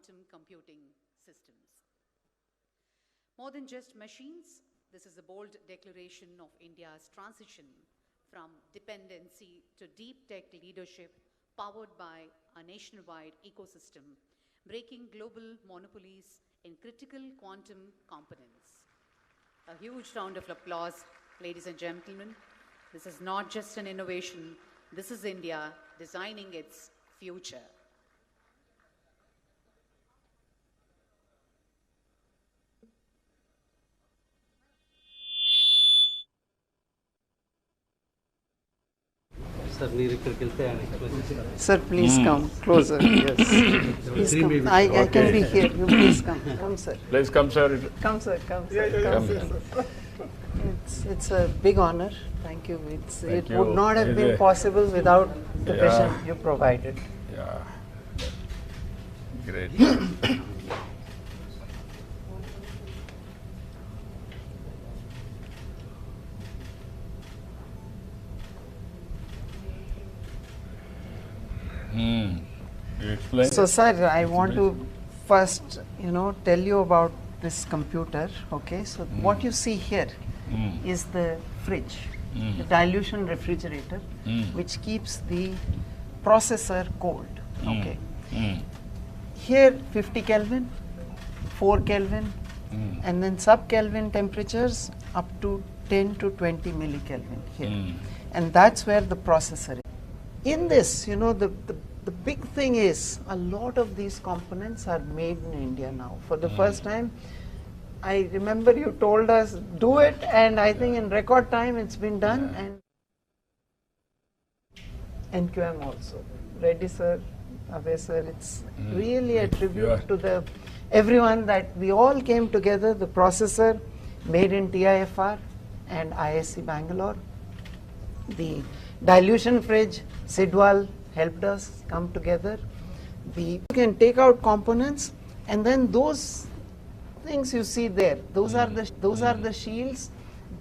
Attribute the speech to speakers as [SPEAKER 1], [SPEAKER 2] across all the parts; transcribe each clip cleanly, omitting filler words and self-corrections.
[SPEAKER 1] quantum computing systems. More than just machines, this is a bold declaration of India's transition from dependency to deep tech leadership powered by a nationwide ecosystem, breaking global monopolies in critical quantum components. A huge round of applause, ladies and gentlemen. This is not just an innovation, this is India designing its future.
[SPEAKER 2] Sir, please come closer. Yes. Please come. I can be here. You please come. Come, sir.
[SPEAKER 3] Please come, sir.
[SPEAKER 2] Come, sir. Come, sir. Come, sir. It's a big honor. Thank you. It would not have been possible without the vision you provided.
[SPEAKER 3] Yeah. Great. Explain.
[SPEAKER 2] So, sir, I want to first, tell you about this computer. Okay. So, what you see here is the fridge, the dilution refrigerator, which keeps the processor cold. Okay. Here 50 Kelvin, 4 Kelvin, and then sub-Kelvin temperatures up to 10 to 20 millikelvin here. And that's where the processor is. In this, the big thing is a lot of these components are made in India now. For the first time, I remember you told us, do it, and I think in record time it's been done. And NQM also. Reddy sir, Abhay sir, it's really a tribute to everyone that we all came together, the processor made in TIFR and ISC Bangalore. The dilution fridge, Sidwal helped us come together. We can take out components, and then those things you see there, those are the shields,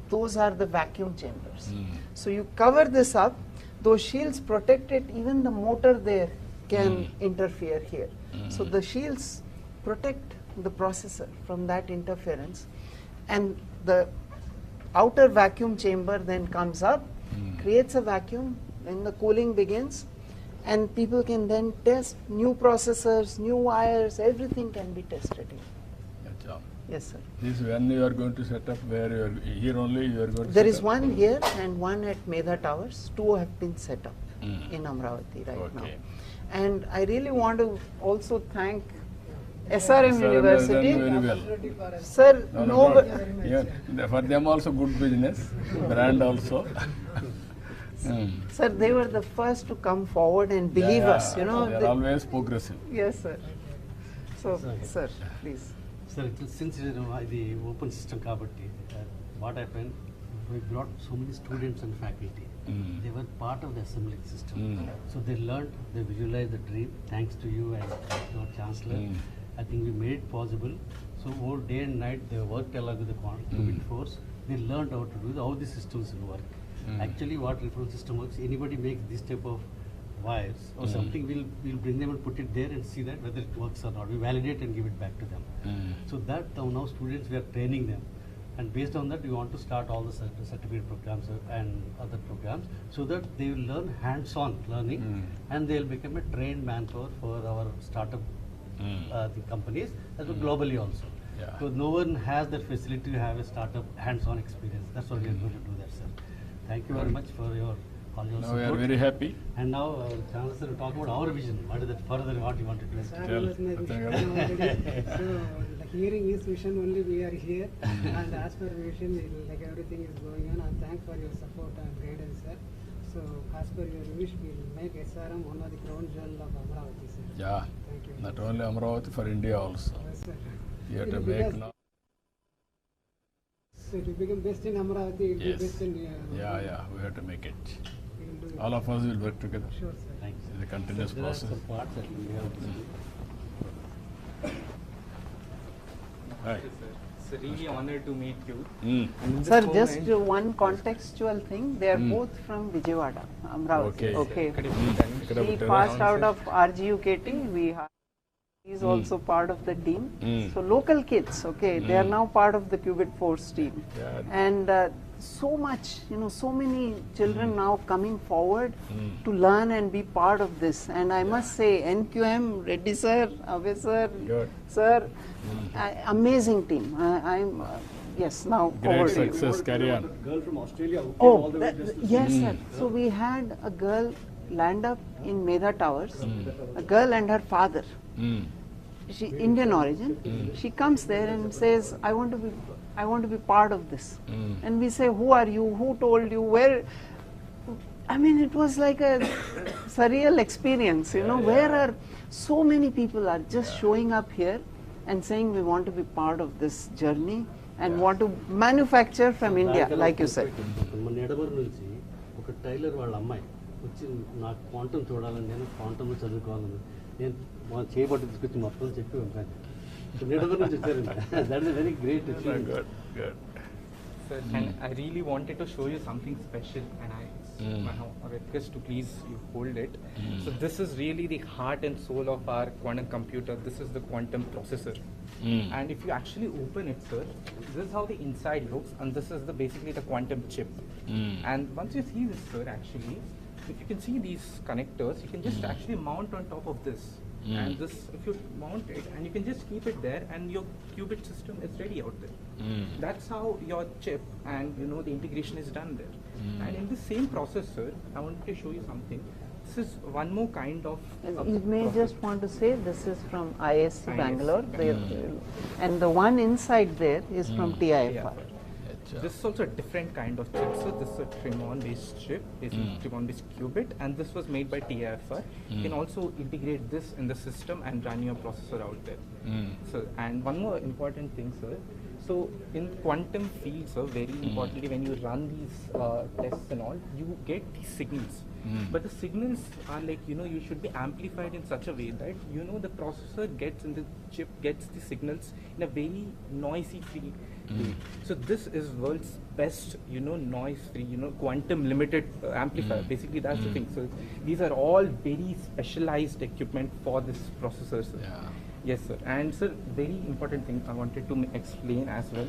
[SPEAKER 2] those are the vacuum chambers. So you cover this up, those shields protect it, even the motor there can interfere here. So the shields protect the processor from that interference, and the outer vacuum chamber then comes up, creates a vacuum, then the cooling begins, and people can then test new processors, new wires, everything can be tested here.
[SPEAKER 3] Good job.
[SPEAKER 2] Yes, sir.
[SPEAKER 3] This when you are going to set up, where you are here only you are going to
[SPEAKER 2] There
[SPEAKER 3] set
[SPEAKER 2] is
[SPEAKER 3] up?
[SPEAKER 2] one here and one at Medha Towers. Two have been set up in Amaravati right now. And I really want to also thank SRM University.
[SPEAKER 3] Very well.
[SPEAKER 2] Sir,
[SPEAKER 3] For them also good business, brand also.
[SPEAKER 2] Sir, they were the first to come forward and believe us.
[SPEAKER 3] They are always progressive.
[SPEAKER 2] Yes, sir. So, sir, please.
[SPEAKER 4] Sir, since the open system kabatti, what happened, we brought so many students and faculty. They were part of the assembly system. So they learned, they visualized the dream, thanks to you and your Chancellor. I think we made it possible. So all day and night they worked along with the qubit force. They learned how to do how the systems will work. Actually, what reference system works, anybody makes this type of wires or something, we'll bring them and put it there and see that whether it works or not. We validate and give it back to them. So that now students, we are training them. And based on that, we want to start all the certificate programs and other programs so that they will learn hands-on learning and they will become a trained manpower for our startup the companies as well globally also. So no one has that facility to have a startup hands-on experience. That's why we are going to do that, sir. Thank you very much for all your support.
[SPEAKER 3] We are very happy.
[SPEAKER 4] And now, Chancellor will talk about our vision. What is that further what you wanted to say?
[SPEAKER 5] So the hearing is vision only we are here, and as per vision, everything is going on. And thanks for your support and guidance, sir. So as per your wish, we will make SRM one of the crown jewel of Amaravati, sir.
[SPEAKER 3] Yeah.
[SPEAKER 5] Thank you.
[SPEAKER 3] Not only Amaravati, for India also.
[SPEAKER 5] Yes, sir.
[SPEAKER 3] You have to make now.
[SPEAKER 5] So it will become best in Amaravati, it will be best in
[SPEAKER 3] We have to make it.
[SPEAKER 5] we will do it.
[SPEAKER 3] All of us will work together.
[SPEAKER 5] Sure, sir.
[SPEAKER 4] Thanks.
[SPEAKER 3] It's a continuous
[SPEAKER 4] There are
[SPEAKER 3] process.
[SPEAKER 4] some parts that we have to do.
[SPEAKER 3] Hi.
[SPEAKER 6] It's really honored to meet you.
[SPEAKER 2] Sir, just one contextual thing. They are both from Vijayawada, Amaravati.
[SPEAKER 3] Okay.
[SPEAKER 2] Okay. He passed out of RGUKT. We He's also part of the team. So local kids, okay, they are now part of the Qubit Force team.
[SPEAKER 3] Yeah.
[SPEAKER 2] And so much, so many children now coming forward to learn and be part of this. And I must say, NQM, Reddy sir, Ave sir,
[SPEAKER 3] Good.
[SPEAKER 2] sir, amazing team. I'm yes, now
[SPEAKER 3] Great
[SPEAKER 2] over to you.
[SPEAKER 3] success, carry on.
[SPEAKER 4] Girl from Australia who came
[SPEAKER 2] Oh,
[SPEAKER 4] all the way just to
[SPEAKER 2] yes, sir. So we had a girl land up in Medha Towers, a girl and her father. She Indian origin. She comes there and says, I want to be part of this. And we say, who are you? Who told you? Where? I mean, it was like a surreal experience, where are so many people are just showing up here and saying we want to be part of this journey and want to manufacture from India, like you said.
[SPEAKER 4] మన ఎడమరు నుంచి ఒక tailor వాళ్ళ అమ్మాయి వచ్చి నాకు quantum చూడాలని నేను quantum చదువుకోవాలని నేను మా చేయబట్టి తీసుకొచ్చి మొత్తం చెప్పి ఉంటాను ఎడమరు నుంచి వచ్చారండి that is very great
[SPEAKER 3] Good, good.
[SPEAKER 6] Sir, and I really wanted to show you something special, and I request to please you hold it. So this is really the heart and soul of our quantum computer. This is the quantum processor. And if you actually open it, sir, this is how the inside looks, and this is basically the quantum chip. And once you see this, sir, actually, if you can see these connectors, you can just actually mount on top of this. And this, if you mount it, and you can just keep it there, and your qubit system is ready out there. That's how your chip and the integration is done there. And in the same processor, I wanted to show you something. This is one more kind of.
[SPEAKER 2] You may just want to say this is from ISC Bangalore, and the one inside there is from TIFR.
[SPEAKER 6] This is also a different kind of chip. So this is a Tremon-based chip. This is Tremon-based qubit, and this was made by TIFR. You can also integrate this in the system and run your processor out there. So, and one more important thing, sir. So in quantum fields, sir, very importantly, when you run these tests and all, you get these signals. But the signals are like, you should be amplified in such a way that, the processor gets in the chip, gets the signals in a very noisy free way. So this is world's best, noise free, quantum limited amplifier. Basically that's the thing. So these are all very specialized equipment for this processor, sir. Yes, sir. And sir, very important thing I wanted to explain as well.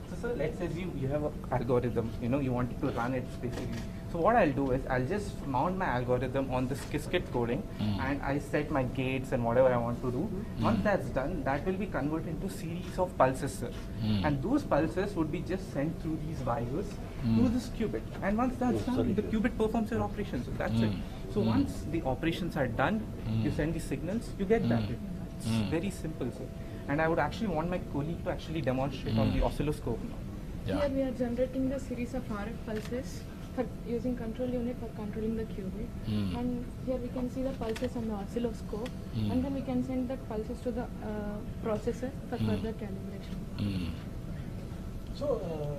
[SPEAKER 6] So sir, let's assume you have an algorithm, you wanted to run it basically. So what I'll do is I'll just mount my algorithm on this Qiskit coding, and I set my gates and whatever I want to do. Once that's done, that will be converted into series of pulses, sir. And those pulses would be just sent through these wires to this qubit. And once that's done, the qubit performs your operations. So that's it. So once the operations are done, you send the signals, you get that. It's very simple, sir. And I would actually want my colleague to actually demonstrate on the oscilloscope now.
[SPEAKER 7] Here we are generating the series of RF pulses for using control unit for controlling the qubit. And here we can see the pulses on the oscilloscope, and then we can send the pulses to the processor for further calibration.
[SPEAKER 8] So,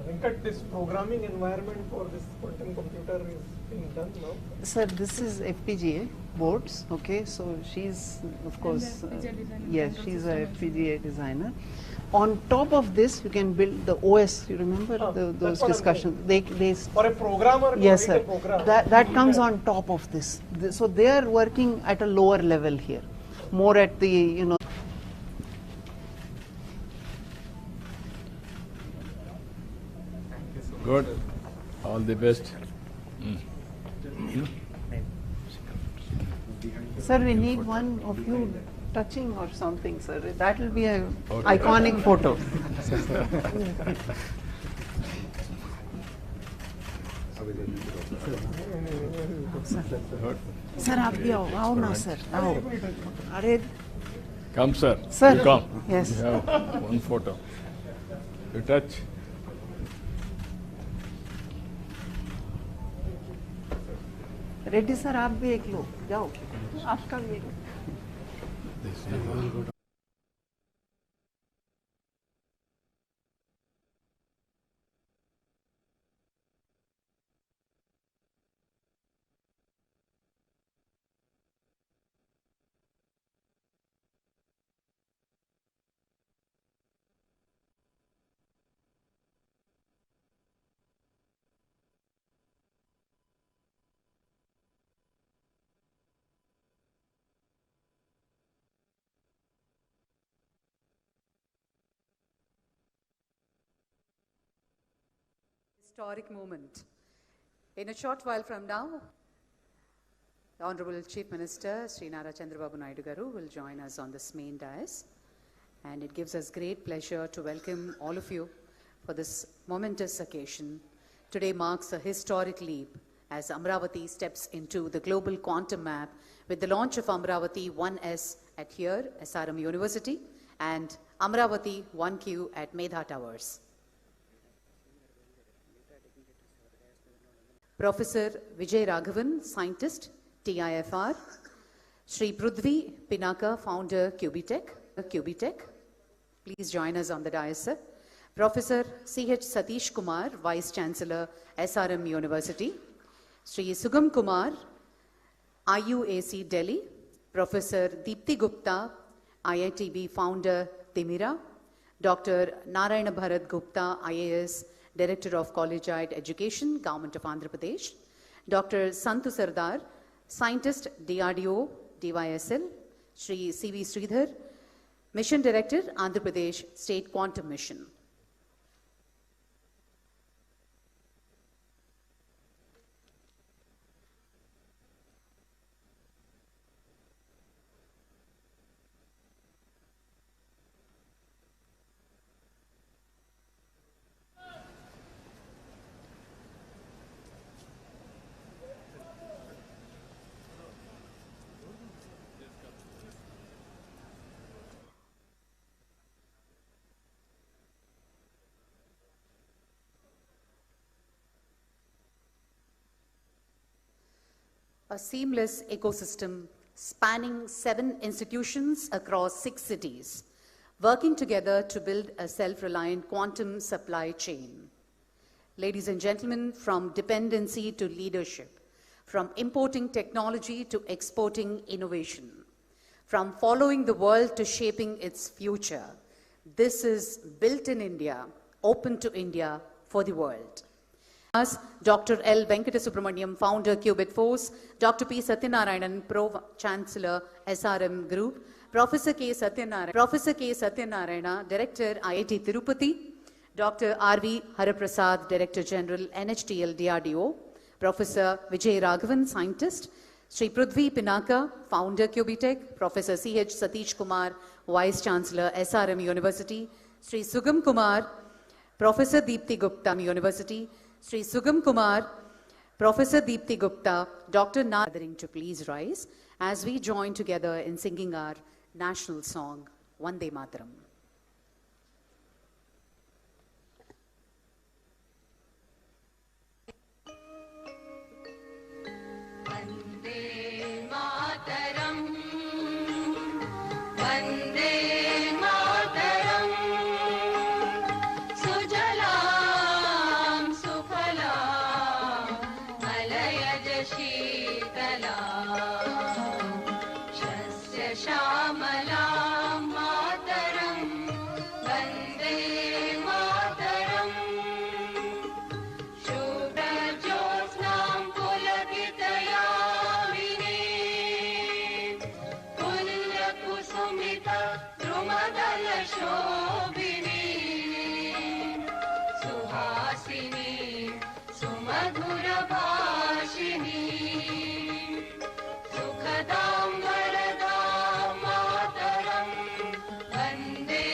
[SPEAKER 8] Venkat, this programming environment for this quantum computer is being done now?
[SPEAKER 2] Sir, this is FPGA boards, okay, so she's, of course,
[SPEAKER 7] FPGA designer,
[SPEAKER 2] yes,
[SPEAKER 7] control
[SPEAKER 2] she's a
[SPEAKER 7] system
[SPEAKER 2] FPGA designer. On top of this, you can build the OS, you remember
[SPEAKER 8] that's
[SPEAKER 2] those
[SPEAKER 8] what I'm
[SPEAKER 2] discussions? They
[SPEAKER 8] For a programmer to
[SPEAKER 2] yes,
[SPEAKER 8] write
[SPEAKER 2] sir.
[SPEAKER 8] a program.
[SPEAKER 2] That comes on top of this. So they are working at a lower level here, more at the,
[SPEAKER 3] Good. All the best.
[SPEAKER 2] Sir, we need one of you touching or something, sir. That will be a iconic photo. Sir, आप भी आओ ना sir, आओ. अरे
[SPEAKER 3] Come, sir.
[SPEAKER 2] Sir.
[SPEAKER 3] You come.
[SPEAKER 2] Yes.
[SPEAKER 3] You have one photo. You touch.
[SPEAKER 2] Reddy sir आप भी एक लो, जाओ. आपका भी एक.
[SPEAKER 3] This is
[SPEAKER 1] historic moment. In a short while from now, the Honorable Chief Minister, Sri Nara Chandrababu Naidu garu, will join us on this main dais. And it gives us great pleasure to welcome all of you for this momentous occasion. Today marks a historic leap as Amaravati steps into the global quantum map with the launch of Amaravati 1S at here, SRM University, and Amaravati 1Q at Medha Towers. Professor Vijay Raghavan, scientist, TIFR. Shri Prudvi Pinaka, founder, Cubitech. Please join us on the dais, sir. Professor C.H. Satish Kumar, Vice Chancellor, SRM University. Shri Sugam Kumar, IUAC Delhi. Professor Deepti Gupta, IITB founder, Timira. Dr. Narayana Bharat Gupta, IAS, Director of Collegiate Education, Government of Andhra Pradesh. Dr. Santu Sardar, Scientist, DRDO, DYSL. Shri C.V. Sridhar, Mission Director, Andhra Pradesh State Quantum Mission. A seamless ecosystem spanning 7 institutions across 6 cities, working together to build a self-reliant quantum supply chain. Ladies and gentlemen, from dependency to leadership, from importing technology to exporting innovation, from following the world to shaping its future, this is built in India, open to India for the world. Dr. L. Venkata-Subramaniam, founder, Qubit Force. Dr. P. Satyanarayanan, Pro-Chancellor, SRM Group. Professor K. Satyanarayana, Director, IIT Tirupati. Dr. R.V. Haraprasad, Director General, NHTL DRDO. Professor Vijay Raghavan, Scientist. Shri Prudvi Pinaka, founder, Cubitech. Professor C.H. Satish Kumar, Vice Chancellor, SRM University. Shri Sugam Kumar, Professor Deepti Gupta, University. Shri Sugam Kumar, Professor Deepti Gupta, Dr. Nara, to please rise as we join together in singing our national song, Vande Mataram.
[SPEAKER 9] Vande Mataram, Vande Mataram, Sujalam Sukhalam, Alayaj Sheetalam, Shasya Shamalam Mataram, Vande Mataram, Shubha Jyotsnam Pulakitayamini, Pulya Kusumita Drumadala Shobhini, Suhasini Sumadhura Bhashini, Sukhadam Varadam Mataram, Vande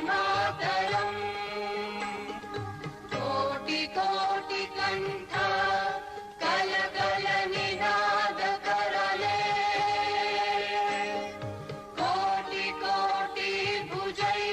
[SPEAKER 9] Mataram, Koti Koti Kantha Kala Kala Ninada Karale, Koti Koti Bhujai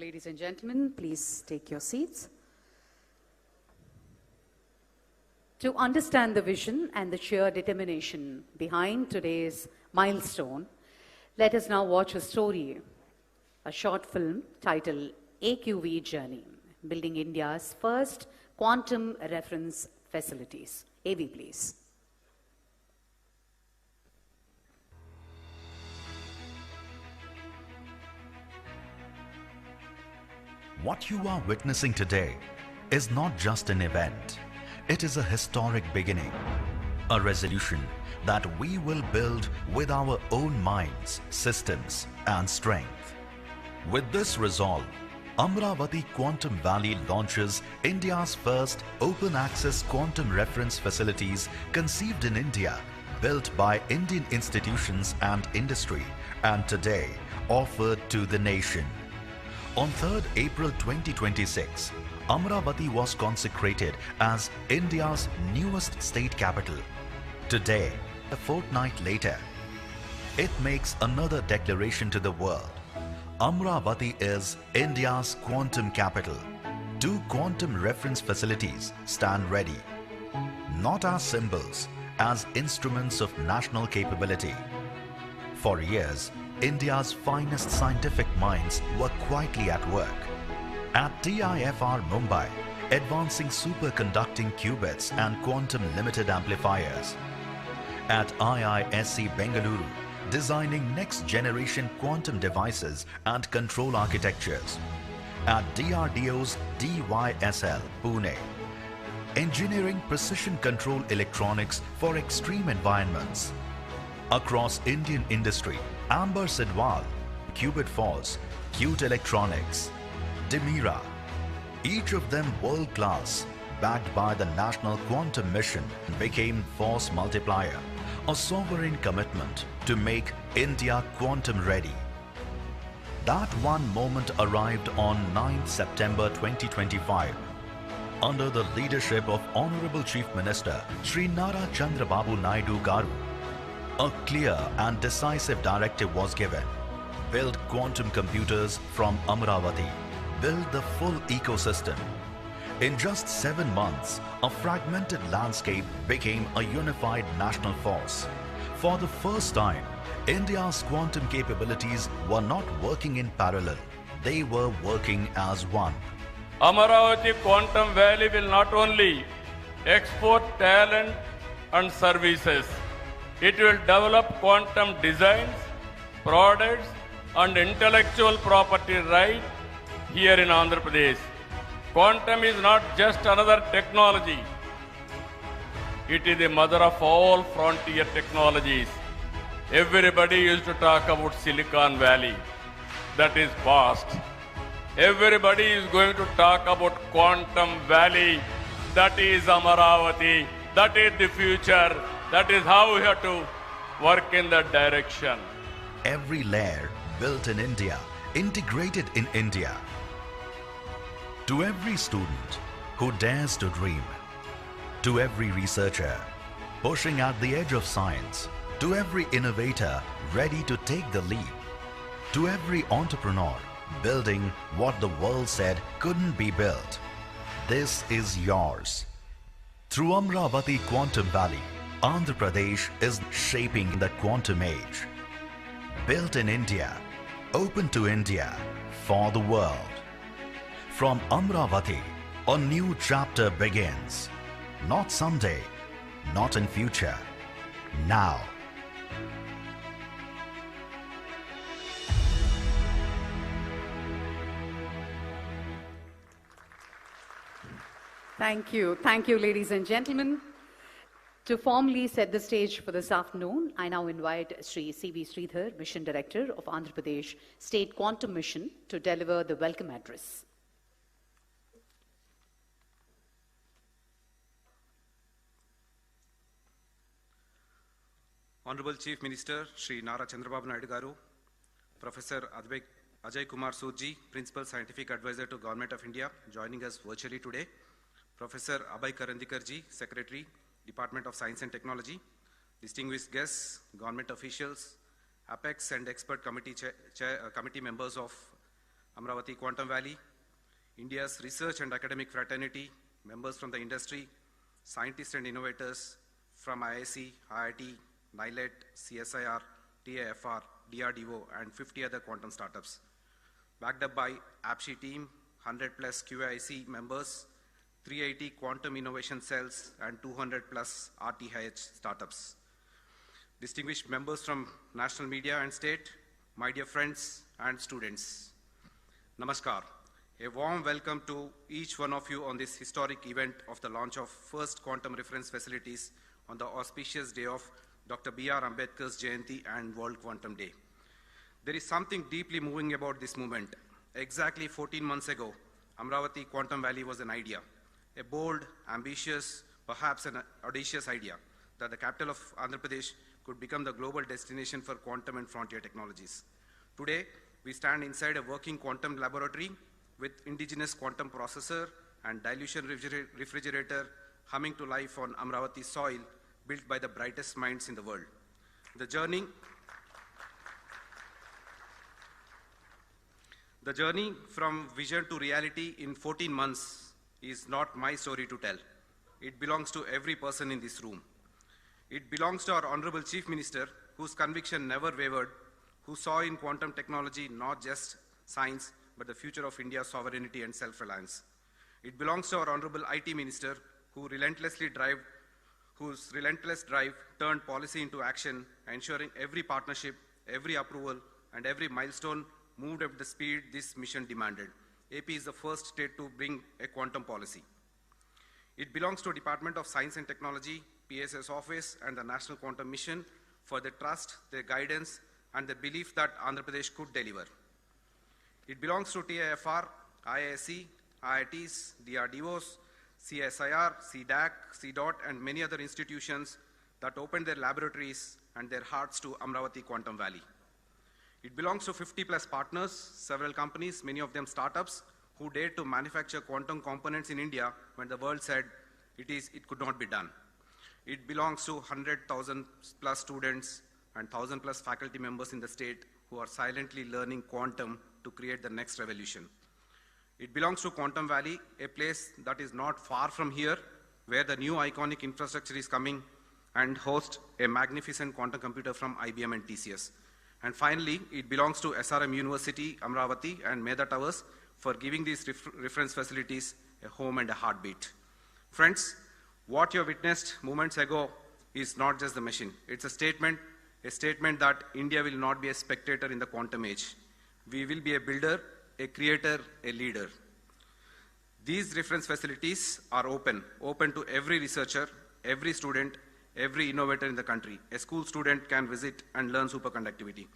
[SPEAKER 1] ladies and gentlemen, please take your seats. To understand the vision and the sheer determination behind today's milestone, let us now watch a story, a short film titled AQV Journey, Building India's First Quantum Reference Facilities. AV, please.
[SPEAKER 10] What you are witnessing today is not just an event. It is a historic beginning, a resolution that we will build with our own minds, systems, and strength. With this resolve, Amaravati Quantum Valley launches India's first open access quantum reference facilities conceived in India, built by Indian institutions and industry, and today offered to the nation. On 3rd April 2026, Amaravati was consecrated as India's newest state capital. Today, a fortnight later, it makes another declaration to the world. Amaravati is India's quantum capital. 2 quantum reference facilities stand ready, not as symbols, as instruments of national capability. For years, India's finest scientific minds were quietly at work. At TIFR Mumbai, advancing superconducting qubits and quantum limited amplifiers. At IISc Bengaluru, designing next-generation quantum devices and control architectures. At DRDO's DYSL, Pune, engineering precision control electronics for extreme environments. Across Indian industry, Amber Sidwal, Qubit Falls, Qt Electronics, Demira, each of them world-class, backed by the National Quantum Mission, became force multiplier, a sovereign commitment to make India quantum ready. That one moment arrived on 9th September 2025. Under the leadership of Honorable Chief Minister Shri Nara Chandrababu Naidu Garu, a clear and decisive directive was given. Build quantum computers from Amaravati. Build the full ecosystem. In just 7 months, a fragmented landscape became a unified national force. For the first time, India's quantum capabilities were not working in parallel. They were working as one.
[SPEAKER 11] Amaravati Quantum Valley will not only export talent and services, it will develop quantum designs, products, and intellectual property right here in Andhra Pradesh. Quantum is not just another technology. It is the mother of all frontier technologies. Everybody used to talk about Silicon Valley. That is past. Everybody is going to talk about Quantum Valley. That is Amaravati. That is the future. That is how we have to work in that direction.
[SPEAKER 10] Every layer built in India, integrated in India. To every student who dares to dream, to every researcher pushing at the edge of science, to every innovator ready to take the leap, to every entrepreneur building what the world said couldn't be built, this is yours. Through Amaravati Quantum Valley, Andhra Pradesh is shaping the quantum age. Built in India, open to India, for the world. From Amaravati, a new chapter begins. Not someday, not in future, now.
[SPEAKER 1] Thank you, ladies and gentlemen. To formally set the stage for this afternoon, I now invite Sri C.V. Sridhar, Mission Director of Andhra Pradesh State Quantum Mission, to deliver the welcome address.
[SPEAKER 12] Honorable Chief Minister Shri Nara Chandrababu Naidu Garu, Professor Ajay Kumar Surji, Principal Scientific Advisor to Government of India, joining us virtually today, Professor Abhay Karandikarji, Secretary, Department of Science and Technology, distinguished guests, government officials, Apex and expert committee members of Amaravati Quantum Valley, India's research and academic fraternity, members from the industry, scientists and innovators from IIC, IIT, NILET, CSIR, TIFR, DRDO, and 50 other quantum startups. Backed up by APSHI team, 100 plus QIC members, 380 quantum innovation cells, and 200 plus RTH startups. Distinguished members from national media and state, my dear friends and students, Namaskar. A warm welcome to each one of you on this historic event of the launch of first quantum reference facilities on the auspicious day of Dr. B.R. Ambedkar's Jayanti and World Quantum Day. There is something deeply moving about this movement. Exactly 14 months ago, Amaravati Quantum Valley was an idea, a bold, ambitious, perhaps an audacious idea that the capital of Andhra Pradesh could become the global destination for quantum and frontier technologies. Today, we stand inside a working quantum laboratory with indigenous quantum processor and dilution refrigerator humming to life on Amaravati soil, built by the brightest minds in the world. The journey from vision to reality in 14 months is not my story to tell. It belongs to every person in this room. It belongs to our Honorable Chief Minister, whose conviction never wavered, who saw in quantum technology not just science, but the future of India's sovereignty and self-reliance. It belongs to our Honorable IT Minister, whose relentless drive turned policy into action, ensuring every partnership, every approval, and every milestone moved at the speed this mission demanded. AP is the first state to bring a quantum policy. It belongs to Department of Science and Technology, PSS Office, and the National Quantum Mission for their trust, their guidance, and the belief that Andhra Pradesh could deliver. It belongs to TIFR, IISc, IITs, DRDOs, CSIR, CDAC, CDOT, and many other institutions that opened their laboratories and their hearts to Amaravati Quantum Valley. It belongs to 50 plus partners, several companies, many of them startups, who dared to manufacture quantum components in India when the world said it could not be done. It belongs to 100,000 plus students and 1,000 plus faculty members in the state who are silently learning quantum to create the next revolution. It belongs to Quantum Valley, a place that is not far from here, where the new iconic infrastructure is coming and hosts a magnificent quantum computer from IBM and TCS. And finally, it belongs to SRM University, Amaravati, and Meda Towers for giving these reference facilities a home and a heartbeat. Friends, what you witnessed moments ago is not just the machine. It's a statement that India will not be a spectator in the quantum age. We will be a builder, a creator, a leader. These reference facilities are open to every researcher, every student, every innovator in the country. A school student can visit and learn superconductivity.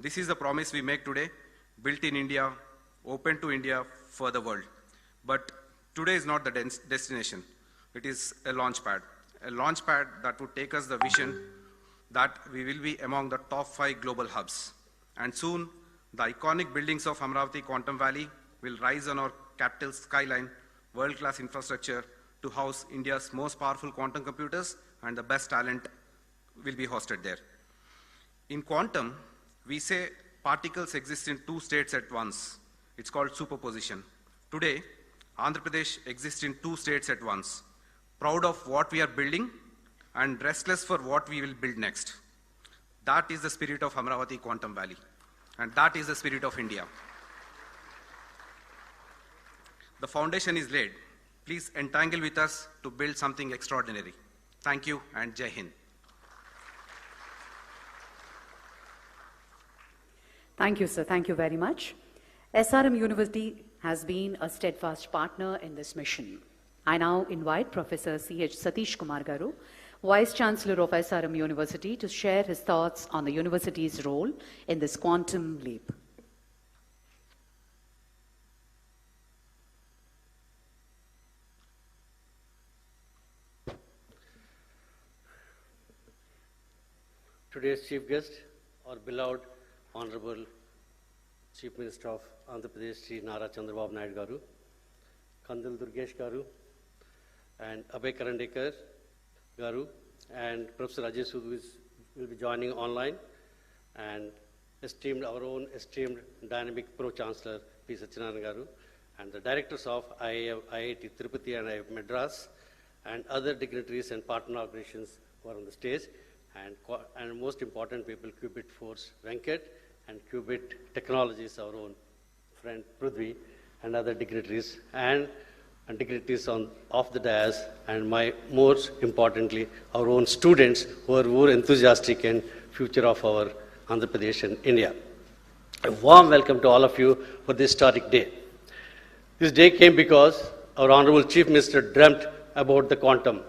[SPEAKER 12] This is the promise we make today, built in India, open to India for the world. But today is not the destination. It is a launch pad that would take us the vision that we will be among the top 5 global hubs. And soon, the iconic buildings of Amaravati Quantum Valley will rise on our capital skyline, world-class infrastructure to house India's most powerful quantum computers, and the best talent will be hosted there. In quantum, we say particles exist in 2 states at once. It's called superposition. Today, Andhra Pradesh exists in 2 states at once, proud of what we are building and restless for what we will build next. That is the spirit of Amaravati Quantum Valley, and that is the spirit of India. The foundation is laid. Please entangle with us to build something extraordinary. Thank you, and Jai Hind.
[SPEAKER 1] Thank you, sir. Thank you very much. SRM University has been a steadfast partner in this mission. I now invite Professor C.H. Satish Kumar Garu, Vice Chancellor of SRM University, to share his thoughts on the university's role in this quantum leap.
[SPEAKER 4] Today's chief guest, our beloved Honorable Chief Minister of Andhra Pradesh, Sri Nara Chandrababu Naidu Garu, Kandil Durgesh Garu, and Abhay Karandekar Garu, and Professor Ajay Sood will be joining online, and our own esteemed dynamic Pro-Chancellor, P. Satyanarayana Garu, and the directors of IIT Tirupati and IIT Madras, and other dignitaries and partner organizations who are on the stage, and most important people, Qubit Force Venkat, and Qubit Technologies, our own friend Prithvi, and other dignitaries, and dignitaries off the dais, and most importantly, our own students who are more enthusiastic in future of our Andhra Pradesh and India. A warm welcome to all of you for this historic day. This day came because our Honorable Chief Minister dreamt about the quantum.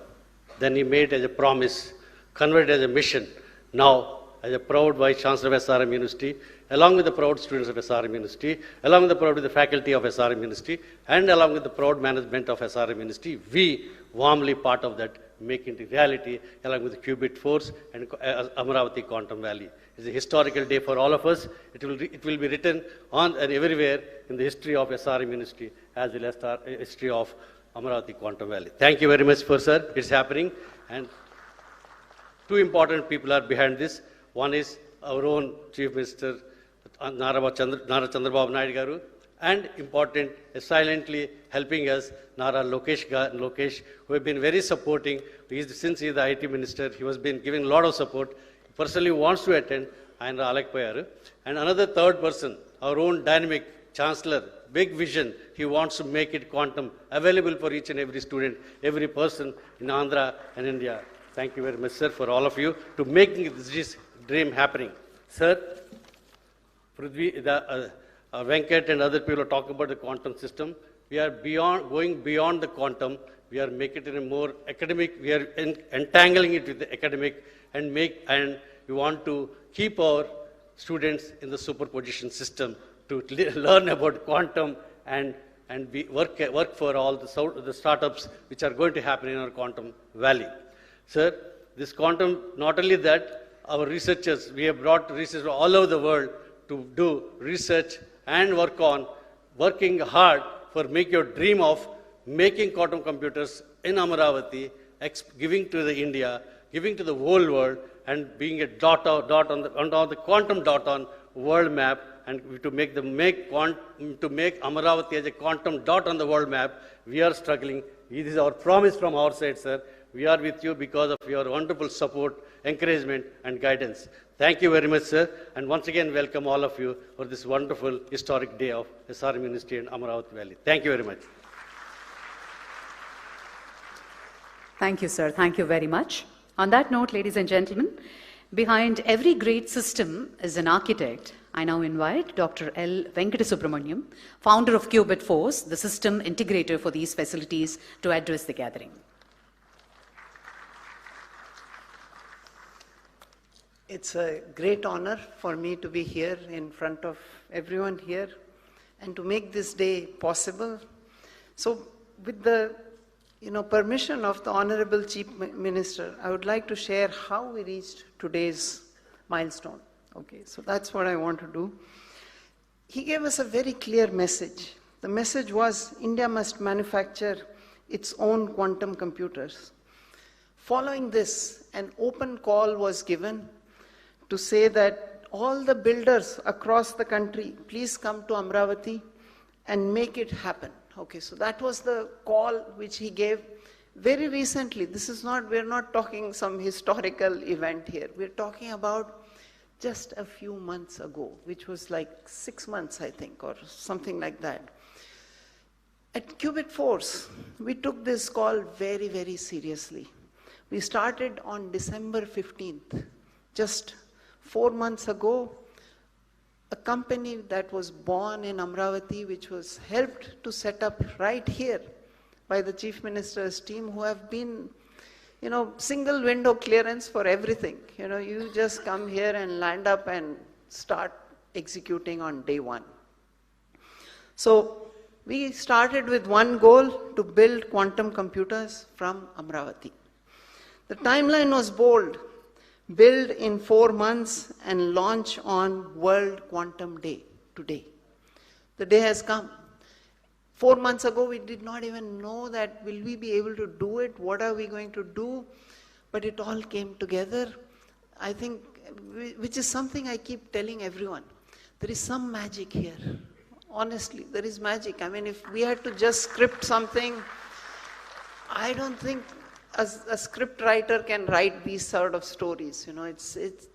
[SPEAKER 4] Then he made as a promise, converted as a mission. Now, as a proud Vice Chancellor of SRM University, along with the proud students of SRM University, along with the proud faculty of SRM University, and along with the proud management of SRM University, we warmly part of that, making it reality, along with the Qubit Force and Amaravati Quantum Valley. It's a historical day for all of us. It will be written on and everywhere in the history of SRM University, as well as the history of Amaravati Quantum Valley. Thank you very much, sir. It's happening. And two important people are behind this. One is our own Chief Minister, Nara Chandrababu Naidu Garu, and important, silently helping us, Nara Lokesh, who have been very supporting. Since he is the IT Minister, he has been giving a lot of support. He personally wants to attend, and Alakpayaru. And another third person, our own dynamic Chancellor, big vision. He wants to make it quantum available for each and every student, every person in Andhra and India. Thank you very much, sir, for all of you to making this dream happening. Sir, Prithvi, Venkat and other people are talking about the quantum system. We are going beyond the quantum. We are making it in a more academic. We are entangling it with the academic, and we want to keep our students in the superposition system to learn about quantum and work for all the startups which are going to happen in our quantum valley. Sir, this quantum, not only that, our researchers, we have brought researchers all over the world to do research and working hard for make your dream of making quantum computers in Amaravati, giving to the India, giving to the whole world, and being a dot on the quantum dot on world map, and to make Amaravati as a quantum dot on the world map. We are struggling. This is our promise from our side, sir. We are with you because of your wonderful support, encouragement, and guidance. Thank you very much, sir. And once again, welcome all of you for this wonderful historic day of SRM University and Amaravati Valley. Thank you very much.
[SPEAKER 1] Thank you, sir. Thank you very much. On that note, ladies and gentlemen, behind every great system is an architect. I now invite Dr. L. Venkatasubramaniam, founder of Qubit Force, the system integrator for these facilities, to address the gathering.
[SPEAKER 2] It's a great honor for me to be here in front of everyone here and to make this day possible. So with the permission of the Honorable Chief Minister, I would like to share how we reached today's milestone. Okay, so that's what I want to do. He gave us a very clear message. The message was India must manufacture its own quantum computers. Following this, an open call was given to say that all the builders across the country, please come to Amaravati and make it happen. Okay, so that was the call which he gave very recently. We're not talking some historical event here. We're talking about just a few months ago, which was like 6 months, I think, or something like that. At Qubit Force, we took this call very, very seriously. We started on December 15th, just 4 months ago. A company that was born in Amaravati, which was helped to set up right here by the Chief Minister's team, who have been, single window clearance for everything. You just come here and land up and start executing on day one. So we started with one goal, to build quantum computers from Amaravati. The timeline was bold. Build in 4 months and launch on World Quantum Day today. The day has come. 4 months ago, we did not even know that will we be able to do it, what are we going to do, but it all came together. I think, which is something I keep telling everyone. There is some magic here. honestly, there is magic. I mean, if we had to just script something, I don't think a script writer can write these sort of stories. You know,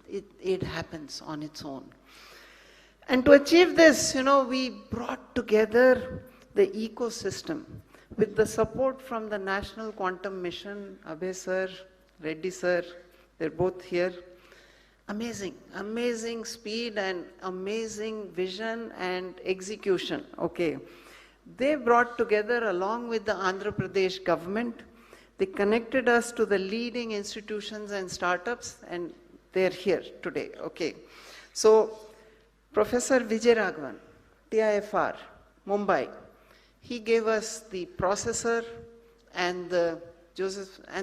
[SPEAKER 2] it happens on its own. And to achieve this, you know, we brought together the ecosystem with the support from the National Quantum Mission, Abhay sir, Reddy sir, they're both here. Amazing, amazing speed and amazing vision and execution, okay. They brought together, along with the Andhra Pradesh government, they connected us to the leading institutions and startups, and they're here today, okay. So, Professor Vijay Raghavan, TIFR, Mumbai, he gave us the processor and the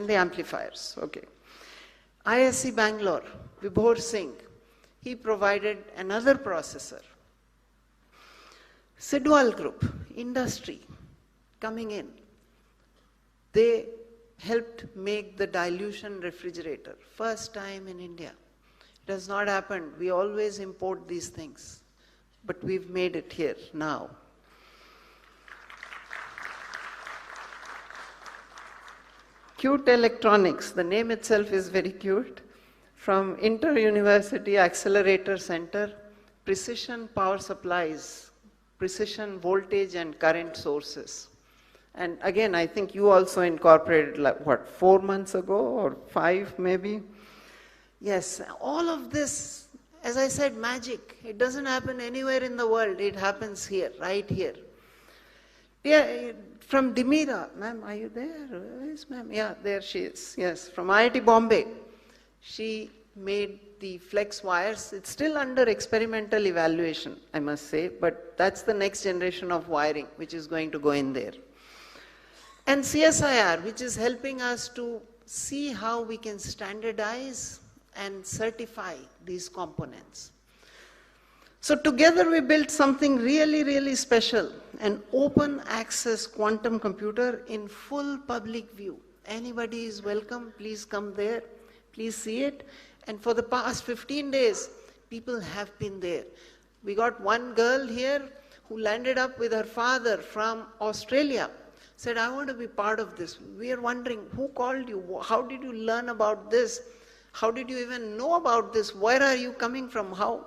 [SPEAKER 2] amplifiers, okay. ISC Bangalore, Vibhor Singh, he provided another processor. Sidwal Group, industry, coming in, they helped make the dilution refrigerator, first time in India. It has not happened, we always import these things, but we've made it here now. Cute Electronics, the name itself is very cute, from Inter-University Accelerator Center, precision power supplies, precision voltage and current sources. And again, I think you also incorporated, like, what, 4 months ago or 5 maybe? Yes, all of this, as I said, magic. It doesn't happen anywhere in the world, it happens here, right here. Yeah, from Dimira, ma'am, are you there? Where is ma'am? Yeah, there she is, yes, from IIT Bombay. She made the flex wires. It's still under experimental evaluation, I must say, but that's the next generation of wiring which is going to go in there. And CSIR, which is helping us to see how we can standardize and certify these components. So together we built something really, really special, an open access quantum computer in full public view. Anybody is welcome, please come there, please see it. And for the past 15 days, people have been there. We got one girl here who landed up with her father from Australia, said, I want to be part of this. We are wondering, who called you? How did you learn about this? How did you even know about this? Where are you coming from? How?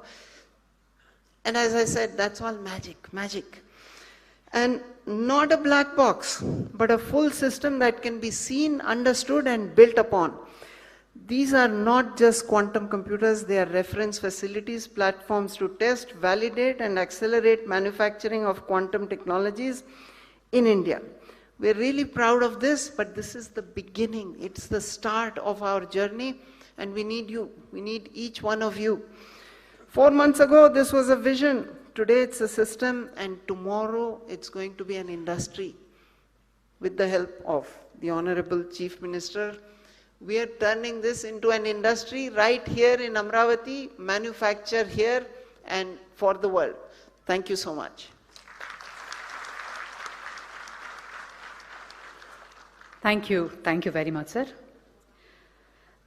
[SPEAKER 2] And as I said, that's all magic, magic. And not a black box, but a full system that can be seen, understood, and built upon. These are not just quantum computers, they are reference facilities, platforms to test, validate, and accelerate manufacturing of quantum technologies in India. We're really proud of this, but this is the beginning. It's the start of our journey, and we need you. We need each one of you. 4 months ago, this was a vision. Today, it's a system, and tomorrow, it's going to be an industry. With the help of the Honorable Chief Minister, we are turning this into an industry right here in Amaravati, manufacture here, and for the world. Thank you so much.
[SPEAKER 1] Thank you very much, sir.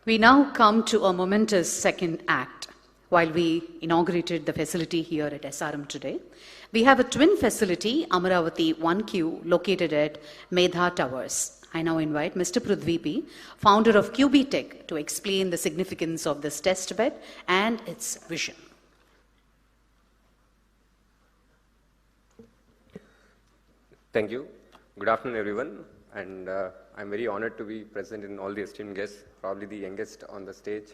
[SPEAKER 1] We now come to a momentous second act. While we inaugurated the facility here at SRM today, we have a twin facility, Amaravati 1Q, located at Medha Towers. I now invite Mr. Prithvi P., founder of QB Tech, to explain the significance of this test bed and its vision.
[SPEAKER 13] Thank you. Good afternoon, everyone. And I'm very honored to be present in all the esteemed guests, probably the youngest on the stage.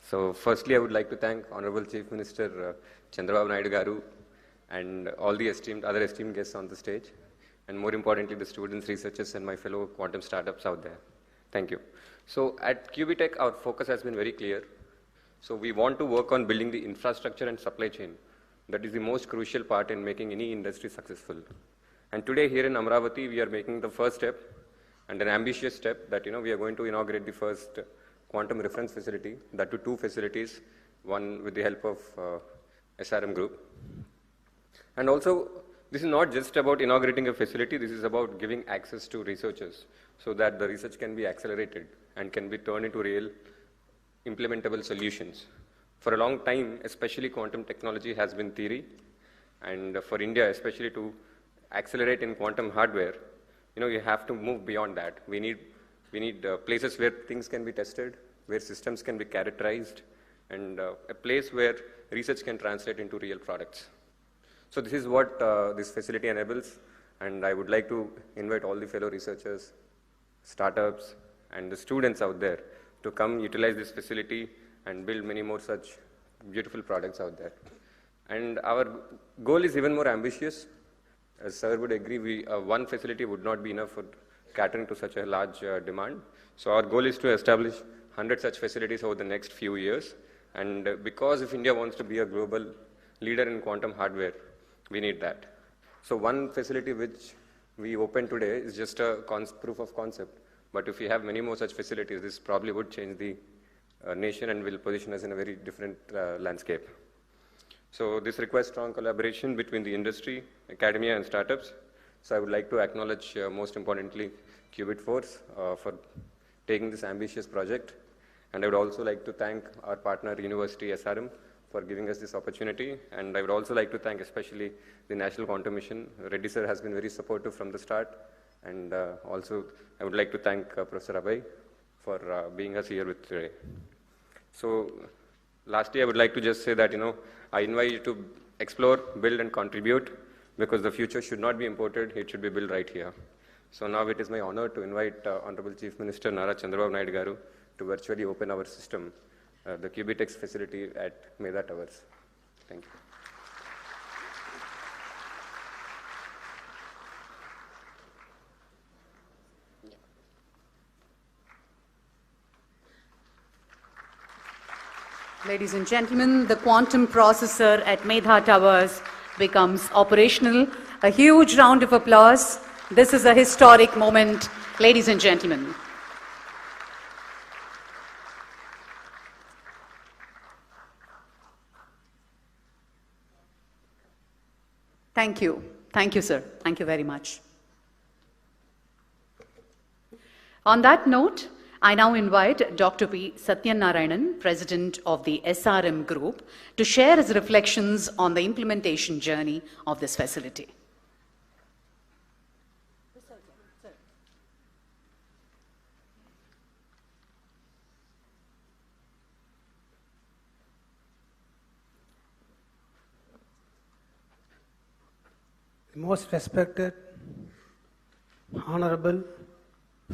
[SPEAKER 13] So firstly, I would like to thank Honorable Chief Minister Chandrababu Naidu Garu and all the other esteemed guests on the stage, and more importantly, the students, researchers, and my fellow quantum startups out there. Thank you. So at QB Tech, our focus has been very clear. So we want to work on building the infrastructure and supply chain. That is the most crucial part in making any industry successful. And today here in Amaravati, we are making the first step and an ambitious step that, we are going to inaugurate the first quantum reference facility, that to 2 facilities, one with the help of SRM Group. And also, this is not just about inaugurating a facility, this is about giving access to researchers so that the research can be accelerated and can be turned into real implementable solutions. For a long time, especially quantum technology has been theory, And for India, especially to accelerate in quantum hardware, you have to move beyond that. We need places where things can be tested, where systems can be characterized, and a place where research can translate into real products. So this is what this facility enables, and I would like to invite all the fellow researchers, startups, and the students out there to come utilize this facility and build many more such beautiful products out there. And our goal is even more ambitious. As sir would agree, one facility would not be enough for catering to such a large demand. So our goal is to establish 100 such facilities over the next few years. And because if India wants to be a global leader in quantum hardware, we need that. So one facility which we opened today is just a proof of concept. But if we have many more such facilities, this probably would change the nation and will position us in a very different landscape. So this requires strong collaboration between the industry, academia, and startups. So I would like to acknowledge, most importantly, Qubit Force for taking this ambitious project. And I would also like to thank our partner, University SRM, for giving us this opportunity. And I would also like to thank especially the National Quantum Mission. Reddy sir has been very supportive from the start. And also, I would like to thank Professor Abhay for being us here with today. So lastly, I would like to just say that, I invite you to explore, build, and contribute, because the future should not be imported, it should be built right here. So now it is my honor to invite Honorable Chief Minister Nara Chandrababu Naidu garu to virtually open our system, the Qubitex facility at Medha Towers. Thank you.
[SPEAKER 1] Ladies and gentlemen, the quantum processor at Medha Towers becomes operational. A huge round of applause. This is a historic moment, ladies and gentlemen. Thank you. Thank you, sir. Thank you very much. On that note, I now invite Dr. P. Satyanarayanan, President of the SRM Group, to share his reflections on the implementation journey of this facility.
[SPEAKER 5] Most respected, Honorable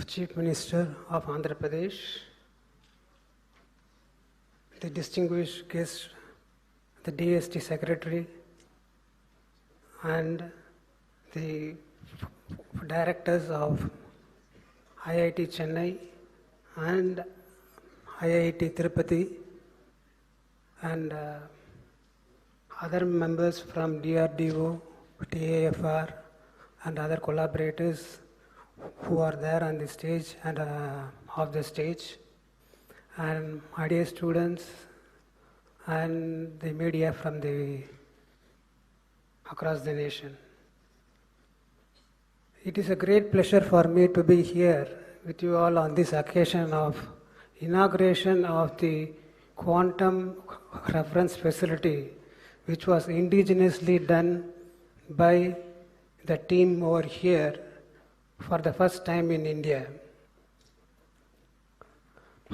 [SPEAKER 5] Chief Minister of Andhra Pradesh, the distinguished guest, the DST Secretary, and the directors of IIT Chennai and IIT Tirupati, and other members from DRDO, TAFR, and other collaborators who are there on the stage and off the stage, and my dear students and the media from across the nation. It is a great pleasure for me to be here with you all on this occasion of inauguration of the quantum reference facility, which was indigenously done by the team over here for the first time in India.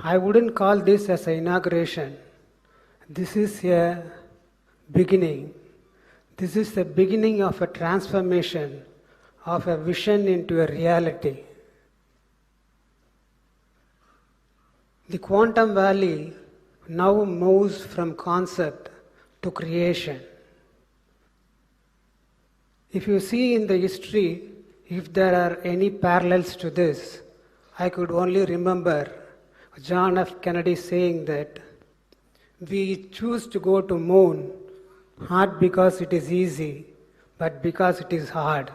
[SPEAKER 5] I wouldn't call this as an inauguration. This is a beginning. This is the beginning of a transformation of a vision into a reality. The quantum valley now moves from concept to creation. If you see in the history, if there are any parallels to this, I could only remember John F. Kennedy saying that we choose to go to moon not because it is easy, but because it is hard.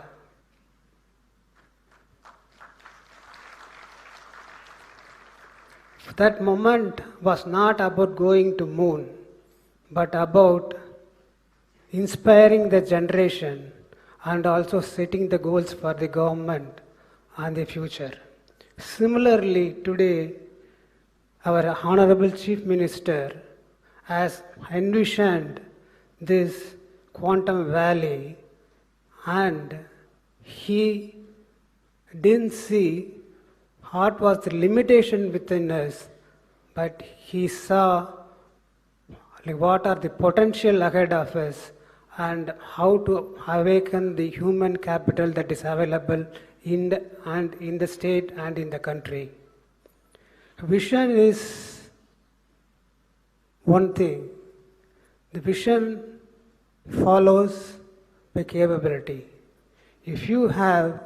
[SPEAKER 5] That moment was not about going to moon, but about inspiring the generation and also setting the goals for the government and the future. Similarly, today, our Honorable Chief Minister has envisioned this quantum valley, and he didn't see what was the limitation within us, but he saw what are the potential ahead of us and how to awaken the human capital that is available in the state and in the country. Vision is one thing. The vision follows by capability. If you have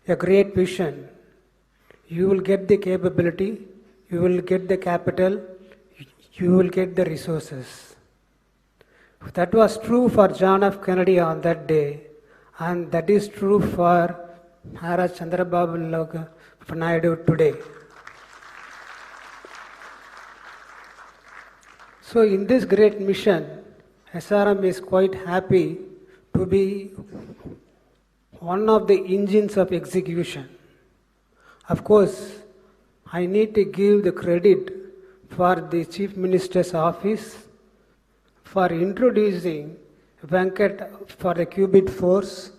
[SPEAKER 5] a great vision, you will get the capability, you will get the capital, you will get the resources. That was true for John F. Kennedy on that day, and that is true for Maharaj Chandrababu Naidu today. So in this great mission, SRM is quite happy to be one of the engines of execution. Of course, I need to give the credit for the Chief Minister's office for introducing Venkat for the Qubit Force,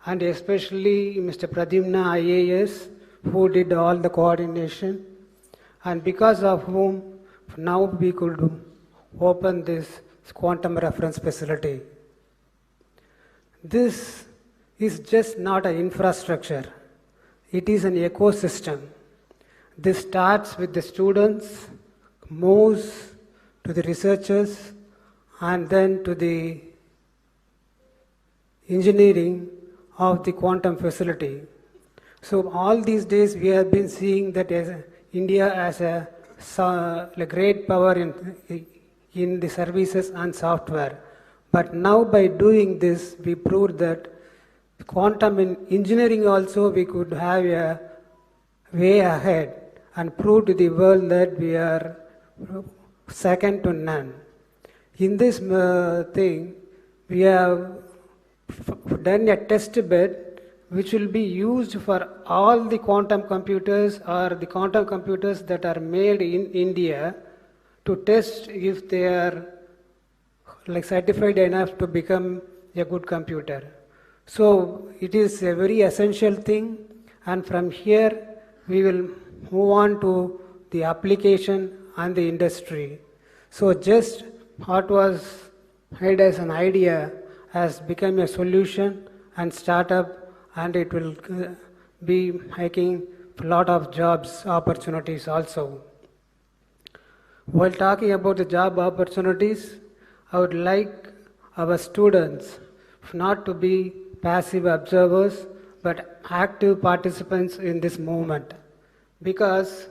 [SPEAKER 5] and especially Mr. Pradyumna IAS, who did all the coordination, and because of whom now we could open this quantum reference facility. This is just not an infrastructure, it is an ecosystem. This starts with the students, moves to the researchers, and then to the engineering of the quantum facility. So all these days we have been seeing that as India as a great power in the services and software. But now by doing this, we proved that quantum in engineering also we could have a way ahead and prove to the world that we are second to none. In this thing, we have done a test bed which will be used for all the quantum computers or the quantum computers that are made in India to test if they are certified enough to become a good computer. So it is a very essential thing, and from here we will move on to the application and the industry. So just what was made as an idea has become a solution and startup, and it will be making a lot of jobs opportunities also. While talking about the job opportunities, I would like our students not to be passive observers but active participants in this movement, because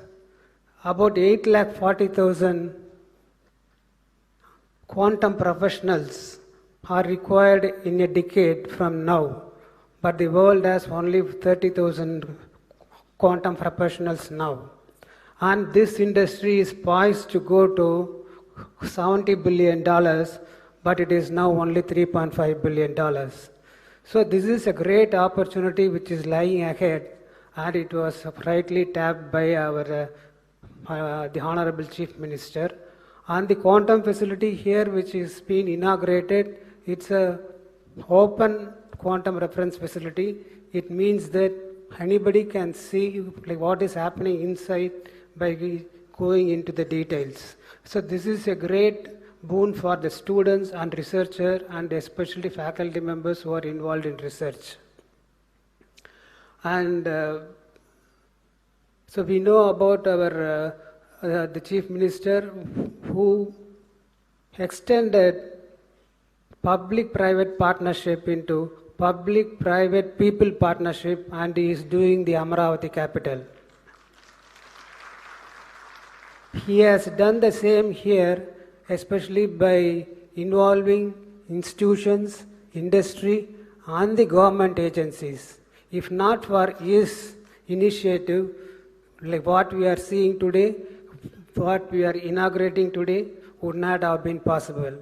[SPEAKER 5] about 840,000 quantum professionals are required in a decade from now, but the world has only 30,000 quantum professionals now. And this industry is poised to go to $70 billion, but it is now only $3.5 billion. So this is a great opportunity which is lying ahead, and it was rightly tapped by our the Honorable Chief Minister. And the quantum facility here, which is being inaugurated, it's a open quantum reference facility. It means that anybody can see what is happening inside by going into the details. So this is a great boon for the students and researchers, and especially faculty members who are involved in research. And so we know about our the Chief Minister, who extended public-private partnership into public-private-people partnership, and he is doing the Amaravati capital. He has done the same here, especially by involving institutions, industry, and the government agencies. If not for his initiative, like what we are seeing today, what we are inaugurating today, would not have been possible.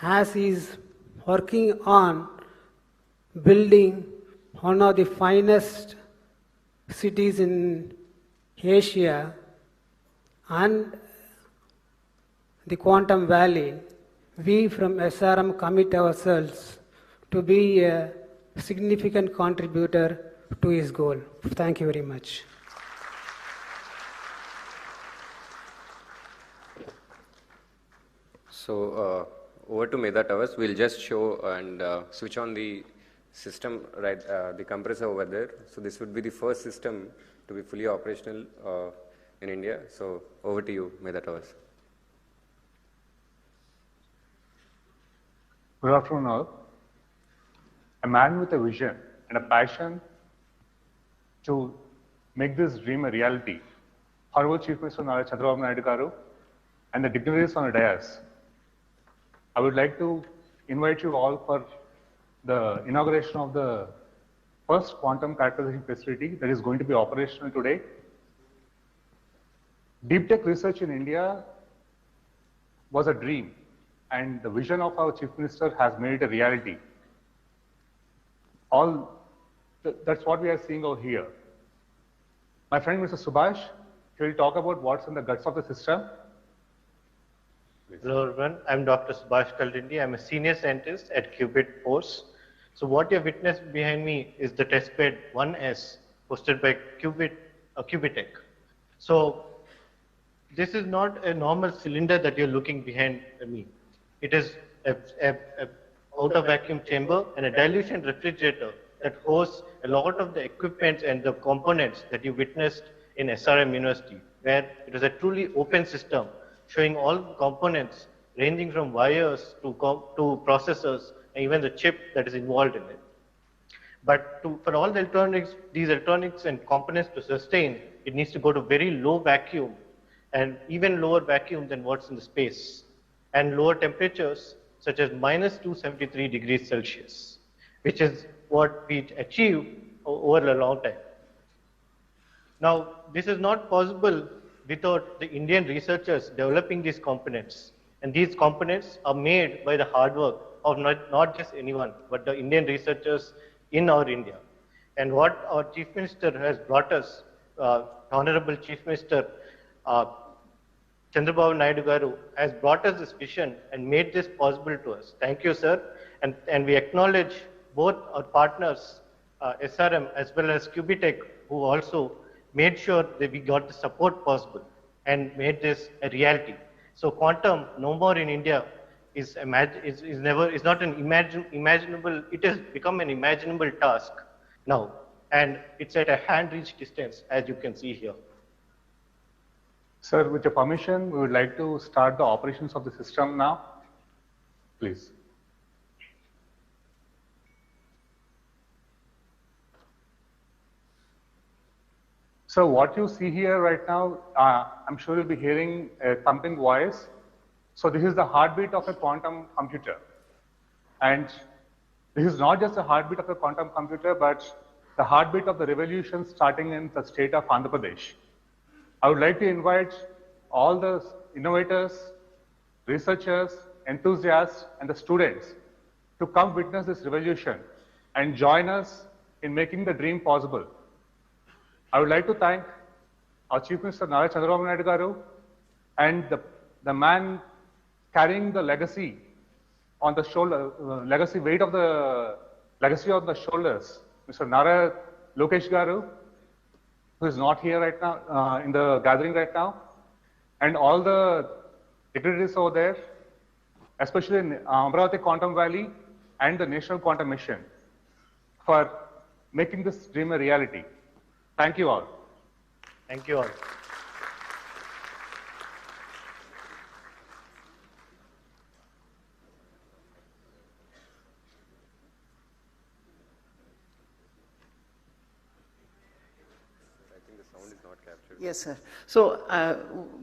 [SPEAKER 5] As he is working on building one of the finest cities in Asia and the Quantum Valley, we from SRM commit ourselves to be a significant contributor to his goal. Thank you very much.
[SPEAKER 13] So over to Meda Towers. We'll just show and switch on the system, right, the compressor over there. So this would be the first system to be fully operational in India. So over to you, Meda Towers.
[SPEAKER 14] Good afternoon all. A man with a vision and a passion to make this dream a reality. Honorable Chief Minister Nara Chandrababu Naidu garu and the dignitaries on the dais. I would like to invite you all for the inauguration of the first quantum characterization facility that is going to be operational today. Deep tech research in India was a dream, and the vision of our Chief Minister has made it a reality. That's what we are seeing over here. My friend Mr. Subhash, he will talk about what's in the guts of the system. Please.
[SPEAKER 15] Hello everyone, I'm Dr. Subhash Kaldindi. I'm a senior scientist at Qubit Force. So what you have witnessed behind me is the testbed 1S hosted by Qubitech. So this is not a normal cylinder that you're looking behind me. It is a outer vacuum chamber and a dilution refrigerator that hosts a lot of the equipment and the components that you witnessed in SRM University, where it was a truly open system showing all components ranging from wires to processors and even the chip that is involved in it. But for all the electronics, these electronics and components to sustain, it needs to go to very low vacuum and even lower vacuum than what's in the space, and lower temperatures such as -273 degrees Celsius, which is what we achieved over a long time. Now, this is not possible without the Indian researchers developing these components. And these components are made by the hard work of not just anyone, but the Indian researchers in our India. And what our Chief Minister has brought us, Honorable Chief Minister Chandrababu Naidu garu has brought us this vision and made this possible to us. Thank you, sir. And we acknowledge both our partners, SRM as well as Qubitech, who also made sure that we got the support possible and made this a reality. So quantum, no more in India, is not an imaginable, it has become an imaginable task now. And it's at a hand-reach distance, as you can see here.
[SPEAKER 14] Sir, with your permission, we would like to start the operations of the system now. Please. So what you see here right now, I'm sure you'll be hearing a thumping voice. So this is the heartbeat of a quantum computer. And this is not just the heartbeat of a quantum computer, but the heartbeat of the revolution starting in the state of Andhra Pradesh. I would like to invite all the innovators, researchers, enthusiasts, and the students to come witness this revolution and join us in making the dream possible. I would like to thank our Chief Minister Nara Chandrababu Naidu garu and the man carrying the legacy on the shoulder, weight of the legacy on the shoulders, Mr. Nara Lokesh garu, who is not here right now, in the gathering right now, and all the dignitaries over there, especially in Amaravati Quantum Valley and the National Quantum Mission, for making this dream a reality. Thank you all.
[SPEAKER 15] Thank you all.
[SPEAKER 2] Yes, sir. So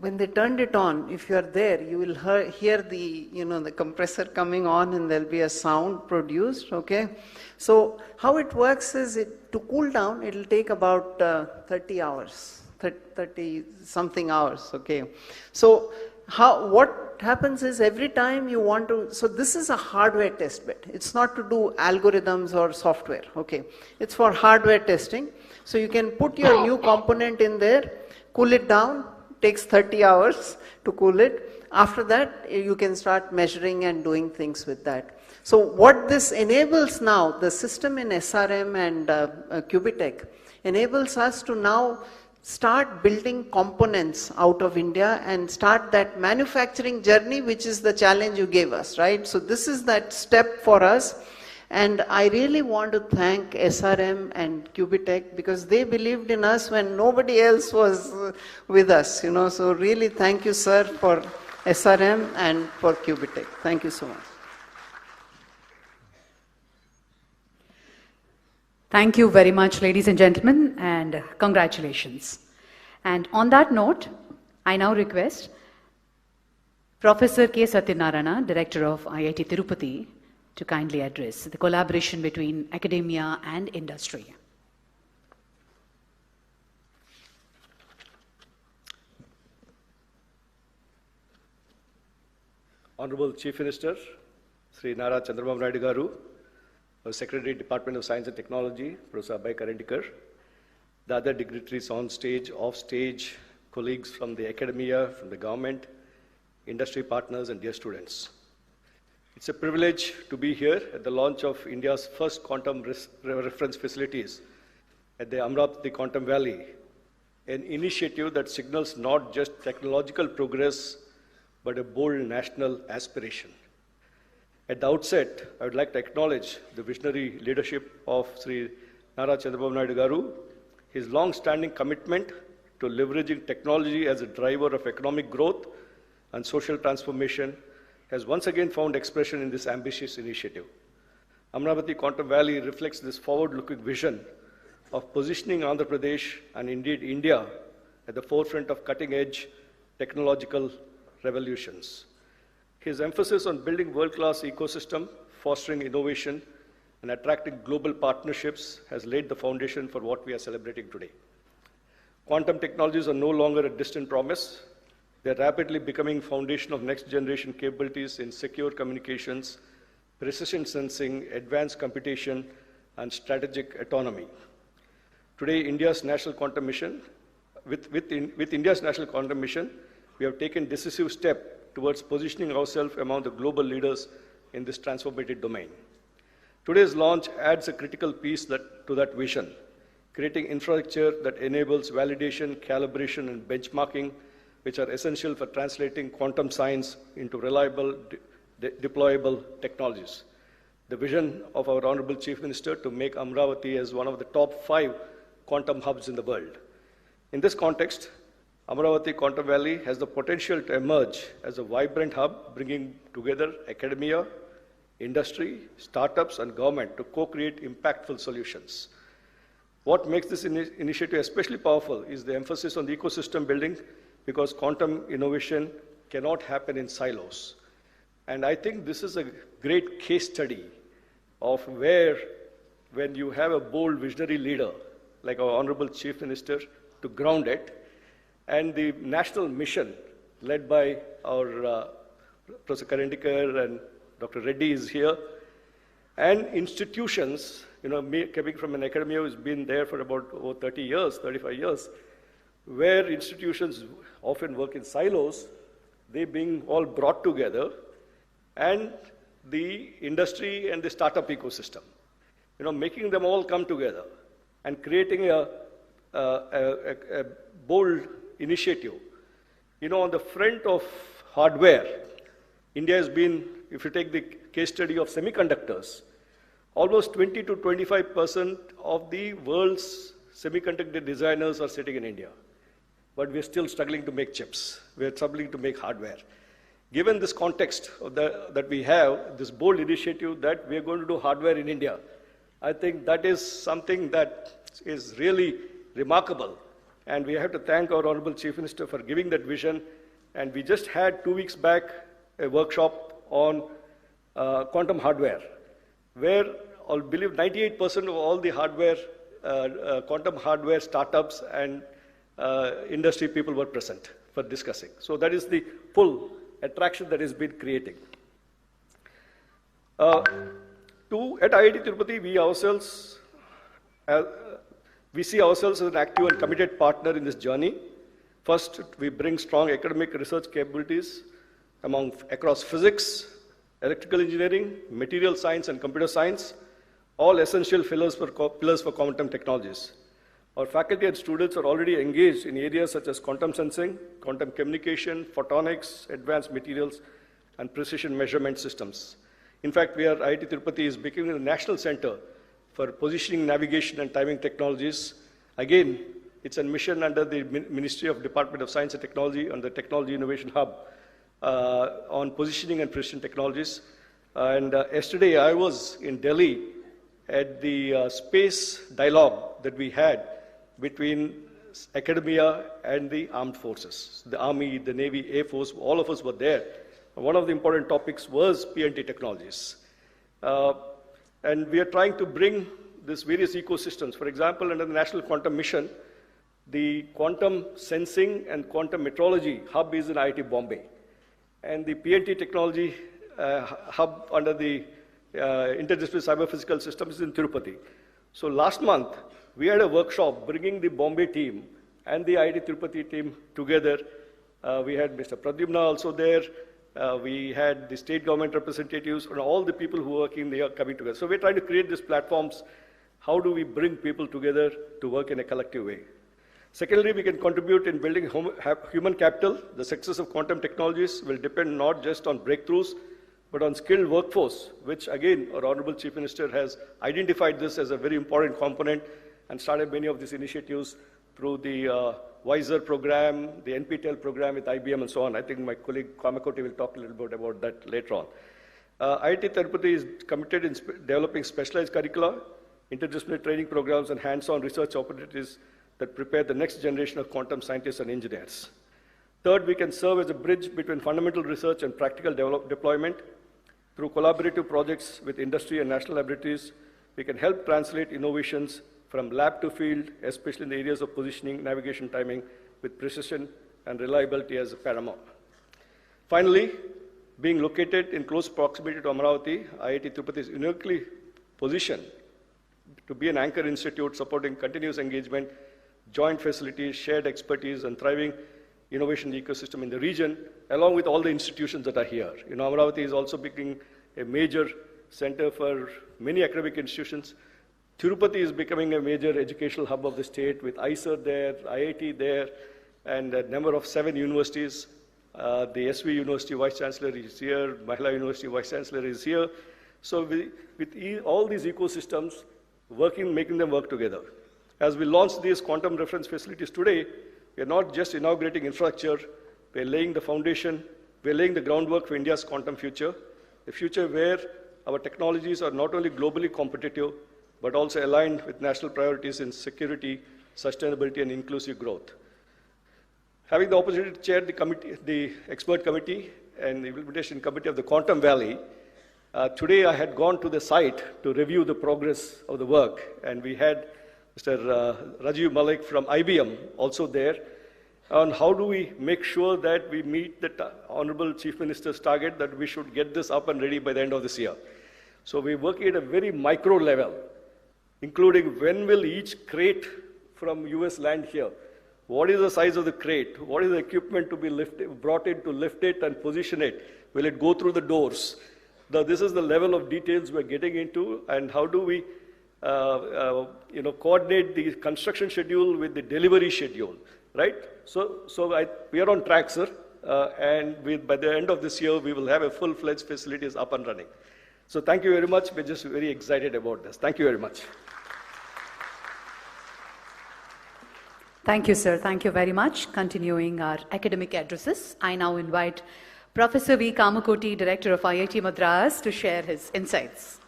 [SPEAKER 2] when they turned it on, if you are there, you will hear the, the compressor coming on, and there'll be a sound produced. Okay. So how it works is, to cool down, it will take about 30 hours, 30 something hours. Okay. So what happens is, every time you want to, so this is a hardware test bed. It's not to do algorithms or software. Okay. It's for hardware testing. So you can put your new component in there, cool it down, takes 30 hours to cool it. after that, you can start measuring and doing things with that. So what this enables now, the system in SRM and Qubitech, enables us to now start building components out of India and start that manufacturing journey, which is the challenge you gave us, right? So this is that step for us. And I really want to thank SRM and Qubitech because they believed in us when nobody else was with us, you know. So really thank you, sir, for SRM and for Qubitech. Thank you so much.
[SPEAKER 1] Thank you very much, ladies and gentlemen, and congratulations. And on that note, I now request Professor K. Satyanarayana, Director of IIT Tirupati, to kindly address the collaboration between academia and industry.
[SPEAKER 16] Honorable Chief Minister, Sri Nara Chandrababu Naidu Garu, Secretary, Department of Science and Technology, Professor Abhay Karandikar, the other dignitaries on stage, off stage, colleagues from the academia, from the government, industry partners, and dear students. It's a privilege to be here at the launch of India's first quantum reference facilities at the Amaravati Quantum Valley, an initiative that signals not just technological progress, but a bold national aspiration. At the outset, I would like to acknowledge the visionary leadership of Sri Nara Chandrababu Naidu Garu, his long-standing commitment to leveraging technology as a driver of economic growth and social transformation has once again found expression in this ambitious initiative. Amaravati Quantum Valley reflects this forward-looking vision of positioning Andhra Pradesh and indeed India at the forefront of cutting-edge technological revolutions. His emphasis on building world-class ecosystem, fostering innovation, and attracting global partnerships has laid the foundation for what we are celebrating today. Quantum technologies are no longer a distant promise. They're rapidly becoming foundation of next-generation capabilities in secure communications, precision sensing, advanced computation, and strategic autonomy. Today, India's national quantum mission, with India's national quantum mission, we have taken decisive step towards positioning ourselves among the global leaders in this transformative domain. Today's launch adds a critical piece to that vision, creating infrastructure that enables validation, calibration, and benchmarking, which are essential for translating quantum science into reliable, deployable technologies. The vision of our Honorable Chief Minister to make Amaravati as one of the top 5 quantum hubs in the world. In this context, Amaravati Quantum Valley has the potential to emerge as a vibrant hub, bringing together academia, industry, startups, and government to co-create impactful solutions. What makes this initiative especially powerful is the emphasis on the ecosystem building, because quantum innovation cannot happen in silos. And I think this is a great case study of where, when you have a bold visionary leader, like our Honorable Chief Minister, to ground it, and the national mission led by our Professor Karandikar and Dr. Reddy is here, and institutions, you know, me coming from an academia who's been there for about 30 years, 35 years, where institutions often work in silos, they being all brought together, and the industry and the startup ecosystem, you know, making them all come together and creating a bold initiative. You know, on the front of hardware, India has been, if you take the case study of semiconductors, almost 20 to 25% of the world's semiconductor designers are sitting in India. But we're still struggling to make chips. We're struggling to make hardware. Given this context of that we have, this bold initiative that we're going to do hardware in India, I think that is something that is really remarkable. And we have to thank our Honorable Chief Minister for giving that vision. And we just had 2 weeks back a workshop on quantum hardware, where I believe 98% of all the hardware, quantum hardware startups and industry people were present for discussing. So that is the full attraction that has been creating. At IIT Tirupati, we see ourselves as an active and committed partner in this journey. First, we bring strong academic research capabilities across physics, electrical engineering, material science, and computer science, all essential pillars for quantum technologies. Our faculty and students are already engaged in areas such as quantum sensing, quantum communication, photonics, advanced materials, and precision measurement systems. In fact, IIT Tirupati is becoming a national center for positioning, navigation, and timing technologies. Again, it's a mission under the Ministry of Department of Science and Technology and the Technology Innovation Hub on positioning and precision technologies. And yesterday I was in Delhi at the space dialogue that we had between academia and the armed forces. The Army, the Navy, Air Force, all of us were there. One of the important topics was PNT technologies. And we are trying to bring these various ecosystems. For example, under the National Quantum Mission, the quantum sensing and quantum metrology hub is in IIT Bombay. And the PNT technology hub under the Interdisciplinary Cyber Physical Systems is in Tirupati. So last month, we had a workshop bringing the Bombay team and the IIT Tirupati team together. We had Mr. Pradyumna also there. We had the state government representatives and all the people who are working there coming together. So we're trying to create these platforms. How do we bring people together to work in a collective way? Secondly, we can contribute in building human capital. The success of quantum technologies will depend not just on breakthroughs, but on skilled workforce, which again, our Honorable Chief Minister has identified this as a very important component and started many of these initiatives through the WISER program, the NPTEL program with IBM and so on. I think my colleague Kamakoti will talk a little bit about that later on. IIT Tirupati is committed in developing specialized curricula, interdisciplinary training programs, and hands-on research opportunities that prepare the next generation of quantum scientists and engineers. Third, we can serve as a bridge between fundamental research and practical deployment. Through collaborative projects with industry and national laboratories, we can help translate innovations from lab to field, especially in the areas of positioning, navigation, timing, with precision and reliability as paramount. Finally, being located in close proximity to Amaravati, IIT Tirupati is uniquely positioned to be an anchor institute supporting continuous engagement, joint facilities, shared expertise, and thriving innovation ecosystem in the region, along with all the institutions that are here. Amaravati is also becoming a major center for many academic institutions. Tirupati is becoming a major educational hub of the state with ISER there, IIT there, and a number of 7 universities. The SV University Vice Chancellor is here, Mahila University Vice Chancellor is here. So with all these ecosystems, making them work together. As we launch these quantum reference facilities today, we are not just inaugurating infrastructure, we are laying the foundation, we are laying the groundwork for India's quantum future, a future where our technologies are not only globally competitive, but also aligned with national priorities in security, sustainability, and inclusive growth. Having the opportunity to chair the expert committee and the implementation committee of the Quantum Valley, today I had gone to the site to review the progress of the work, and we had Mr. Rajiv Malik from IBM also there on how do we make sure that we meet the Honorable Chief Minister's target that we should get this up and ready by the end of this year. So we're working at a very micro level, including when will each crate from US land here? What is the size of the crate? What is the equipment to be brought in to lift it and position it? Will it go through the doors? This is the level of details we're getting into, and how do we coordinate the construction schedule with the delivery schedule, right? So we are on track, sir, and by the end of this year, we will have a full-fledged facilities up and running. So thank you very much. We're just very excited about this. Thank you very much.
[SPEAKER 1] Thank you, sir. Thank you very much. Continuing our academic addresses, I now invite Professor V. Kamakoti, Director of IIT Madras, to share his insights.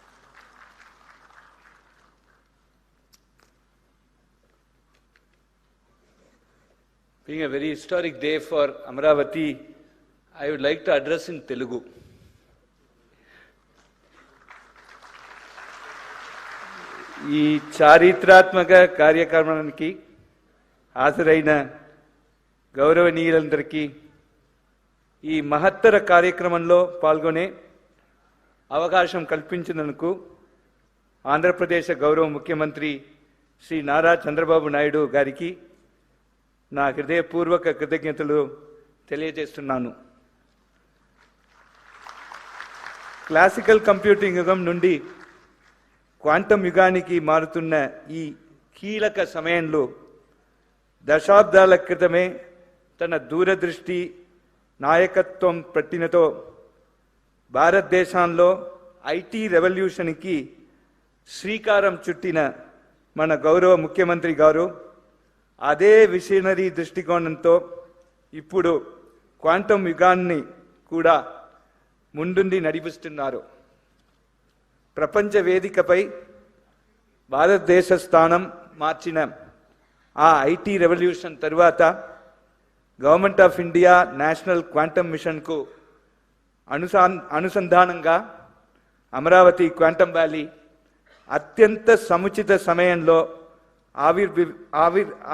[SPEAKER 17] Being a very historic day for Amaravati, I would like to address in Telugu. ఈ చారిత్రాత్మక కార్యక్రమానికి హాజరైన గౌరవనీయులందరికీ ఈ మహత్తర కార్యక్రమంలో పాల్గొనే అవకాశం కల్పించినందుకు ఆంధ్రప్రదేశ్ గౌరవ ముఖ్యమంత్రి శ్రీ నారా చంద్రబాబు నాయుడు గారికి నా హృదయపూర్వక కృతజ్ఞతలు తెలియజేస్తున్నాను. క్లాసికల్ కంప్యూటింగ్ యుగం నుండి క్వాంటం యుగానికి మారుతున్న ఈ కీలక సమయంలో దశాబ్దాల క్రితమే తన దూరదృష్టి నాయకత్వం పట్టినతో భారతదేశంలో ఐటీ రెవల్యూషన్కి శ్రీకారం చుట్టిన మన గౌరవ ముఖ్యమంత్రి గారు అదే విషనరీ దృష్టికోణంతో ఇప్పుడు క్వాంటం యుగాన్ని కూడా ముందుండి నడిపిస్తున్నారు. ప్రపంచ వేదికపై భారతదేశ స్థానం మార్చిన ఆ ఐటీ రెవల్యూషన్ తరువాత government of India national quantum మిషన్కు అనుసంధానంగా అమరావతి క్వాంటమ్ వ్యాలీ అత్యంత సముచిత సమయంలో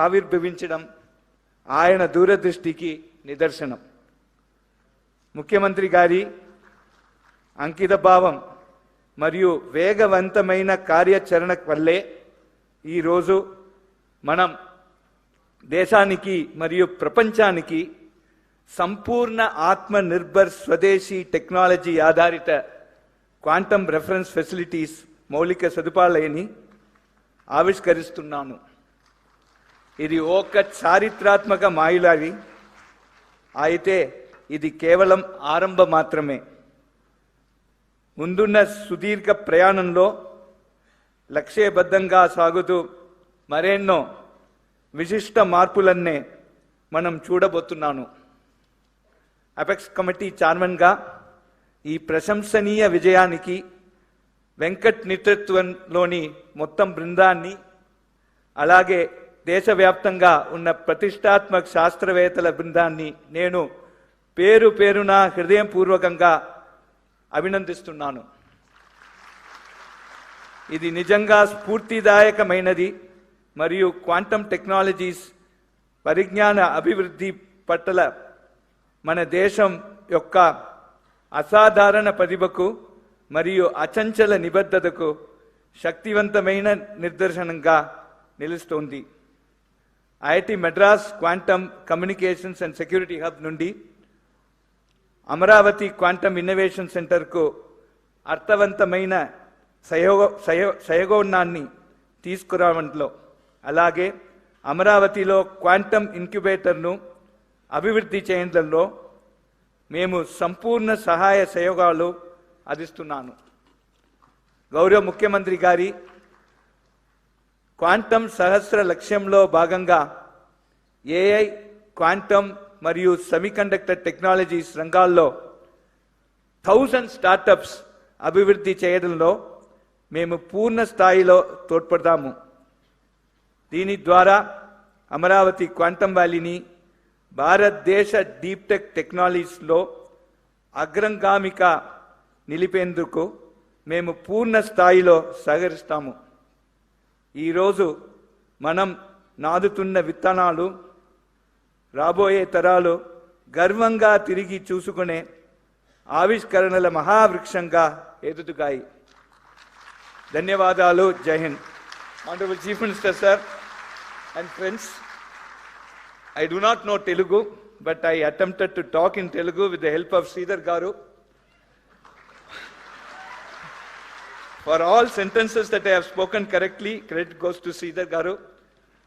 [SPEAKER 17] ఆవిర్భవించడం ఆయన దూరదృష్టికి నిదర్శనం. ముఖ్యమంత్రి గారి అంకిత భావం మరియు వేగవంతమైన కార్యాచరణ వల్లే ఈరోజు మనం దేశానికి మరియు ప్రపంచానికి సంపూర్ణ ఆత్మనిర్భర్ స్వదేశీ టెక్నాలజీ ఆధారిత క్వాంటమ్ రెఫరెన్స్ ఫెసిలిటీస్ మౌలిక సదుపాయాలని ఆవిష్కరిస్తున్నాను. ఇది ఒక చారిత్రాత్మక మైలురాయి అయితే ఇది కేవలం ఆరంభం మాత్రమే. ముందున్న సుదీర్ఘ ప్రయాణంలో లక్ష్యబద్ధంగా సాగుతూ మరెన్నో విశిష్ట మార్పులన్నే మనం చూడబోతున్నాను. అపెక్స్ కమిటీ చైర్మన్గా ఈ ప్రశంసనీయ విజయానికి వెంకట్ నేతృత్వంలోని మొత్తం బృందాన్ని, అలాగే దేశవ్యాప్తంగా ఉన్న ప్రతిష్టాత్మక శాస్త్రవేత్తల బృందాన్ని నేను పేరు పేరున హృదయపూర్వకంగా అభినందిస్తున్నాను. ఇది నిజంగా స్ఫూర్తిదాయకమైనది మరియు క్వాంటమ్ టెక్నాలజీస్ పరిజ్ఞాన అభివృద్ధి పట్ల మన దేశం యొక్క అసాధారణ ప్రతిభకు మరియు అచంచల నిబద్ధతకు శక్తివంతమైన నిదర్శనంగా నిలుస్తోంది. IIT Madras quantum communications and security hub నుండి అమరావతి క్వాంటమ్ ఇన్నోవేషన్ సెంటర్కు అర్థవంతమైన సహయోగాన్ని తీసుకురావడంలో, అలాగే అమరావతిలో క్వాంటమ్ ఇంక్యుబేటర్ను అభివృద్ధి చేయడంలో మేము సంపూర్ణ సహాయ సహయోగాలు అందిస్తున్నాను. గౌరవ ముఖ్యమంత్రి గారి క్వాంటమ్ సహస్ర లక్ష్యంలో భాగంగా ఏఐ, క్వాంటమ్ మరియు సెమీకండక్టర్ టెక్నాలజీస్ రంగాల్లో 1000 స్టార్టప్స్ అభివృద్ధి చేయడంలో మేము పూర్ణ స్థాయిలో తోడ్పడతాము. దీని ద్వారా అమరావతి క్వాంటమ్ వ్యాలీని భారతదేశ డీప్ టెక్ టెక్నాలజీస్లో అగ్రగామిగా నిలిపేందుకు మేము పూర్ణ స్థాయిలో సహకరిస్తాము. ఈరోజు మనం నాదుతున్న విత్తనాలు రాబోయే తరాలు గర్వంగా తిరిగి చూసుకునే ఆవిష్కరణల మహావృక్షంగా ఎదుగుతాయి. ధన్యవాదాలు. జై Hind. Honorable Chief Minister, sir, and friends, I do not know Telugu, but I attempted to talk in Telugu with the help of Sridhar Garu. For all sentences that I have spoken correctly, credit goes to Sridhar Garu,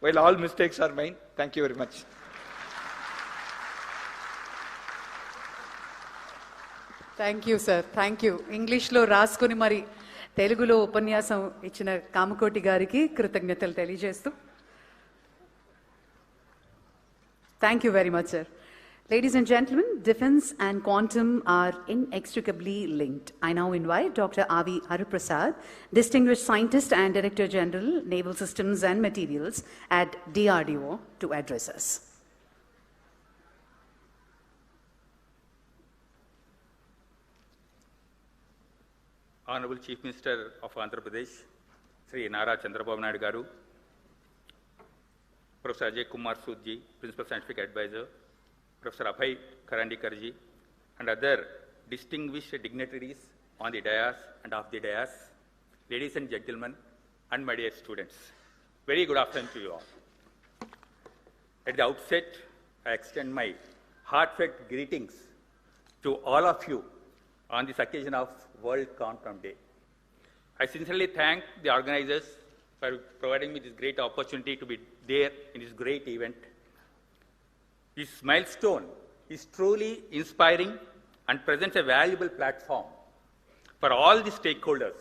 [SPEAKER 17] while all mistakes are mine. Thank you very much.
[SPEAKER 1] Thank you sir, thank you. ఇంగ్లీష్లో రాసుకుని మరి తెలుగులో ఉపన్యాసం ఇచ్చిన కామకోటి గారికి కృతజ్ఞతలు తెలియజేస్తూ thank you very much sir. Ladies and gentlemen, defense and quantum are inextricably linked. I now invite Dr. Avi Hariprasad, Distinguished Scientist and Director General, Naval Systems and Materials at DRDO, to address us.
[SPEAKER 18] Honorable Chief Minister of Andhra Pradesh, Sri Nara Chandrababu Naidu Garu, Professor Ajay Kumar Sudji, Principal Scientific Advisor, Professor Abhay Karandikarji, and other distinguished dignitaries on the dais and off the dais, ladies and gentlemen, and my dear students. Very good afternoon to you all. At the outset, I extend my heartfelt greetings to all of you on this occasion of World Quantum Day. I sincerely thank the organizers for providing me this great opportunity to be there in this great event. This milestone is truly inspiring and presents a valuable platform for all the stakeholders,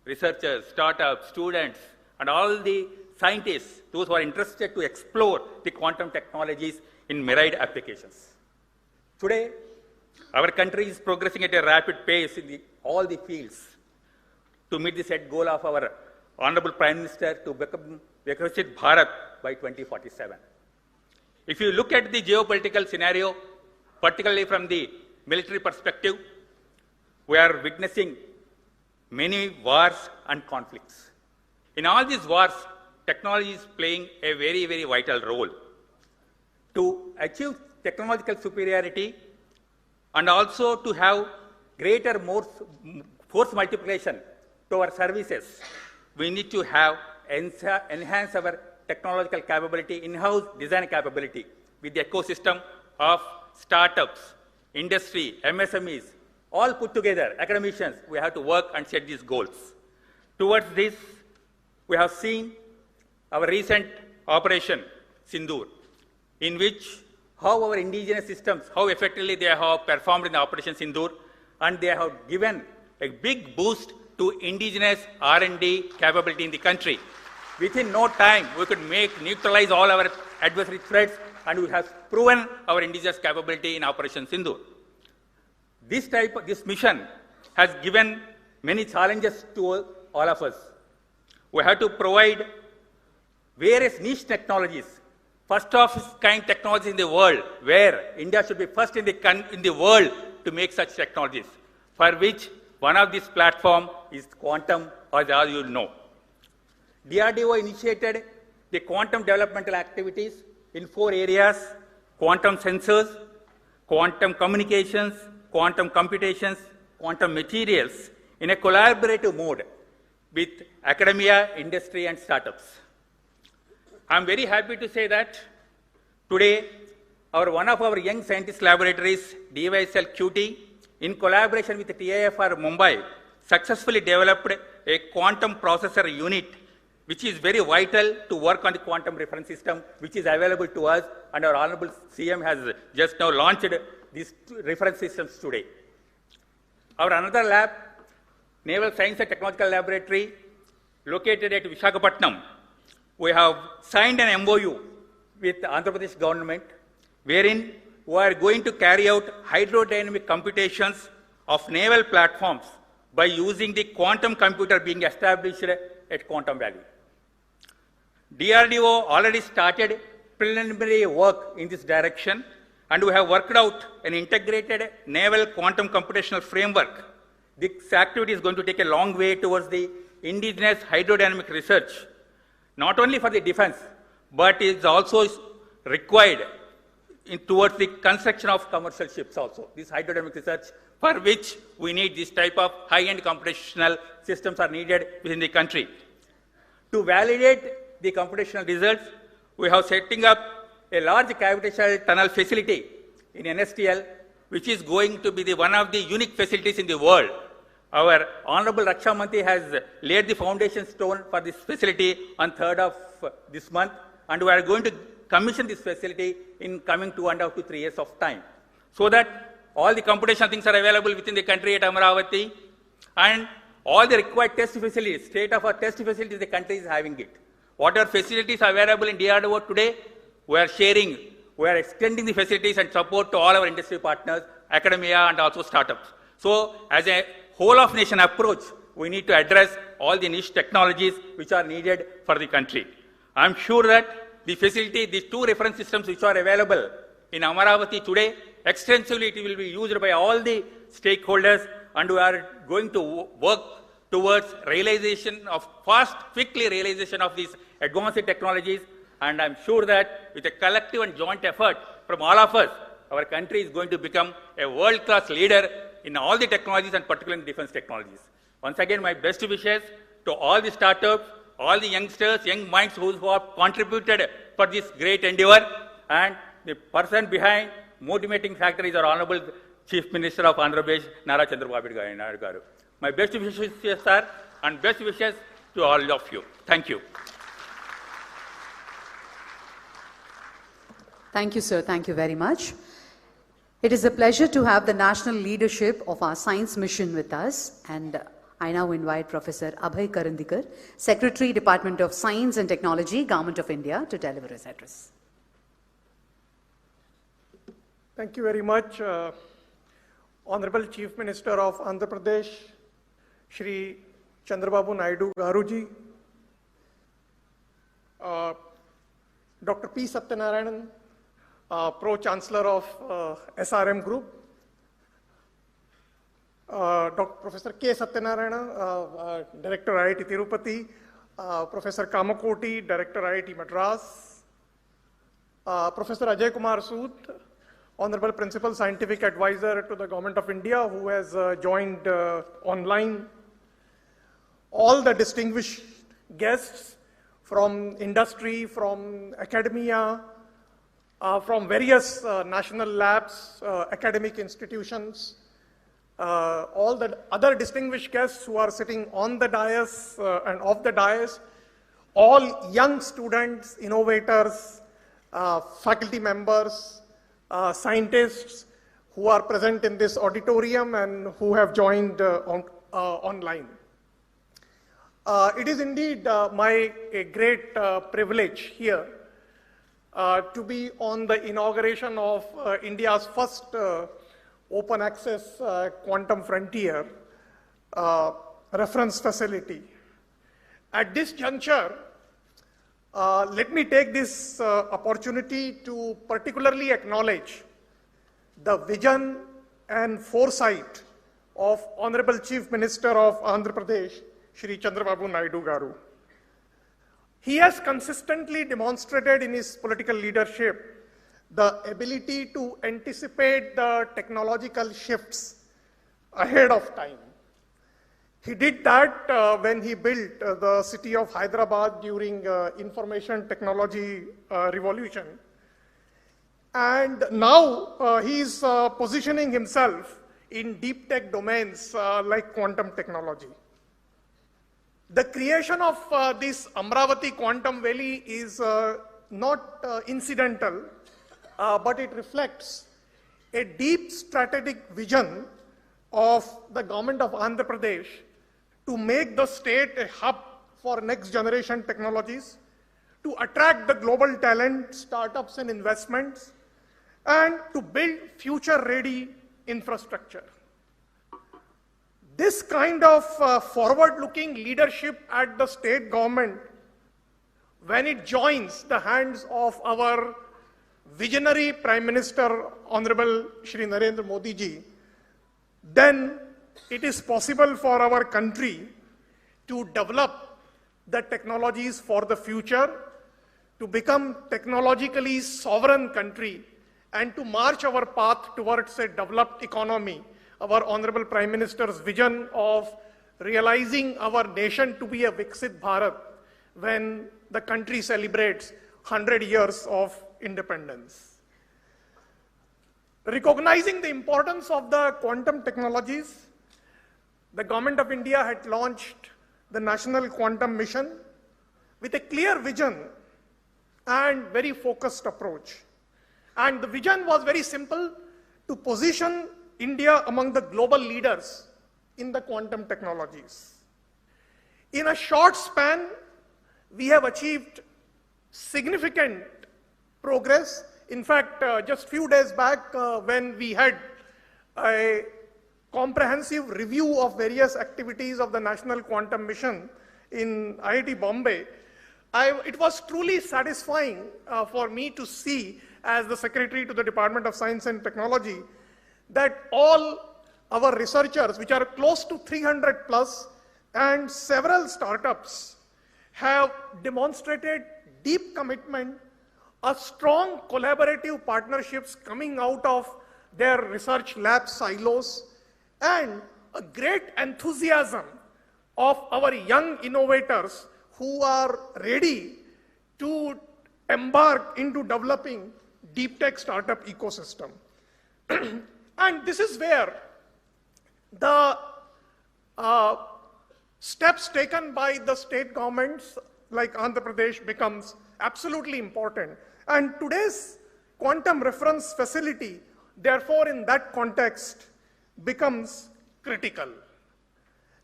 [SPEAKER 18] researchers, startups, students, and all the scientists, those who are interested to explore the quantum technologies in myriad applications. Today, our country is progressing at a rapid pace in all the fields to meet the set goal of our Honorable Prime Minister to become Vikasit Bharat by 2047. If you look at the geopolitical scenario, particularly from the military perspective, we are witnessing many wars and conflicts. In all these wars, technology is playing a very, very vital role. To achieve technological superiority and also to have greater force multiplication to our services, we need to have enhance our technological capability, in-house design capability with the ecosystem of startups, industry, MSMEs, all put together, academicians, we have to work and set these goals. Towards this, we have seen our recent Operation Sindoor, in which how our indigenous systems, how effectively they have performed in the Operation Sindoor, and they have given a big boost to indigenous R&D capability in the country. Within no time, we could neutralize all our adversary threats, and we have proven our indigenous capability in Operation Sindoor. This mission has given many challenges to all of us. We have to provide various niche technologies, first of its kind technologies in the world, where India should be first in the world to make such technologies, for which one of these platforms is quantum, as all you know. DRDO initiated the quantum developmental activities in 4 areas: quantum sensors, quantum communications, quantum computations, quantum materials, in a collaborative mode with academia, industry, and startups. I'm very happy to say that today, one of our young scientist laboratories, DYSL QT, in collaboration with TIFR Mumbai, successfully developed a quantum processor unit, which is very vital to work on the quantum reference system, which is available to us, and our Honorable CM has just now launched these reference systems today. Our another lab, Naval Science and Technological Laboratory, located at Visakhapatnam, we have signed an MOU with the Andhra Pradesh government, wherein we are going to carry out hydrodynamic computations of naval platforms by using the quantum computer being established at Quantum Valley. DRDO already started preliminary work in this direction, and we have worked out an integrated naval quantum computational framework. This activity is going to take a long way towards the indigenous hydrodynamic research, not only for the defense, but is also required towards the construction of commercial ships also. This hydrodynamic research, for which we need this type of high-end computational systems are needed within the country. To validate the computational results, we have setting up a large gravitational tunnel facility in NSTL, which is going to be one of the unique facilities in the world. Our Honorable Raksha Mantri has laid the foundation stone for this facility on 3rd of this month, and we are going to commission this facility in coming 2.5 to 3 years of time, so that all the computational things are available within the country at Amaravati, and all the required test facilities, state-of-art test facilities, the country is having it. Whatever facilities are available in DRDO today, we are sharing, we are extending the facilities and support to all our industry partners, academia, and also startups. So, as a whole of nation approach, we need to address all the niche technologies which are needed for the country. I'm sure that the facility, these 2 reference systems which are available in Amaravati today, extensively it will be used by all the stakeholders, and we are going to work towards realization of quickly realization of these advanced technologies. And I'm sure that with a collective and joint effort from all of us, our country is going to become a world-class leader in all the technologies, and particularly in defense technologies. Once again, my best wishes to all the startups, all the youngsters, young minds who have contributed for this great endeavor, and the person behind motivating factor is our Honorable Chief Minister of Andhra Pradesh, Nara Chandrababu garu. My best wishes, sir, and best wishes to all of you. Thank you.
[SPEAKER 1] Thank you, sir. Thank you very much. It is a pleasure to have the national leadership of our science mission with us, and I now invite Professor Abhay Karandikar, Secretary, Department of Science and Technology, Government of India, to deliver his address.
[SPEAKER 8] Thank you very much, Honorable Chief Minister of Andhra Pradesh, Shri Chandrababu Naidu Garuji, Dr. P. Satyanarayanan, Pro-Chancellor of SRM Group, Professor K. Satyanarayana, Director IIT Tirupati, Professor Kamakoti, Director IIT Madras, Professor Ajay Kumar Sood, Honorable Principal Scientific Advisor to the Government of India, who has joined online, all the distinguished guests from industry, from academia, from various national labs, academic institutions, all the other distinguished guests who are sitting on the dais and off the dais, all young students, innovators, faculty members, scientists who are present in this auditorium and who have joined online. It is indeed my great privilege here to be on the inauguration of India's first open access quantum frontier reference facility. At this juncture, let me take this opportunity to particularly acknowledge the vision and foresight of Honorable Chief Minister of Andhra Pradesh, Shri Chandrababu Naidu Garu. He has consistently demonstrated in his political leadership the ability to anticipate the technological shifts ahead of time. He did that when he built the city of Hyderabad during information technology revolution. And now he is positioning himself in deep tech domains like quantum technology. The creation of this Amaravati Quantum Valley is not incidental, but it reflects a deep strategic vision of the government of Andhra Pradesh to make the state a hub for next generation technologies, to attract the global talent, startups and investments, and to build future ready infrastructure. This kind of forward-looking leadership at the state government, when it joins the hands of our visionary Prime Minister, Honorable Shri Narendra Modi ji, then it is possible for our country to develop the technologies for the future, to become technologically sovereign country, and to march our path towards a developed economy. Our Honorable Prime Minister's vision of realizing our nation to be a Viksit Bharat when the country celebrates 100 years of independence. Recognizing the importance of the quantum technologies, the Government of India had launched the National Quantum Mission with a clear vision and very focused approach. And the vision was very simple: to position India among the global leaders in the quantum technologies. In a short span, we have achieved significant progress. In fact, just few days back, when we had a comprehensive review of various activities of the National Quantum Mission in IIT Bombay, it was truly satisfying for me to see, as the Secretary to the Department of Science and Technology, that all our researchers, which are close to 300 plus, and several startups, have demonstrated deep commitment, a strong collaborative partnerships coming out of their research lab silos, and a great enthusiasm of our young innovators who are ready to embark into developing deep tech startup ecosystem. And this is where the steps taken by the state governments like Andhra Pradesh becomes absolutely important. And today's quantum reference facility, therefore, in that context, becomes critical.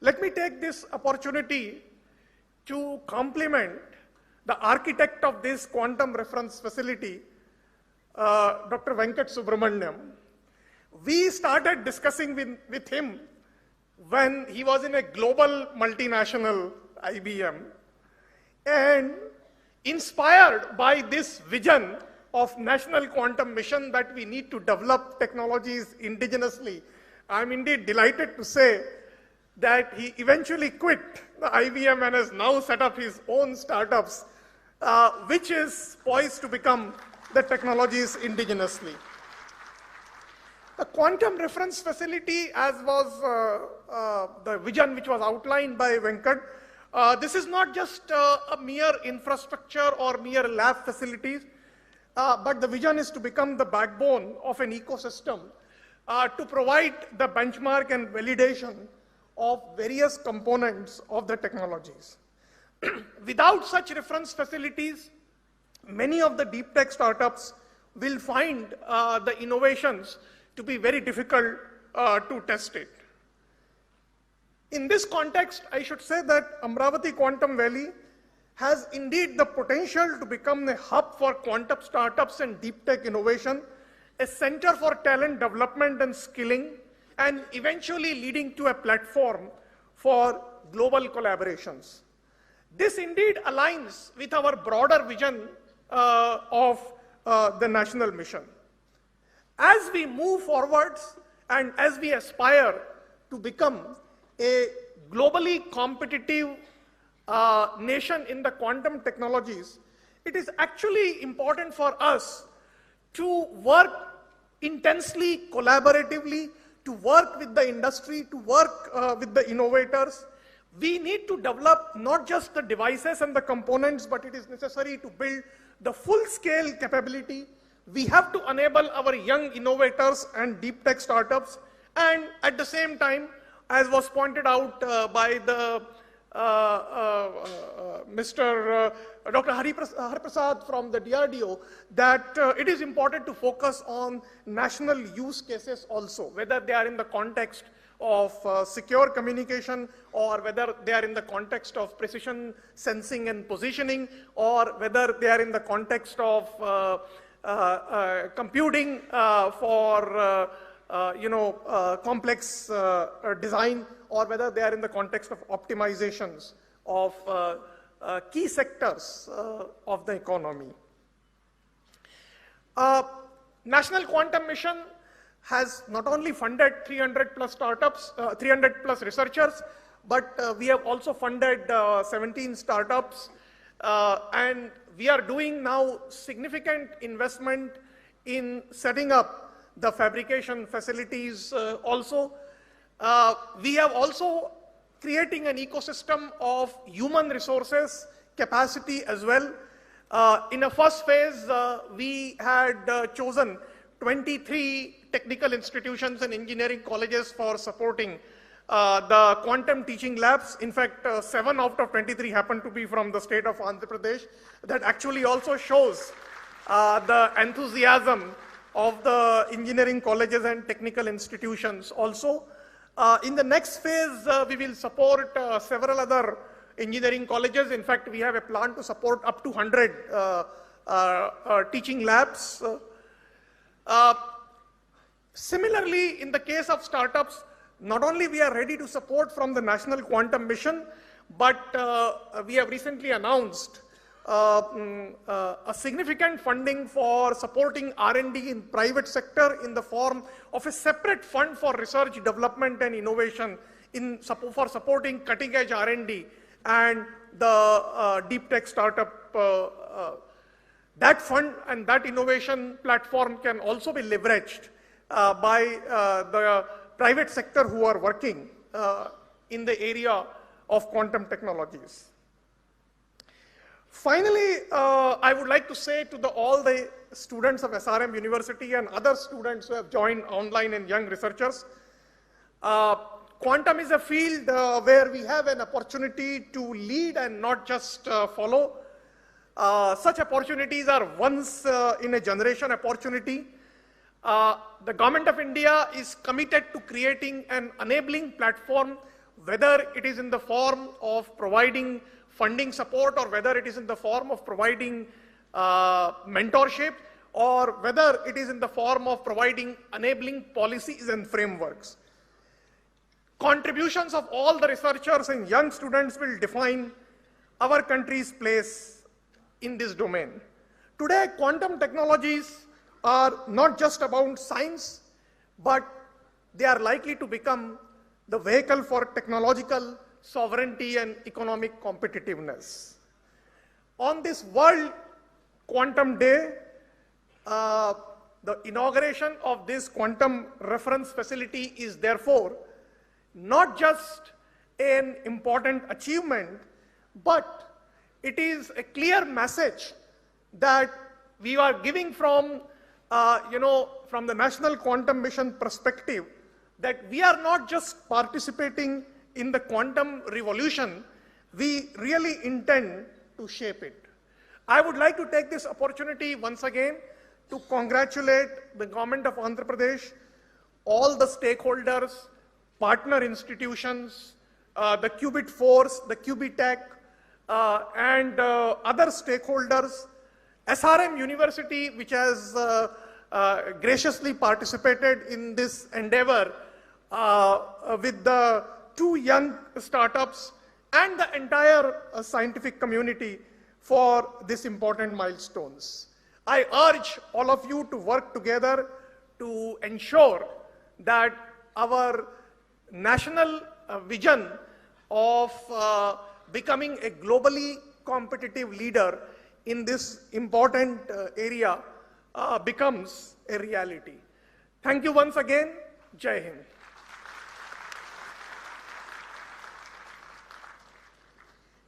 [SPEAKER 8] Let me take this opportunity to compliment the architect of this quantum reference facility, Dr. Venkat Subramaniam. We started discussing with him when he was in a global multinational IBM, and inspired by this vision of national quantum mission that we need to develop technologies indigenously, I'm indeed delighted to say that he eventually quit the IBM and has now set up his own startups, which is poised to become the technologies indigenously. The quantum reference facility, as was the vision which was outlined by Venkat, this is not just a mere infrastructure or mere lab facilities, but the vision is to become the backbone of an ecosystem to provide the benchmark and validation of various components of the technologies. Without such reference facilities, many of the deep tech startups will find the innovations to be very difficult to test it. In this context, I should say that Amaravati Quantum Valley has indeed the potential to become a hub for quantum startups and deep tech innovation, a center for talent development and skilling, and eventually leading to a platform for global collaborations. This indeed aligns with our broader vision of the national mission. As we move forwards and as we aspire to become a globally competitive nation in the quantum technologies, it is actually important for us to work intensely, collaboratively, to work with the industry, to work with the innovators. We need to develop not just the devices and the components, but it is necessary to build the full-scale capability. We have to enable our young innovators and deep tech startups, and at the same time, as was pointed out by the Dr. Hariprasad from the DRDO, that it is important to focus on national use cases also, whether they are in the context of secure communication, or whether they are in the context of precision sensing and positioning, or whether they are in the context of computing for complex design, or whether they are in the context of optimizations of key sectors of the economy. National Quantum Mission has not only funded 300 plus startups, 300 plus researchers, but we have also funded 17 startups, and we are doing now significant investment in setting up the fabrication facilities also. We have also creating an ecosystem of human resources capacity as well. In a first phase, we had chosen 23 technical institutions and engineering colleges for supporting the quantum teaching labs. In fact, 7 out of 23 happen to be from the state of Andhra Pradesh. That actually also shows the enthusiasm of the engineering colleges and technical institutions also. In the next phase, we will support several other engineering colleges. In fact, we have a plan to support up to 100 teaching labs. Similarly, in the case of startups, not only we are ready to support from the National Quantum Mission, but we have recently announced a significant funding for supporting R&D in private sector in the form of a separate fund for research, development and innovation for supporting cutting edge R&D and the deep tech startup. That fund and that innovation platform can also be leveraged by the private sector who are working in the area of quantum technologies. Finally, I would like to say to all the students of SRM University and other students who have joined online and young researchers. Quantum is a field where we have an opportunity to lead and not just follow. Such opportunities are once in a generation opportunity. The Government of India is committed to creating an enabling platform, whether it is in the form of providing funding support or whether it is in the form of providing mentorship or whether it is in the form of providing enabling policies and frameworks. Contributions of all the researchers and young students will define our country's place in this domain. Today, quantum technologies are not just about science, but they are likely to become the vehicle for technological sovereignty and economic competitiveness. On this World Quantum Day, the inauguration of this quantum reference facility is therefore not just an important achievement, but it is a clear message that we are giving from, from the National Quantum Mission perspective, that we are not just participating in the quantum revolution, we really intend to shape it. I would like to take this opportunity once again to congratulate the government of Andhra Pradesh, all the stakeholders, partner institutions, the Qubit Force, the Qubitech, and other stakeholders, SRM University, which has graciously participated in this endeavor with the 2 young startups and the entire scientific community for these important milestones. I urge all of you to work together to ensure that our national vision of becoming a globally competitive leader in this important area becomes a reality. Thank you once again. Jai Hind.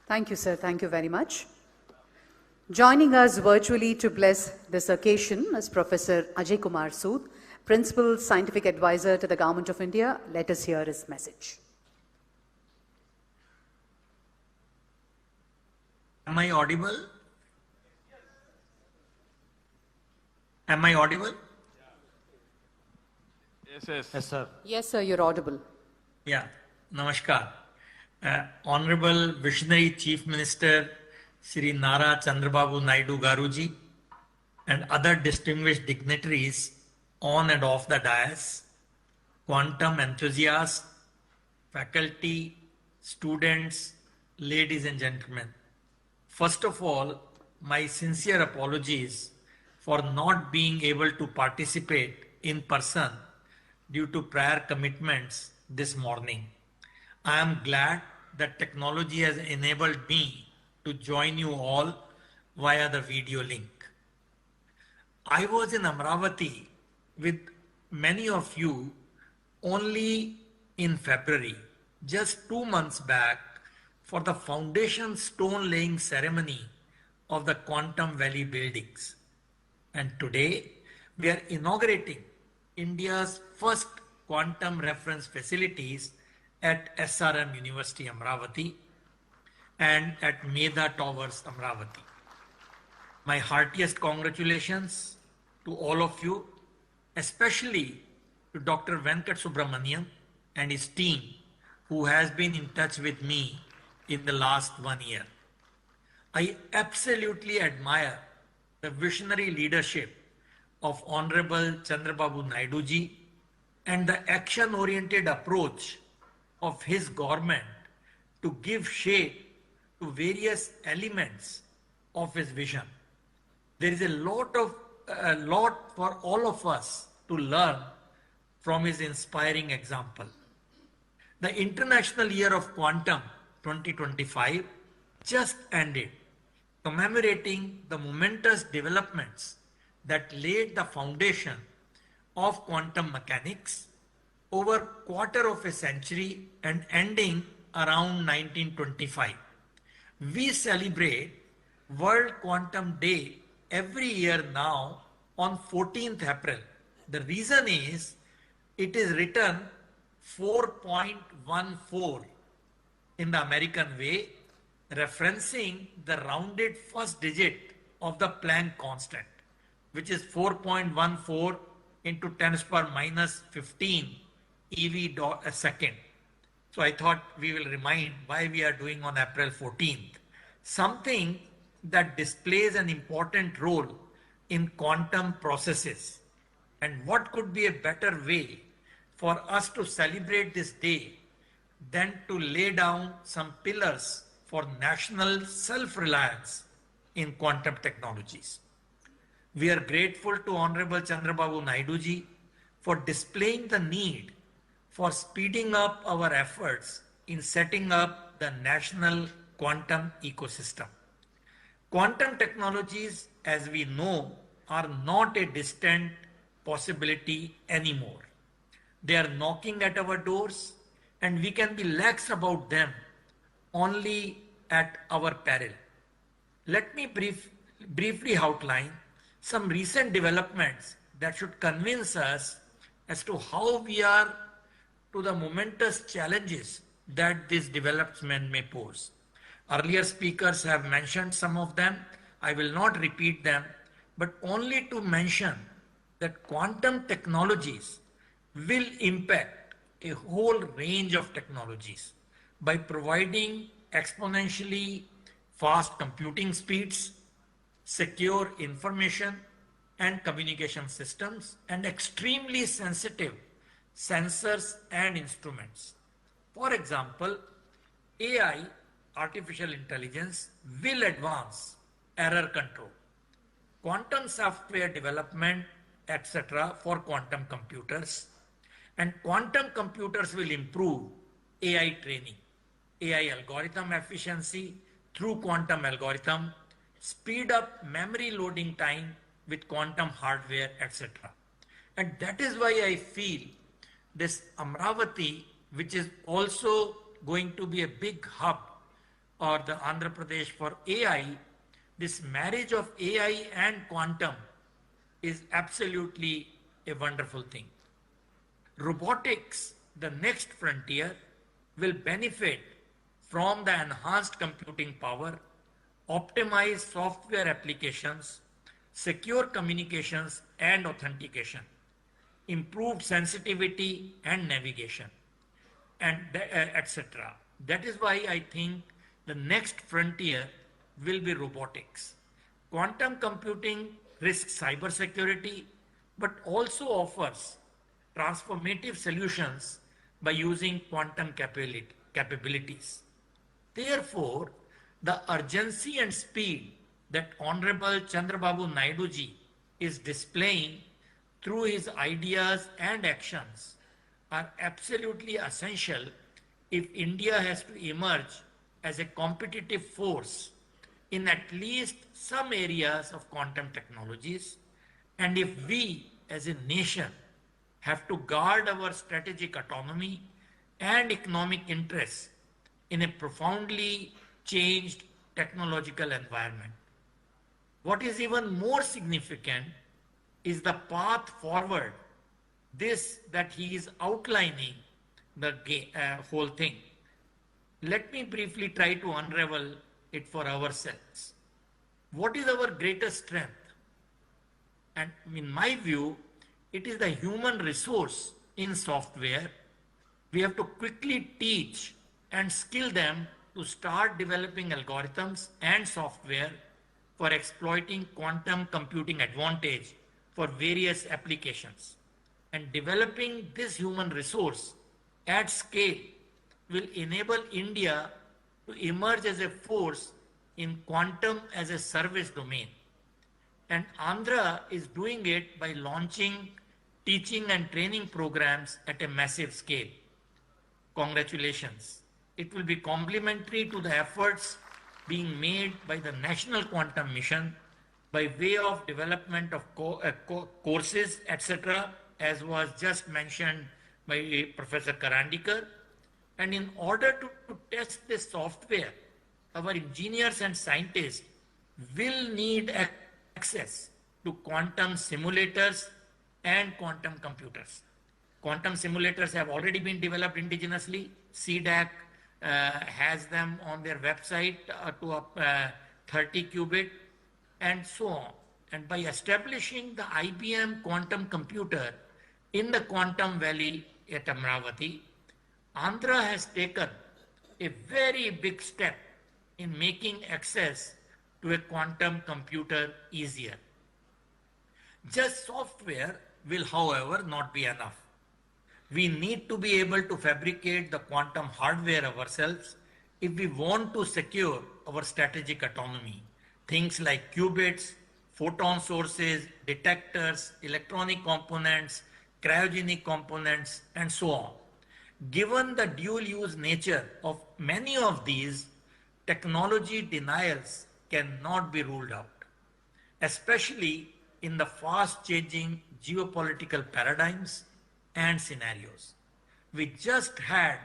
[SPEAKER 1] Thank you, sir. Thank you very much. Joining us virtually to bless this occasion is Professor Ajay Kumar Sood, Principal Scientific Advisor to the Government of India. Let us hear his message.
[SPEAKER 19] Am I audible? Am I audible?
[SPEAKER 18] Yes, sir.
[SPEAKER 1] Yes, sir, you're audible.
[SPEAKER 19] Yeah, namaskar. Honorable Visionary Chief Minister Shri Nara Chandrababu Naidu Garuji and other distinguished dignitaries on and off the dais, quantum enthusiasts, faculty, students, ladies and gentlemen. First of all, my sincere apologies for not being able to participate in person due to prior commitments this morning. I am glad that technology has enabled me to join you all via the video link. I was in Amaravati with many of you only in February, just 2 months back, for the foundation stone laying ceremony of the Quantum Valley buildings. And today we are inaugurating India's first quantum reference facilities at SRM University Amaravati and at Medha Towers Amaravati. My heartiest congratulations to all of you, especially to Dr. Venkat Subramaniam and his team, who has been in touch with me in the last 1 year. I absolutely admire the visionary leadership of Honorable Chandrababu Naidu ji and the action-oriented approach of his government to give shape to various elements of his vision. There is a lot for all of us to learn from his inspiring example. The International Year of Quantum 2025 just ended, commemorating the momentous developments that laid the foundation of quantum mechanics over quarter of a century and ending around 1925. We celebrate World Quantum Day every year now on 14th April. The reason is it is written 4.14 in the American way, referencing the rounded first digit of the Planck constant, which is 4.14 into 10 to the power minus 15 EV a second. So I thought we will remind why we are doing on April 14th. Something that displays an important role in quantum processes. And what could be a better way for us to celebrate this day than to lay down some pillars for national self-reliance in quantum technologies. We are grateful to Honorable Chandrababu Naidu ji for displaying the need for speeding up our efforts in setting up the national quantum ecosystem. Quantum technologies, as we know, are not a distant possibility anymore. They are knocking at our doors, and we can be lax about them only at our peril. Let me briefly outline some recent developments that should convince us as to how we are to the momentous challenges that this development may pose. Earlier speakers have mentioned some of them. I will not repeat them, but only to mention that quantum technologies will impact a whole range of technologies by providing exponentially fast computing speeds, secure information and communication systems, and extremely sensitive sensors and instruments. For example, AI, artificial intelligence, will advance error control, quantum software development, etc. for quantum computers, and quantum computers will improve AI training, AI algorithm efficiency through quantum algorithm, speed up memory loading time with quantum hardware, etc. And that is why I feel this Amaravati, which is also going to be a big hub, or the Andhra Pradesh for AI, this marriage of AI and quantum is absolutely a wonderful thing. Robotics, the next frontier, will benefit from the enhanced computing power, optimized software applications, secure communications and authentication, improved sensitivity and navigation, and etc. That is why I think the next frontier will be robotics. Quantum computing risks cybersecurity, but also offers transformative solutions by using quantum capabilities. Therefore, the urgency and speed that Honorable Chandrababu Naidu ji is displaying through his ideas and actions are absolutely essential if India has to emerge as a competitive force in at least some areas of quantum technologies, and if we as a nation have to guard our strategic autonomy and economic interests in a profoundly changed technological environment. What is even more significant is the path forward, this that he is outlining the whole thing. Let me briefly try to unravel it for ourselves. What is our greatest strength? And in my view, it is the human resource in software. We have to quickly teach and skill them to start developing algorithms and software for exploiting quantum computing advantage for various applications. And developing this human resource at scale will enable India to emerge as a force in quantum as a service domain. And Andhra is doing it by launching teaching and training programs at a massive scale. Congratulations. It will be complementary to the efforts being made by the National Quantum Mission by way of development of courses, etc., as was just mentioned by Professor Karandikar. And in order to test this software, our engineers and scientists will need access to quantum simulators and quantum computers. Quantum simulators have already been developed indigenously. CDAC has them on their website to 30 qubit and so on. And by establishing the IBM quantum computer in the Quantum Valley at Amaravati, Andhra has taken a very big step in making access to a quantum computer easier. Just software will, however, not be enough. We need to be able to fabricate the quantum hardware ourselves if we want to secure our strategic autonomy. Things like qubits, photon sources, detectors, electronic components, cryogenic components, and so on. Given the dual-use nature of many of these, technology denials cannot be ruled out, especially in the fast-changing geopolitical paradigms and scenarios. We just had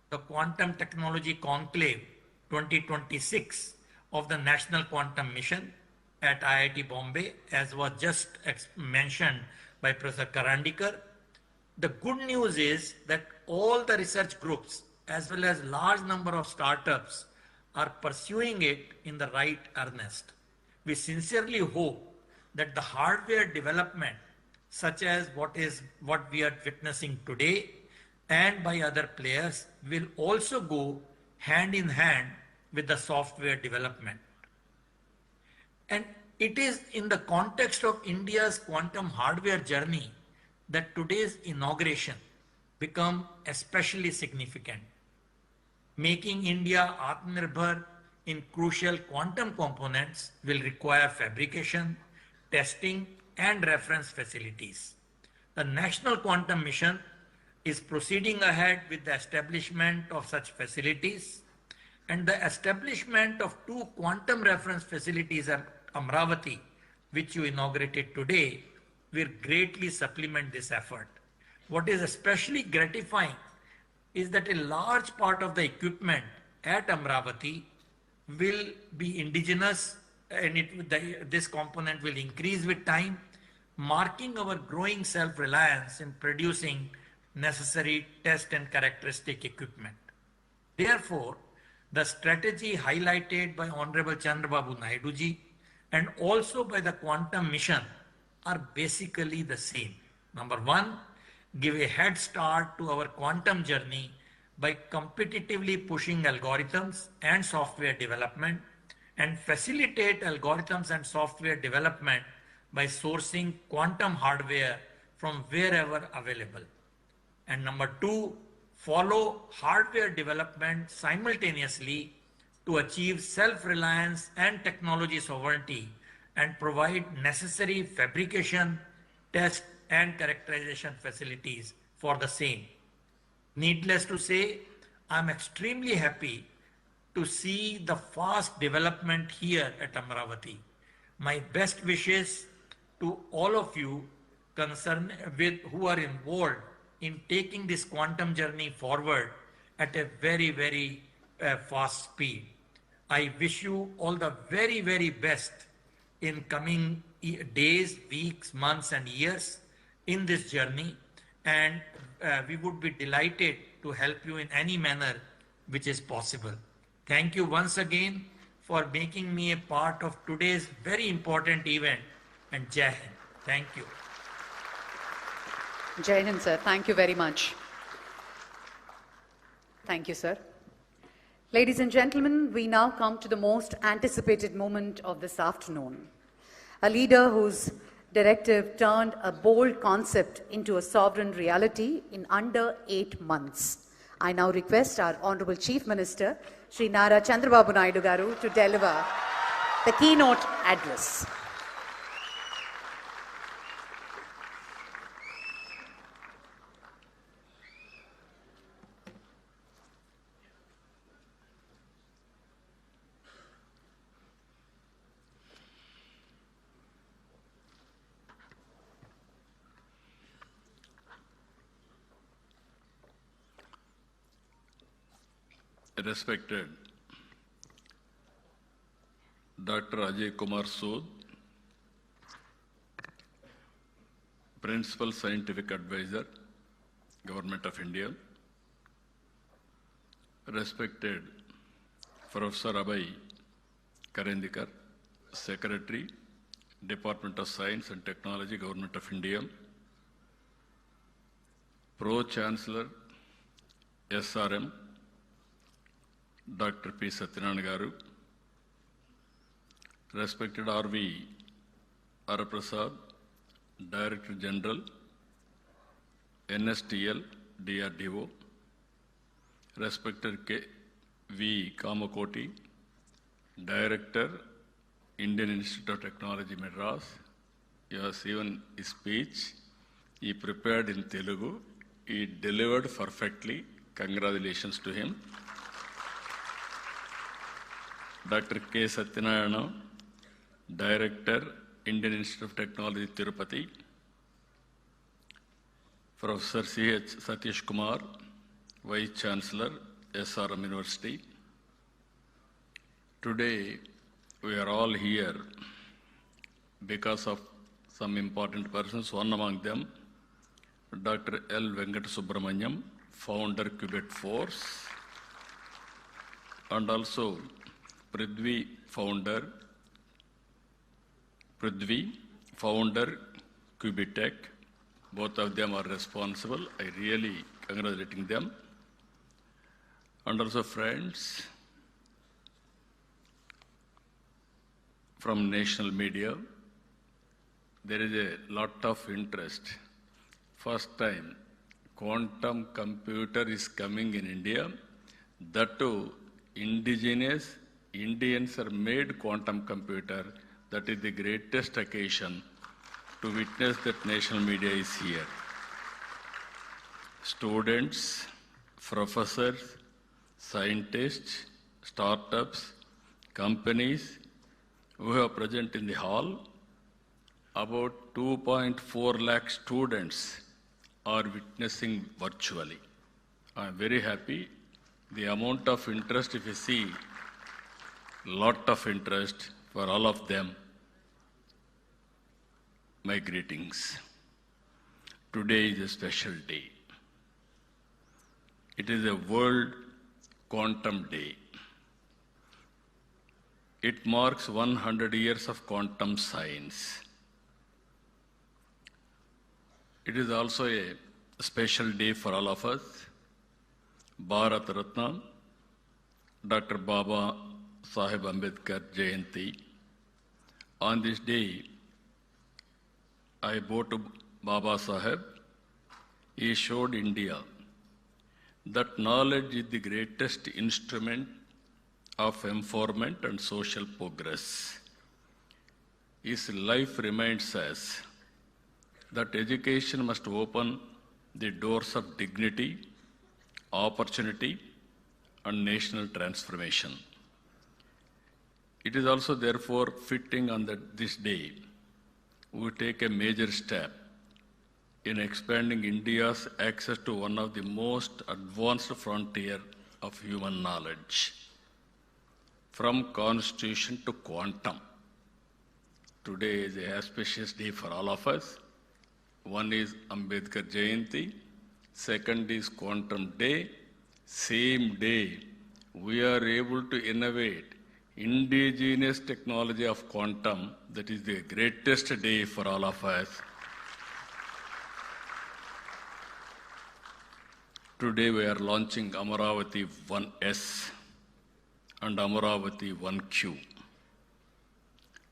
[SPEAKER 19] the Quantum Technology Conclave 2026 of the National Quantum Mission at IIT Bombay, as was just mentioned by Professor Karandikar. The good news is that all the research groups as well as large number of startups are pursuing it in the right earnest. We sincerely hope that the hardware development, such as what we are witnessing today and by other players, will also go hand in hand with the software development. And it is in the context of India's quantum hardware journey that today's inauguration become especially significant. Making India Atmanirbhar in crucial quantum components will require fabrication, testing, and reference facilities. The National Quantum Mission is proceeding ahead with the establishment of such facilities, and the establishment of 2 quantum reference facilities at Amaravati, which you inaugurated today, will greatly supplement this effort. What is especially gratifying is that a large part of the equipment at Amaravati will be indigenous, and this component will increase with time, marking our growing self-reliance in producing necessary test and characteristic equipment. Therefore, the strategy highlighted by Honorable Chandrababu Naidu ji and also by the Quantum Mission are basically the same. Number 1, give a head start to our quantum journey by competitively pushing algorithms and software development, and facilitate algorithms and software development by sourcing quantum hardware from wherever available. And number 2, follow hardware development simultaneously to achieve self-reliance and technology sovereignty and provide necessary fabrication, test, and characterization facilities for the same. Needless to say, I'm extremely happy to see the fast development here at Amaravati. My best wishes to all of you who are involved in taking this quantum journey forward at a very, very fast speed. I wish you all the very, very best in coming days, weeks, months, and years in this journey, and we would be delighted to help you in any manner which is possible. Thank you once again for making me a part of today's very important event, and Jai Hind. Thank you.
[SPEAKER 1] Jai Hind, sir. Thank you very much. Thank you, sir. Ladies and gentlemen, we now come to the most anticipated moment of this afternoon. A leader whose directive turned a bold concept into a sovereign reality in under 8 months. I now request our Honorable Chief Minister, Sri Nara Chandrababu Naidu Garu, to deliver the keynote address.
[SPEAKER 11] Respected Dr. Ajay Kumar Sood, Principal Scientific Advisor, Government of India, respected Professor Abhay Karandikar, Secretary, Department of Science and Technology, Government of India, Pro-Chancellor, SRM, Dr. P. Satyanarayana Garu, respected R.V. Araprasad, Director General, NSTL, DRDO, respected V. Kamakoti, Director, Indian Institute of Technology, Madras. You have seen his speech. He prepared in Telugu. He delivered perfectly. Congratulations to him. Dr. K. Satyanarayana, Director, Indian Institute of Technology, Tirupati. Professor C.H. Satish Kumar, Vice Chancellor, SRM University. Today, we are all here because of some important persons. One among them, Dr. L. Venkata Subramaniam, founder Qubit Force, and also Prithvi, founder Qubitech. Both of them are responsible. I really congratulating them. And also friends from national media. There is a lot of interest. First time, quantum computer is coming in India. That too, indigenous Indians are made quantum computer. That is the greatest occasion to witness that national media is here. Students, professors, scientists, startups, companies who are present in the hall, about 2.4 lakh students are witnessing virtually. I am very happy. The amount of interest, if you see, lot of interest for all of them. My greetings. Today is a special day. It is a World Quantum Day. It marks 100 years of quantum science. It is also a special day for all of us. Bharat Ratna, Dr. Baba Sahib Ambedkar Jayanti. On this day, I bow to Baba Sahib. He showed India that knowledge is the greatest instrument of empowerment and social progress. His life reminds us that education must open the doors of dignity, opportunity, and national transformation. It is also therefore fitting on this day we take a major step in expanding India's access to one of the most advanced frontier of human knowledge. From constitution to quantum. Today is a auspicious day for all of us. One is Ambedkar Jayanti, second is Quantum Day. Same day, we are able to innovate indigenous technology of quantum. That is the greatest day for all of us. Today we are launching Amaravati 1S and Amaravati 1Q.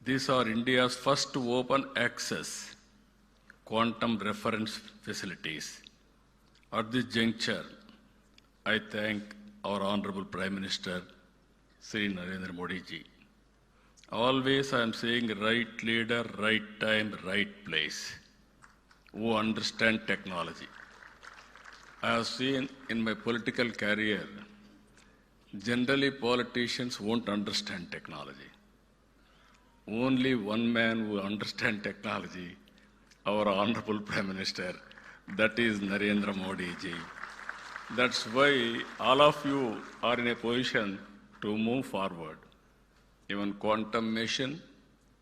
[SPEAKER 11] These are India's first open access quantum reference facilities. At this juncture, I thank our Honorable Prime Minister, Sri Narendra Modi ji. Always I am saying right leader, right time, right place, who understand technology. I have seen in my political career, generally politicians won't understand technology. Only one man who understands technology, our Honorable Prime Minister, that is Narendra Modi ji. That's why all of you are in a position to move forward. Even quantum machine,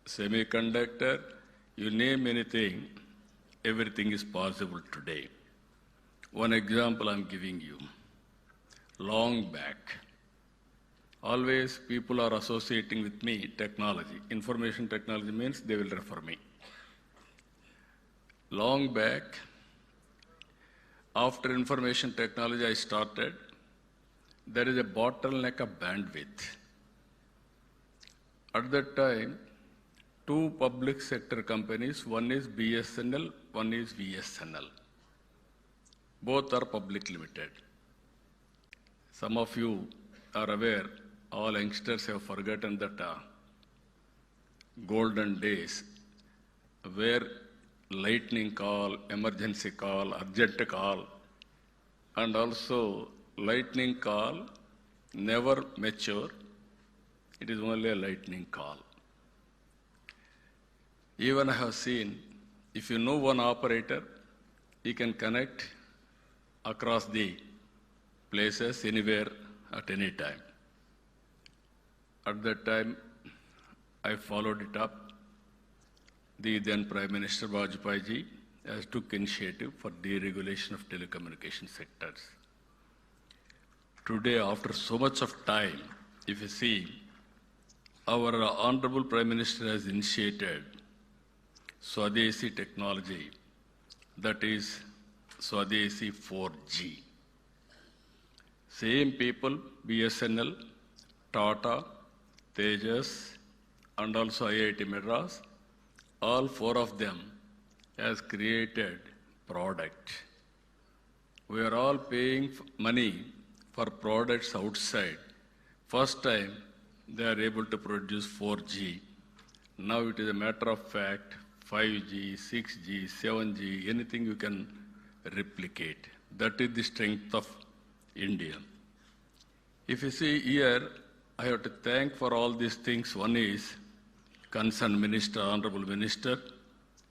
[SPEAKER 11] semiconductor, you name anything, everything is possible today. One example I'm giving you. Long back, always people are associating with me technology. Information technology means they will refer me. Long back, after information technology I started, there is a bottleneck of bandwidth. At that time, two public sector companies, one is BSNL, one is VSNL. Both are public limited. Some of you are aware, all youngsters have forgotten that golden days where lightning call, emergency call, urgent call, and also lightning call never mature. It is only a lightning call. Even I have seen, if you know one operator, he can connect across the places, anywhere, at any time. At that time, I followed it up. The then Prime Minister Vajpayee ji has took initiative for deregulation of telecommunication sectors. Today, after so much of time, if you see, our Honorable Prime Minister has initiated Swadeshi technology, that is Swadeshi 4G. Same people, BSNL, Tata, Tejas, and also IIT Madras, all four of them has created product. We are all paying money for products outside. First time, they are able to produce 4G. Now it is a matter of fact, 5G, 6G, 7G, anything you can replicate. That is the strength of India. If you see here, I have to thank for all these things. One is concerned Minister, Honorable Minister,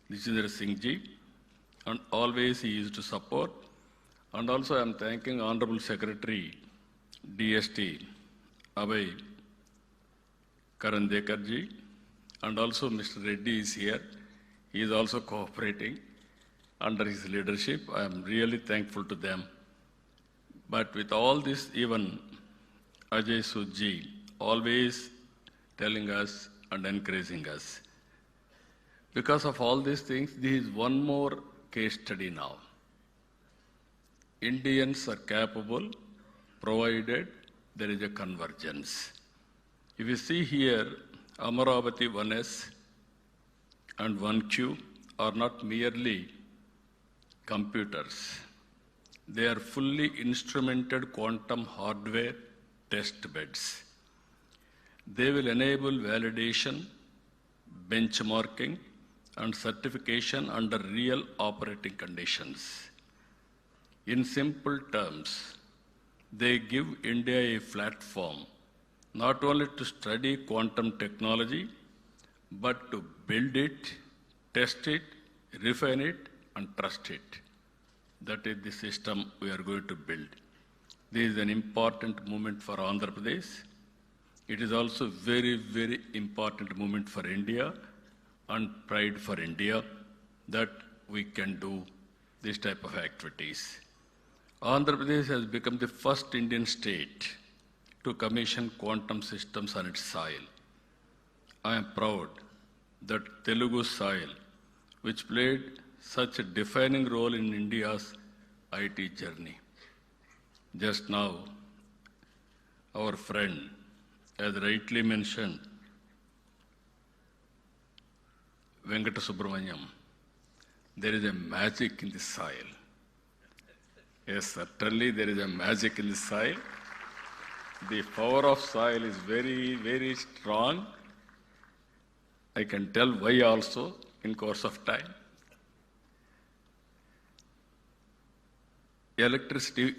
[SPEAKER 11] Nishindra Singh ji, and always he used to support. And also I am thanking Honorable Secretary, DST, Abhay Karandekar ji, and also Mr. Reddy is here. He is also cooperating under his leadership. I am really thankful to them. But with all this, even Ajay Sudji always telling us and encouraging us. Because of all these things, this is one more case study now. Indians are capable, provided there is a convergence. If you see here, Amaravati 1S and 1Q are not merely computers. They are fully instrumented quantum hardware test beds. They will enable validation, benchmarking, and certification under real operating conditions. In simple terms, they give India a platform not only to study quantum technology, but to build it, test it, refine it, and trust it. That is the system we are going to build. This is an important moment for Andhra Pradesh. It is also very, very important moment for India and pride for India that we can do this type of activities. Andhra Pradesh has become the first Indian state to commission quantum systems on its soil. I am proud that Telugu soil, which played such a defining role in India's IT journey. Just now, our friend, as rightly mentioned, Venkata Subramaniam, there is a magic in the soil. Yes, certainly there is a magic in the soil. The power of soil is very, very strong. I can tell why also in course of time. Electricity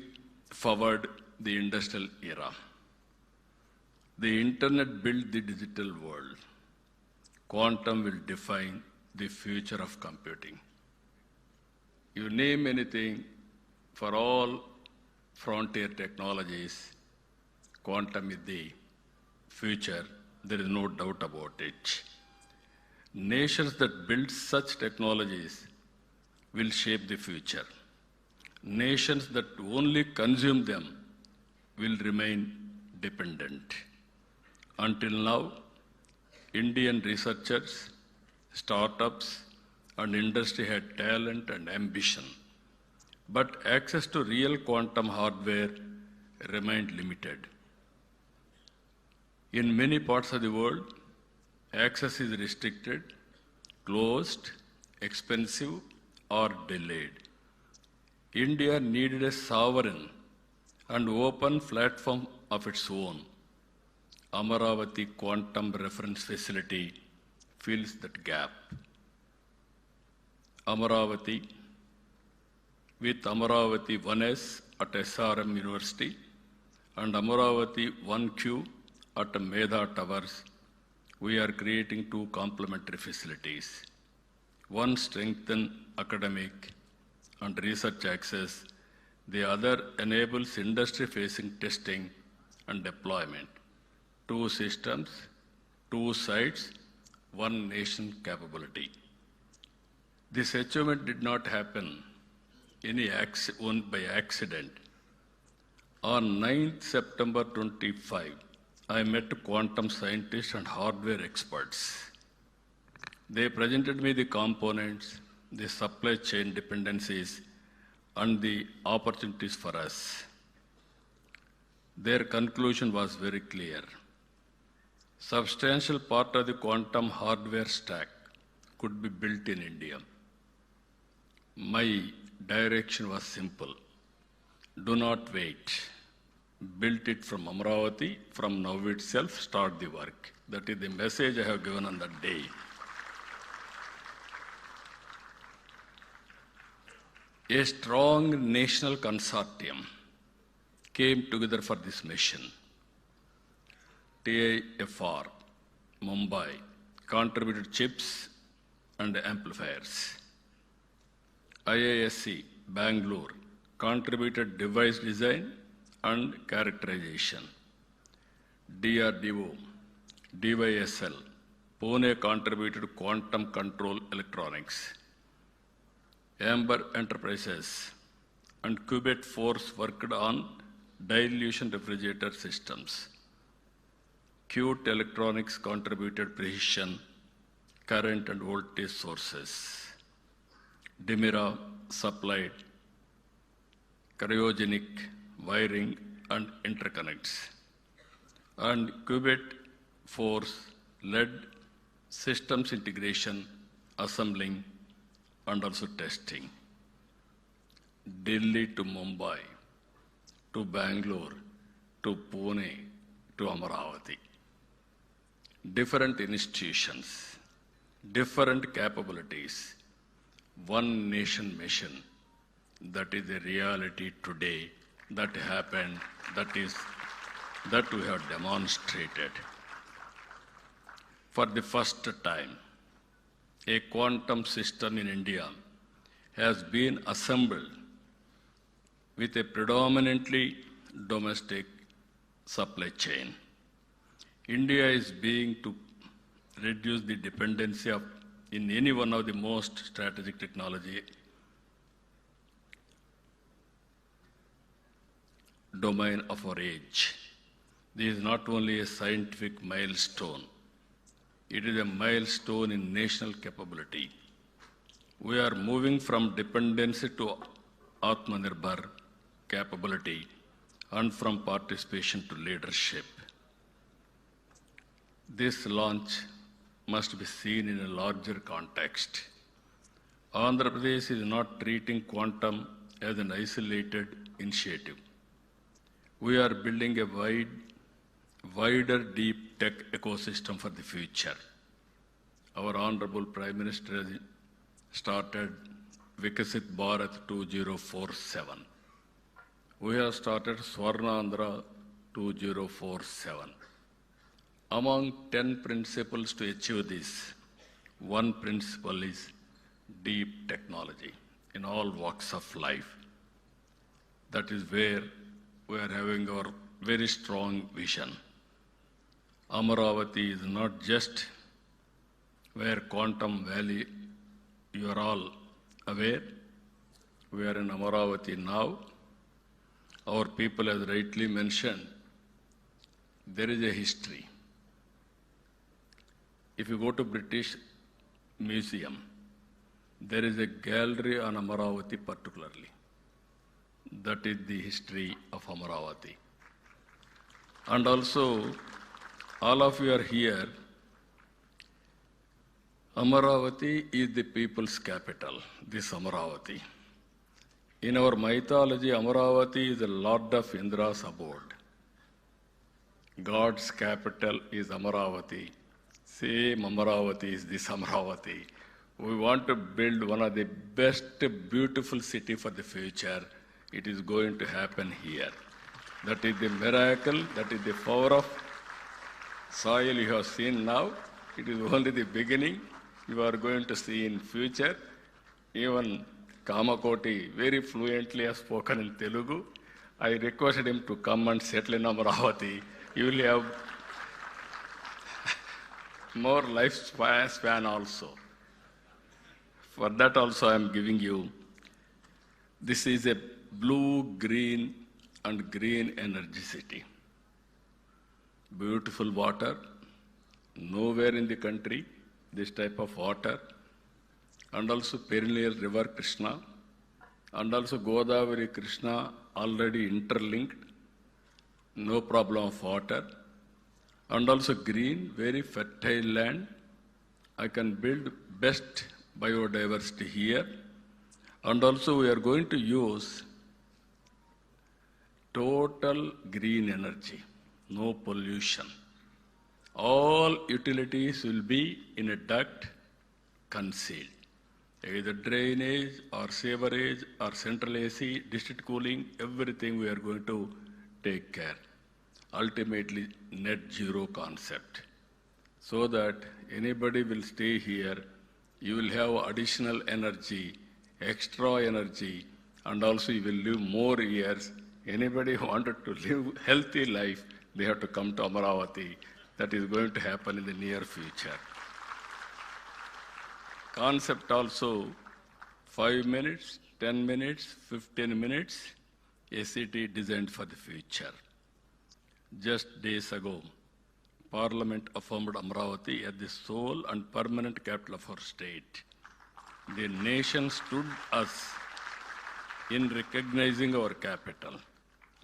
[SPEAKER 11] forward the industrial era. The internet built the digital world. Quantum will define the future of computing. You name anything, for all frontier technologies, quantum is the future. There is no doubt about it. Nations that build such technologies will shape the future. Nations that only consume them will remain dependent. Until now, Indian researchers, startups, and industry had talent and ambition, but access to real quantum hardware remained limited. In many parts of the world, access is restricted, closed, expensive, or delayed. India needed a sovereign and open platform of its own. Amaravati Quantum Reference Facility fills that gap. Amaravati, with Amaravati 1S at SRM University and Amaravati 1Q at Medha Towers, we are creating two complementary facilities. One strengthens academic and research access, the other enables industry-facing testing and deployment. Two systems, two sites, one nation capability. This achievement did not happen by accident. On 9th September 25, I met quantum scientists and hardware experts. They presented me the components, the supply chain dependencies, and the opportunities for us. Their conclusion was very clear. Substantial part of the quantum hardware stack could be built in India. My direction was simple. Do not wait. Build it from Amaravati, from now itself, start the work. That is the message I have given on that day. A strong national consortium came together for this mission. TIFR, Mumbai, contributed chips and amplifiers. IISc, Bangalore, contributed device design and characterization. DRDO, DYSL, Pune contributed quantum control electronics. Amber Enterprises and Qubit Force worked on dilution refrigerator systems. Qt Electronics contributed precision, current and voltage sources. Dimira supplied cryogenic wiring and interconnects. And Qubit Force led systems integration, assembling, and also testing. Delhi to Mumbai, to Bangalore, to Pune, to Amaravati. Different institutions, different capabilities, one nation mission. That is the reality today. That happened. That we have demonstrated. For the first time, a quantum system in India has been assembled with a predominantly domestic supply chain. India is being to reduce the dependency in any one of the most strategic technology domain of our age. This is not only a scientific milestone, it is a milestone in national capability. We are moving from dependency to Atmanirbhar capability and from participation to leadership. This launch must be seen in a larger context. Andhra Pradesh is not treating quantum as an isolated initiative. We are building a wider deep tech ecosystem for the future. Our Honorable Prime Minister has started Vikasit Bharat 2047. We have started Swarna Andhra 2047. Among 10 principles to achieve this, one principle is deep technology in all walks of life. That is where we are having our very strong vision. Amaravati is not just where Quantum Valley, you are all aware,
[SPEAKER 3] We are in Amaravati now. Our people, as rightly mentioned, there is a history. If you go to British Museum, there is a gallery on Amaravati particularly. That is the history of Amaravati. And also, all of you are here. Amaravati is the people's capital, this Amaravati. In our mythology, Amaravati is the Lord of Indra's abode. God's capital is Amaravati. Same Amaravati is this Amaravati. We want to build one of the best, beautiful city for the future. It is going to happen here. That is the miracle, that is the power of soil you have seen now. It is only the beginning. You are going to see in future. Even Kamakoti very fluently has spoken in Telugu. I requested him to come and settle in Amaravati. You will have more lifespan also. For that also I am giving you. This is a blue, green and green energy city. Beautiful water. Nowhere in the country this type of water. And also perennial river Krishna. And also Godavari Krishna already interlinked. No problem of water. And also green, very fertile land. I can build best biodiversity here. And also we are going to use total green energy, no pollution. All utilities will be in a duct concealed. Either drainage or sewerage or central AC, district cooling, everything we are going to take care. Ultimately, net zero concept. So that anybody will stay here, you will have additional energy, extra energy, and also you will live more years. Anybody who wanted to live healthy life, they have to come to Amaravati. That is going to happen in the near future. Concept also 5 minutes, 10 minutes, 15 minutes, a city designed for the future. Just days ago, Parliament affirmed Amaravati as the sole and permanent capital of our state. The nation stood us in recognizing our capital.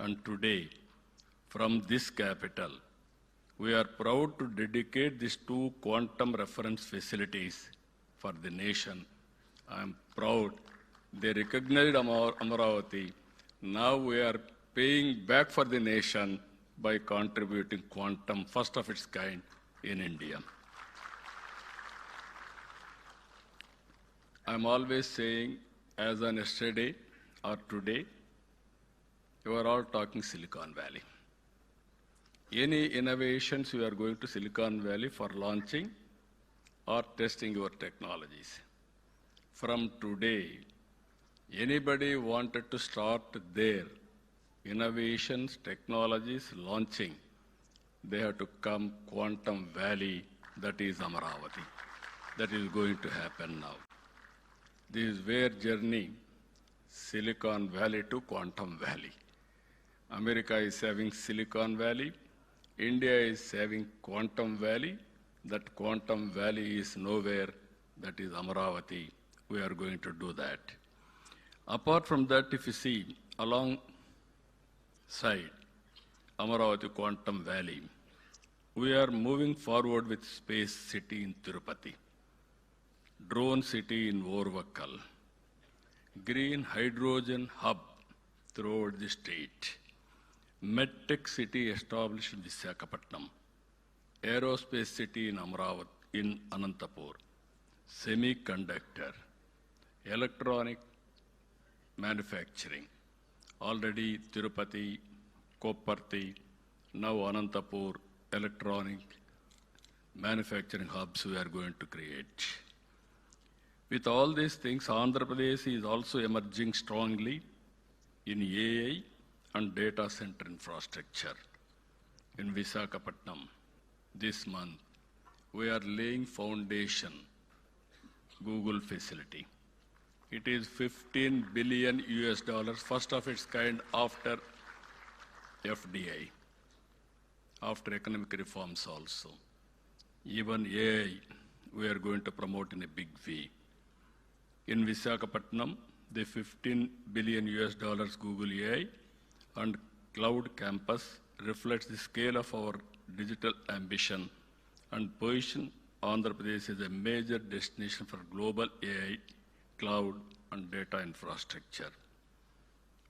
[SPEAKER 3] And today, from this capital, we are proud to dedicate these 2 quantum reference facilities for the nation. I am proud they recognized Amaravati. Now we are paying back for the nation by contributing quantum, first of its kind in India. I am always saying, as on yesterday or today, you are all talking Silicon Valley. Any innovations you are going to Silicon Valley for launching or testing your technologies. From today, anybody wanted to start their innovations, technologies, launching, they have to come Quantum Valley, that is Amaravati. That is going to happen now. This is where journey, Silicon Valley to Quantum Valley. America is having Silicon Valley. India is having Quantum Valley. That Quantum Valley is nowhere. That is Amaravati. We are going to do that. Apart from that, if you see along side, Amaravati Quantum Valley, we are moving forward with Space City in Tirupati, Drone City in Orvakkal, Green Hydrogen Hub throughout the state, MedTech City established in Visakhapatnam, Aerospace City in Amaravati, in Anantapur, Semiconductor, Electronic Manufacturing, already Tirupati, Kopparthi, now Anantapur, electronic manufacturing hubs we are going to create. With all these things, Andhra Pradesh is also emerging strongly in AI and data center infrastructure. In Visakhapatnam, this month, we are laying foundation, Google facility. It is 15 billion US dollars, first of its kind after FDI, after economic reforms also. Even AI, we are going to promote in a big way. In Visakhapatnam, the 15 billion US dollars Google AI and Cloud Campus reflects the scale of our digital ambition and position Andhra Pradesh as a major destination for global AI, cloud, and data infrastructure.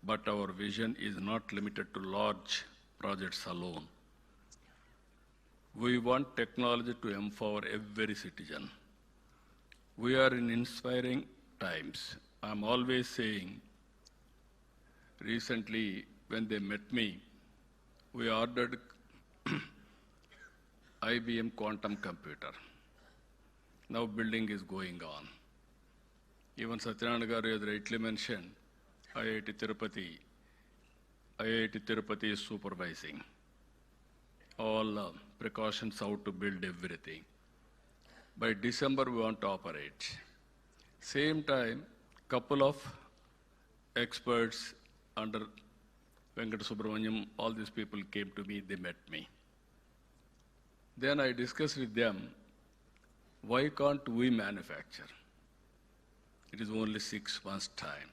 [SPEAKER 3] But our vision is not limited to large projects alone. We want technology to empower every citizen. We are in inspiring times. I'm always saying, recently when they met me, we ordered IBM quantum computer. Now building is going on. Even Satyanarayana Garu has rightly mentioned, IIT Tirupati is supervising all precautions how to build everything. By December, we want to operate. Same time, couple of experts under Venkata Subramaniam, all these people came to me, they met me. Then I discussed with them, why can't we manufacture? It is only 6 months' time.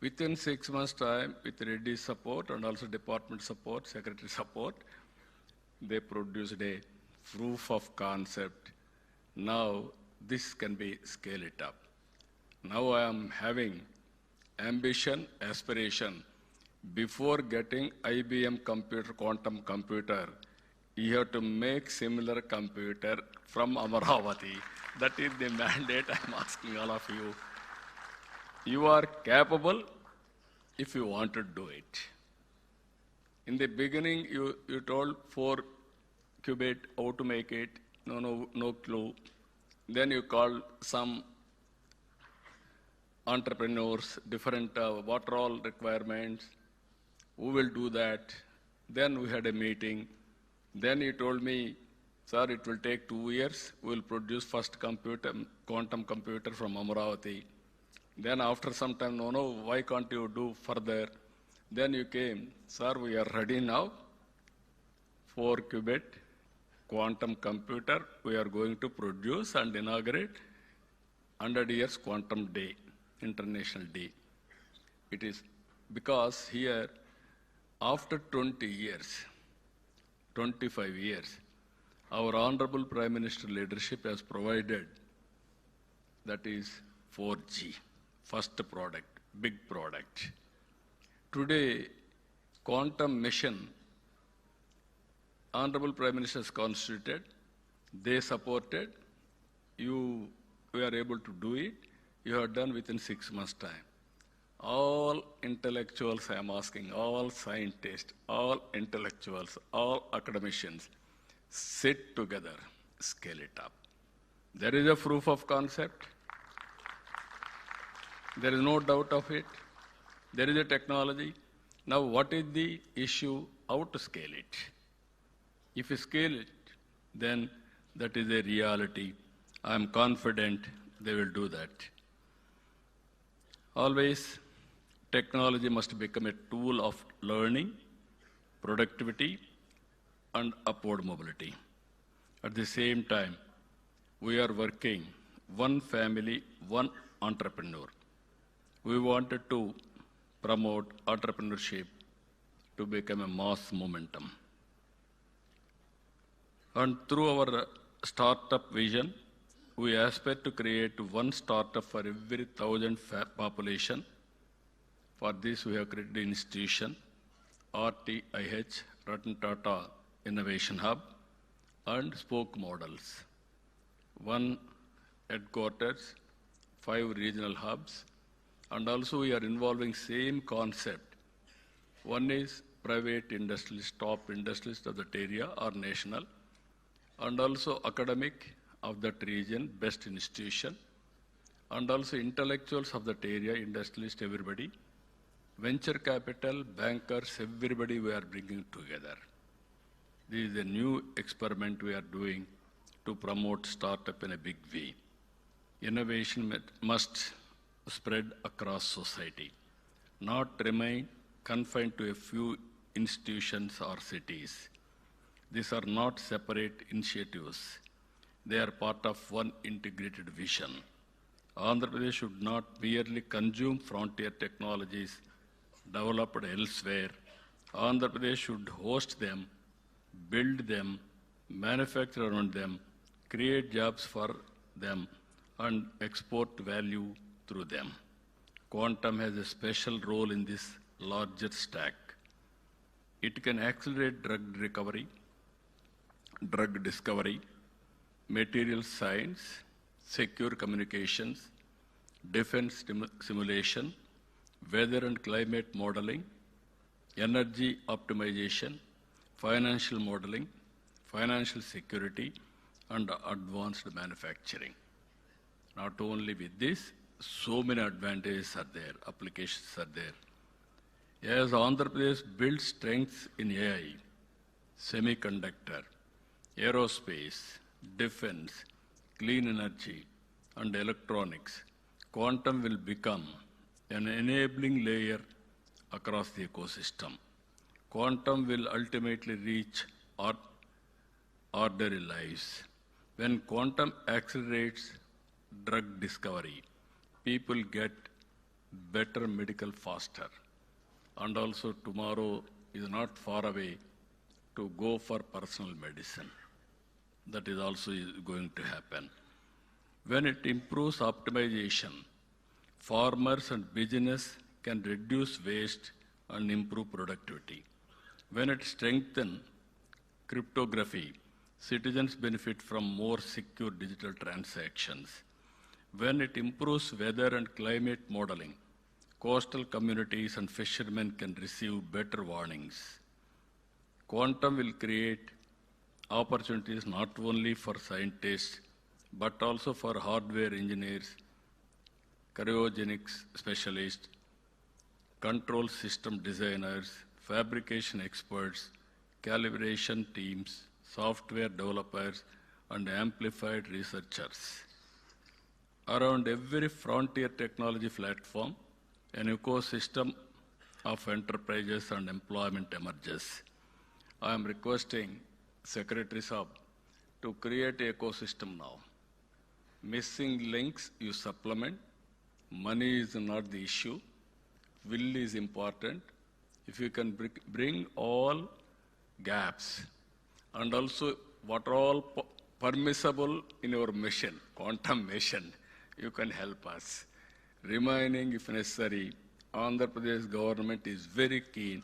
[SPEAKER 3] Within 6 months' time, with ready support and also department support, secretary support, they produced a proof of concept. Now, this can be scale it up. Now I am having ambition, aspiration. Before getting IBM computer, quantum computer, you have to make similar computer from Amaravati. That is the mandate I'm asking all of you. You are capable if you want to do it. In the beginning, you told 4 qubit, how to make it, no clue. Then you called some entrepreneurs, different, what are all requirements, who will do that. Then we had a meeting. Then he told me, sir, it will take 2 years. We will produce first quantum computer from Amaravati. Then after some time, no, why can't you do further? Then you came, sir, we are ready now. 4 qubit quantum computer we are going to produce and inaugurate 100 years quantum day, international day. It is because here, after 20 years, 25 years, our Honorable Prime Minister leadership has provided, that is 4G, first product, big product. Today, quantum mission, Honorable Prime Minister has constituted, they supported, we are able to do it, you have done within 6 months' time. All intellectuals, I am asking, all scientists, all intellectuals, all academicians, sit together, scale it up. There is a proof of concept. There is no doubt of it. There is a technology. Now, what is the issue? How to scale it? If you scale it, then that is a reality. I am confident they will do that. Always, technology must become a tool of learning, productivity, and upward mobility. At the same time, we are working one family, one entrepreneur. We wanted to promote entrepreneurship to become a mass momentum. And through our startup vision, we aspire to create one startup for every 1,000 population. For this, we have created an institution, RTIH, Ratan Tata Innovation Hub, and spoke models. 1 headquarters, 5 regional hubs, and also we are involving same concept. One is private industries, top industries of that area or national, and also academic of that region, best institution, and also intellectuals of that area, industrialists, everybody, venture capital, bankers, everybody we are bringing together. This is a new experiment we are doing to promote startup in a big way. Innovation must spread across society, not remain confined to a few institutions or cities. These are not separate initiatives. They are part of one integrated vision. Andhra Pradesh should not merely consume frontier technologies developed elsewhere. Andhra Pradesh should host them, build them, manufacture around them, create jobs for them, and export value through them. Quantum has a special role in this larger stack. It can accelerate drug recovery, drug discovery, material science, secure communications, defense simulation, weather and climate modeling, energy optimization, financial modeling, financial security, and advanced manufacturing. Not only with this, so many advantages are there, applications are there. As Andhra Pradesh builds strengths in AI, semiconductor, aerospace, defense, clean energy, and electronics, quantum will become an enabling layer across the ecosystem. Quantum will ultimately reach ordinary lives. When quantum accelerates drug discovery, people get better medical faster. And also tomorrow is not far away to go for personal medicine. That is also going to happen. When it improves optimization, farmers and business can reduce waste and improve productivity. When it strengthens cryptography, citizens benefit from more secure digital transactions. When it improves weather and climate modeling, coastal communities and fishermen can receive better warnings. Quantum will create opportunities not only for scientists, but also for hardware engineers, cryogenics specialists, control system designers, fabrication experts, calibration teams, software developers, and amplified researchers. Around every frontier technology platform, an ecosystem of enterprises and employment emerges. I am requesting Secretary Saab to create an ecosystem now. Missing links you supplement. Money is not the issue. Will is important. If you can bring all gaps and also what are all permissible in your mission, quantum mission, you can help us. Remaining, if necessary, Andhra Pradesh government is very keen.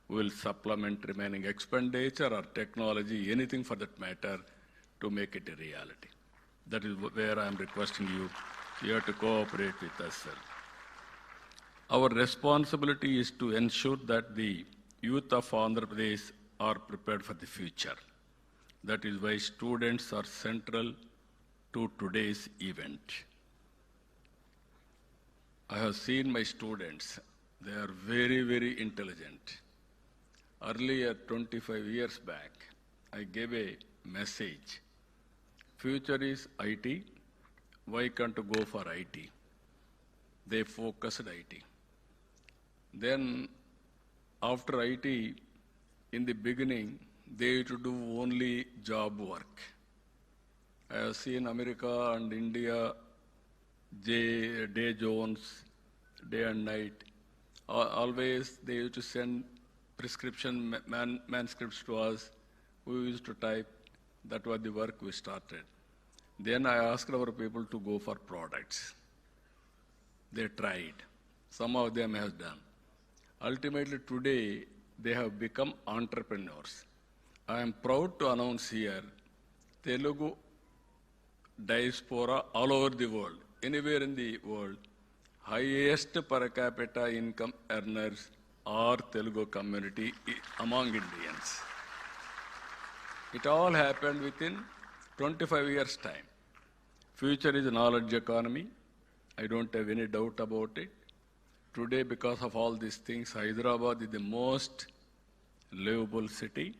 [SPEAKER 3] We will supplement remaining expenditure or technology, anything for that matter, to make it a reality. That is where I am requesting you. You have to cooperate with us, sir. Our responsibility is to ensure that the youth of Andhra Pradesh are prepared for the future. That is why students are central to today's event. I have seen my students. They are very, very intelligent. Earlier, 25 years back, I gave a message. Future is IT. Why can't you go for IT? They focused IT. Then, after IT, in the beginning, they used to do only job work. I have seen America and India, day zones, day and night. Always they used to send prescription manuscripts to us. We used to type. That was the work we started. Then I asked our people to go for products. They tried. Some of them have done. Ultimately today, they have become entrepreneurs. I am proud to announce here, Telugu diaspora all over the world, anywhere in the world, highest per capita income earners are Telugu community among Indians. It all happened within 25 years' time. Future is a knowledge economy. I don't have any doubt about it. Today, because of all these things, Hyderabad is the most livable city,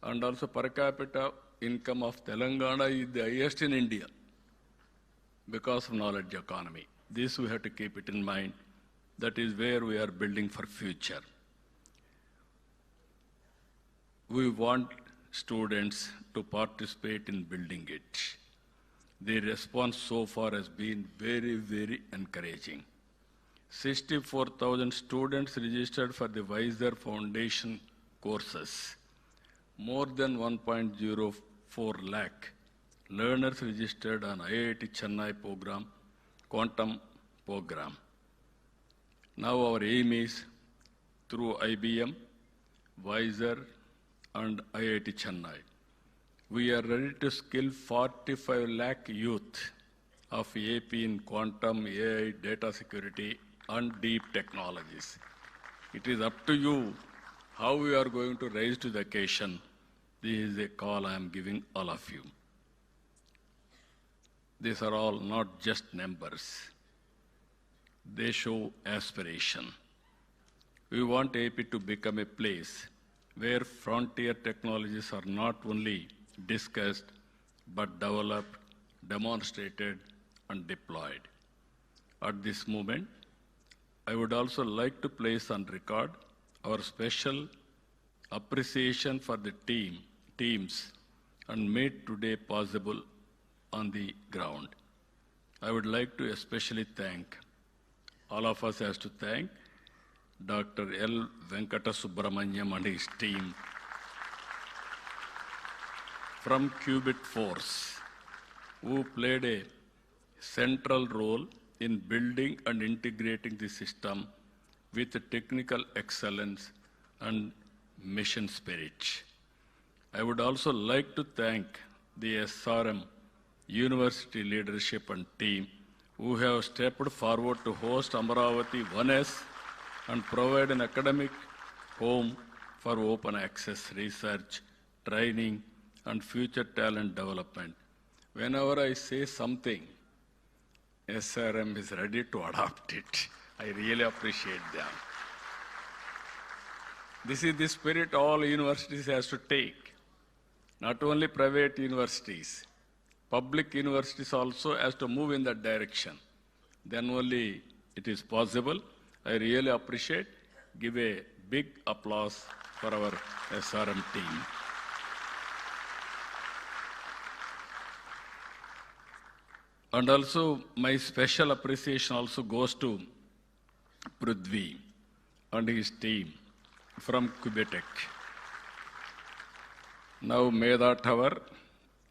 [SPEAKER 3] and also per capita income of Telangana is the highest in India because of knowledge economy. This we have to keep it in mind. That is where we are building for future. We want students to participate in building it. The response so far has been very, very encouraging. 64,000 students registered for the Wiser Foundation courses. More than 1.04 lakh learners registered on IIT Chennai program, quantum program. Now our aim is through IBM, Wiser, and IIT Chennai. We are ready to skill 45 lakh youth of AP in quantum, AI, data security, and deep technologies. It is up to you how we are going to rise to the occasion. This is a call I am giving all of you. These are all not just numbers. They show aspiration. We want AP to become a place where frontier technologies are not only discussed, but developed, demonstrated, and deployed. At this moment, I would also like to place on record our special appreciation for the teams and made today possible on the ground. I would like to especially thank, all of us has to thank, Dr. L. Venkata Subramanyam and his team from Qubit Force, who played a central role in building and integrating the system with technical excellence and mission spirit. I would also like to thank the SRM University leadership and team who have stepped forward to host Amaravati 1S and provide an academic home for open access research, training, and future talent development. Whenever I say something, SRM is ready to adopt it. I really appreciate them. This is the spirit all universities has to take. Not only private universities, public universities also has to move in that direction. Then only it is possible. I really appreciate. Give a big applause for our SRM team. And also, my special appreciation also goes to Prithvi and his team from Quebec. Now, Meda Tower,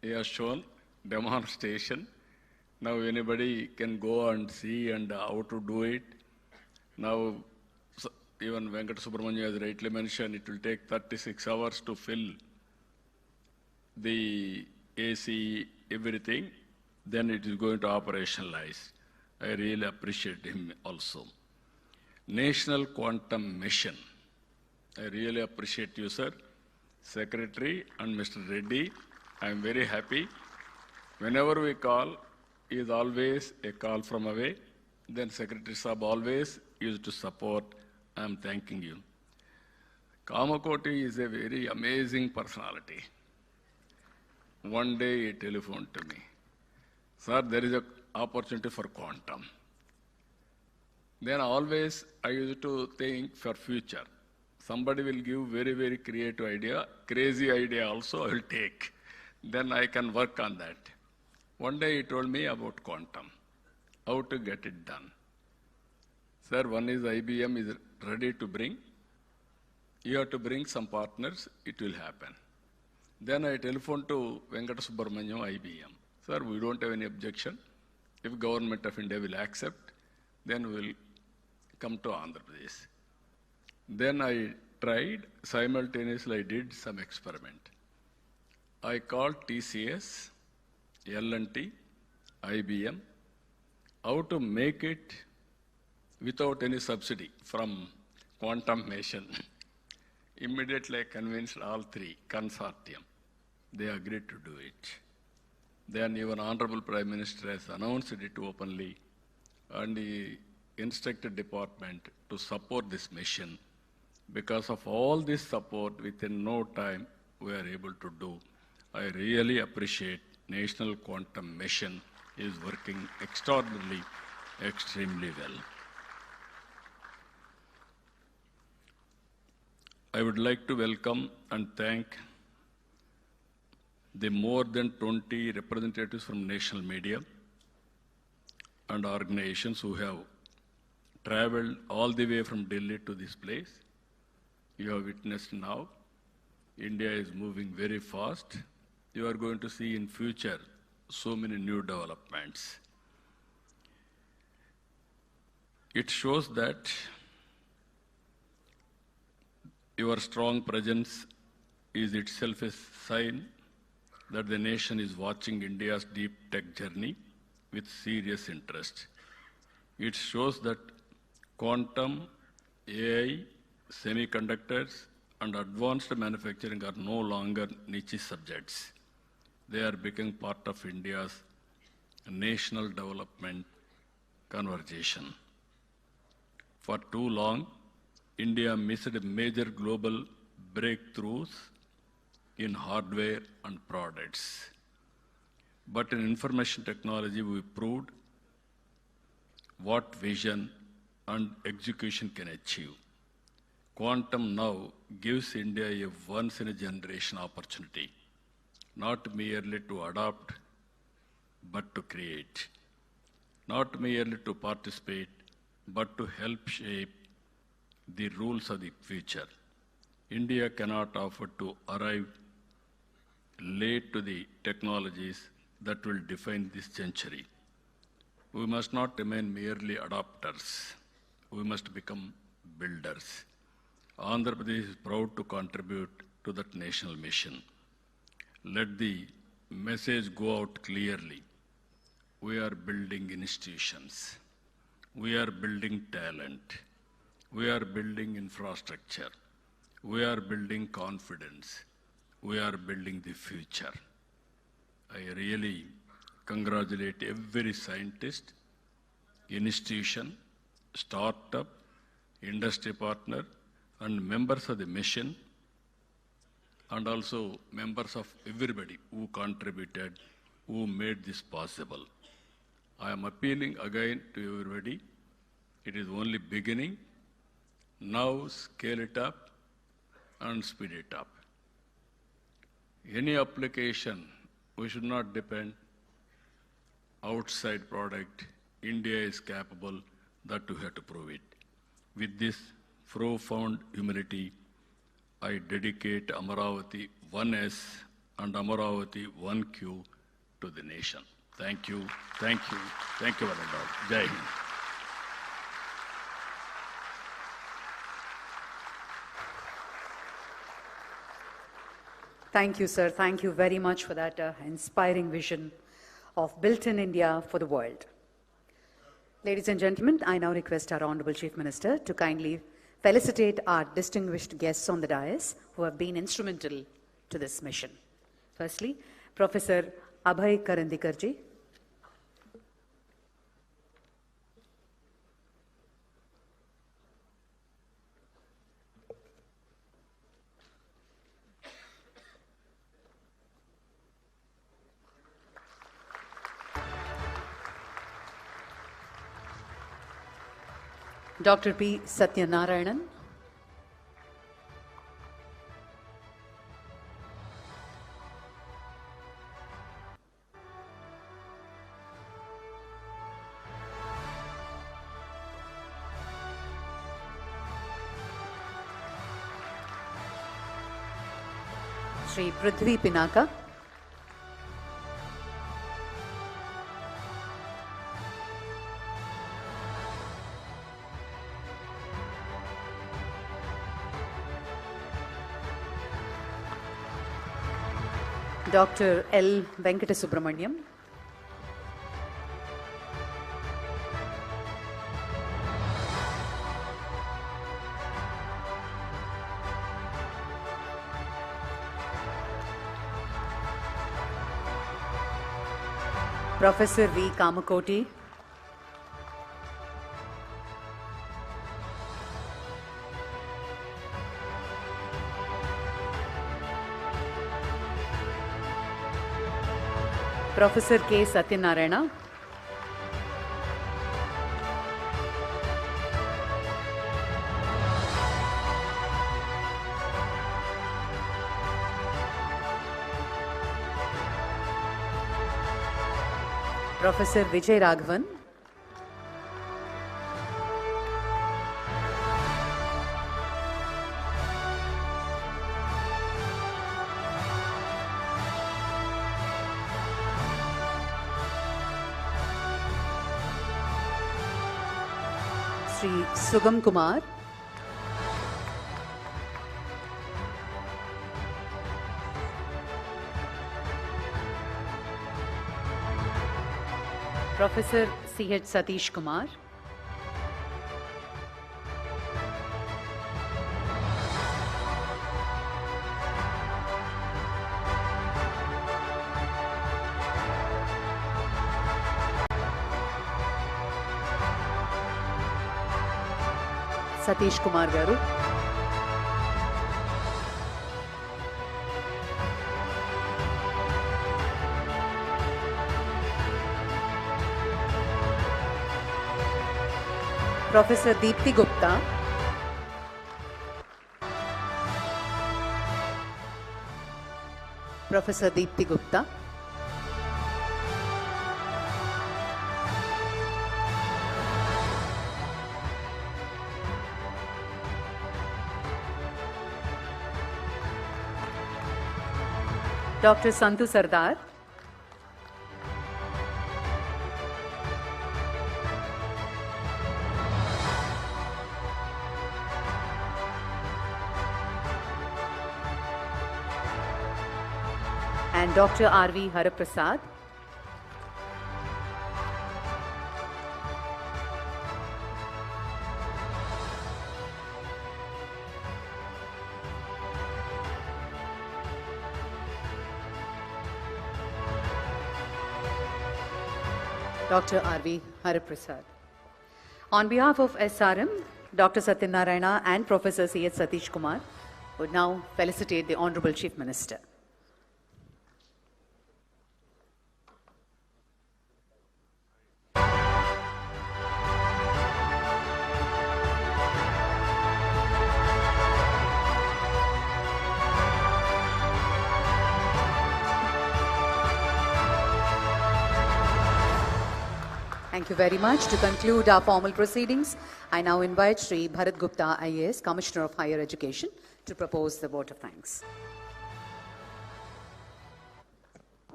[SPEAKER 3] he has shown demonstration. Now, anybody can go and see and how to do it. Now, even Venkata Subramanya has rightly mentioned, it will take 36 hours to fill the AC, everything. Then it is going to operationalize. I really appreciate him also. National Quantum Mission. I really appreciate you, sir. Secretary and Mr. Reddy, I am very happy. Whenever we call, he is always a call from away. Then Secretary Saab always used to support. I am thanking you. Kamakoti is a very amazing personality. One day he telephoned to me. Sir, there is an opportunity for quantum. Then always I used to think for future. Somebody will give very, very creative idea, crazy idea also I will take. Then I can work on that. One day he told me about quantum, how to get it done. Sir, one is IBM is ready to bring. You have to bring some partners, it will happen. Then I telephoned to Venkata Subramanyam, IBM. Sir, we don't have any objection. If Government of India will accept, then we will come to Andhra Pradesh. Then I tried, simultaneously I did some experiment. I called TCS, L&T, IBM, how to make it without any subsidy from quantum mission. Immediately I convinced all three, consortium. They agreed to do it. Then even Honorable Prime Minister has announced it openly, and he instructed department to support this mission. Because of all this support, within no time, we are able to do. I really appreciate National Quantum Mission is working extraordinarily, extremely well. I would like to welcome and thank the more than 20 representatives from national media and organizations who have traveled all the way from Delhi to this place. You have witnessed now, India is moving very fast. You are going to see in future so many new developments. It shows that your strong presence is itself a sign that the nation is watching India's deep tech journey with serious interest. It shows that quantum, AI, semiconductors, and advanced manufacturing are no longer niche subjects. They are becoming part of India's national development conversation. For too long, India missed major global breakthroughs in hardware and products. But in information technology, we proved what vision and execution can achieve. Quantum now gives India a once-in-a-generation opportunity, not merely to adopt, but to create. Not merely to participate, but to help shape the rules of the future. India cannot afford to arrive late to the technologies that will define this century. We must not remain merely adopters. We must become builders. Andhra Pradesh is proud to contribute to that national mission. Let the message go out clearly. We are building institutions. We are building talent. We are building infrastructure. We are building confidence. We are building the future. I really congratulate every scientist, institution, startup, industry partner, and members of the mission, and also members of everybody who contributed, who made this possible. I am appealing again to everybody. It is only beginning. Now scale it up and speed it up. Any application, we should not depend outside product. India is capable, that we have to prove it. With this profound humility, I dedicate Amaravati 1S and Amaravati 1Q to the nation. Thank you, thank you, thank you, Varandar. Jai Hind.
[SPEAKER 1] Thank you, sir. Thank you very much for that inspiring vision of Built in India for the world. Ladies and gentlemen, I now request our Honorable Chief Minister to kindly felicitate our distinguished guests on the dais who have been instrumental to this mission. Firstly, Professor Abhay Karandikarji. Dr. P. Satyanarayanan. Shri Prithvi Pinaka. Dr. L. Venkatasubramaniam. Professor V. Kamakoti. Professor K. Satyanarayana. Professor Vijay Raghavan. Sri Sugam Kumar. Professor C.H. Satish Kumar. Satish Kumar garu. Professor Deepthi Gupta. Professor Deepthi Gupta. Dr. Santu Sardar. And Dr. R.V. Haraprasad. Dr. R.V. Haraprasad. On behalf of SRM, Dr. Satyanarayana and Professor C.H. Satish Kumar would now felicitate the Honorable Chief Minister. Thank you very much. To conclude our formal proceedings, I now invite Sri Bharat Gupta, IAS, Commissioner of Higher Education, to propose the vote of thanks.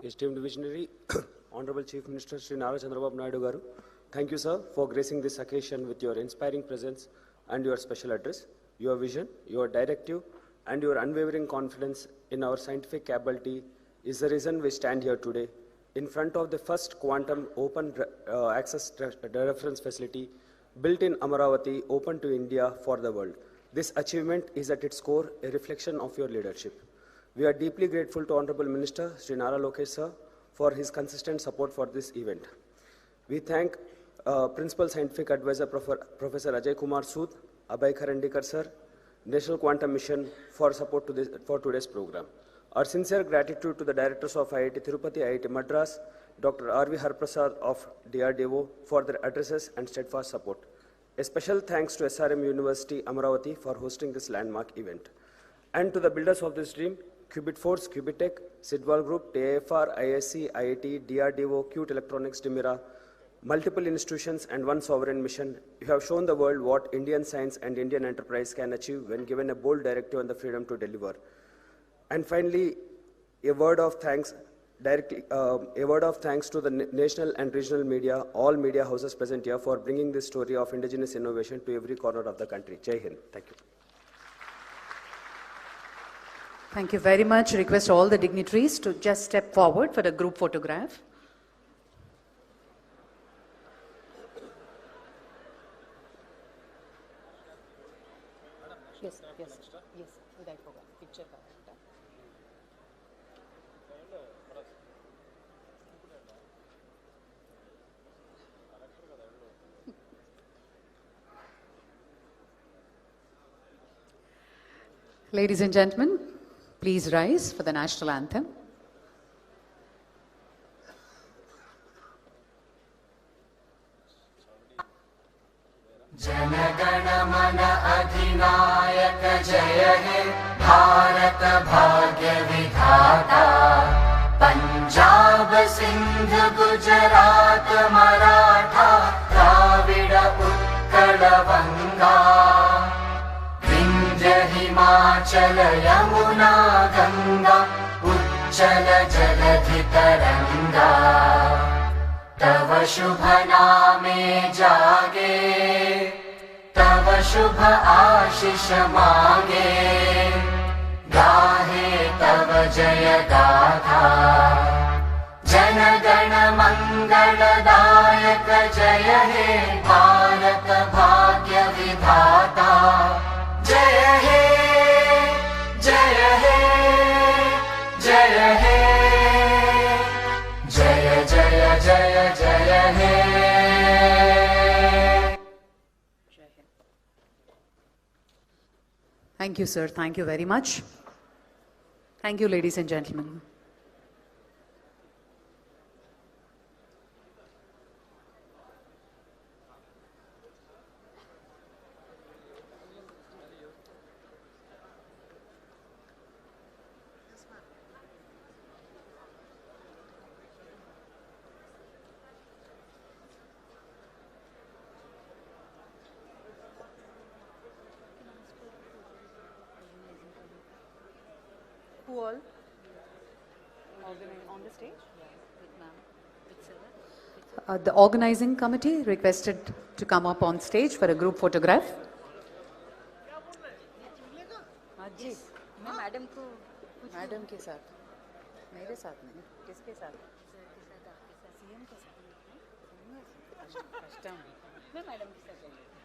[SPEAKER 20] Esteemed visionary, Honorable Chief Minister Sri Nara Chandrababu Naidu garu, thank you, sir, for gracing this occasion with your inspiring presence and your special address. Your vision, your directive, and your unwavering confidence in our scientific capability is the reason we stand here today, in front of the first quantum open access reference facility built in Amaravati, open to India for the world. This achievement is at its core a reflection of your leadership. We are deeply grateful to Honorable Minister Sri Nara Lokesh sir for his consistent support for this event. We thank Principal Scientific Advisor Professor Ajay Kumar Sood, Abhay Karandikar sir, National Quantum Mission for support for today's program. Our sincere gratitude to the directors of IIT Tirupati, IIT Madras, Dr. R.V. Haraprasad of DRDO for their addresses and steadfast support. A special thanks to SRM University, Amaravati for hosting this landmark event. And to the builders of this dream, Qubit Force, Qubitech, Sidwal Group, TAFR, ISC, IIT, DRDO, Qt Electronics, Dimira, multiple institutions and one sovereign mission, you have shown the world what Indian science and Indian enterprise can achieve when given a bold directive and the freedom to deliver. And finally, a word of thanks to the national and regional media, all media houses present here for bringing this story of indigenous innovation to every corner of the country. Jai Hind. Thank you.
[SPEAKER 1] Thank you very much. Request all the dignitaries to just step forward for the group photograph. Yes, yes, yes. Without picture. Ladies and gentlemen, please rise for the national anthem.
[SPEAKER 9] जनगण मन अधिनायक जय हे भारत भाग्य विधाता पंजाब सिंध गुजरात मराठा द्राविड उत्कल वंगा विंध्य हिमाचल यमुना गंगा उच्चल जलधि तरंगा तव शुभ नामे जागे तव शुभ आशीष मांगे गाहे तव जय गाथा जन गण मंगलदायक जय हे भारत भाग्य विधाता जय हे जय हे जय हे जय जय जय जय हे
[SPEAKER 1] Thank you, sir. Thank you very much. Thank you, ladies and gentlemen. Who all? On the stage? The organizing committee requested to come up on stage for a group photograph.
[SPEAKER 21] जी मैं मैडम को madam के साथ मेरे साथ नहीं किसके साथ CM के साथ मैं मैडम के साथ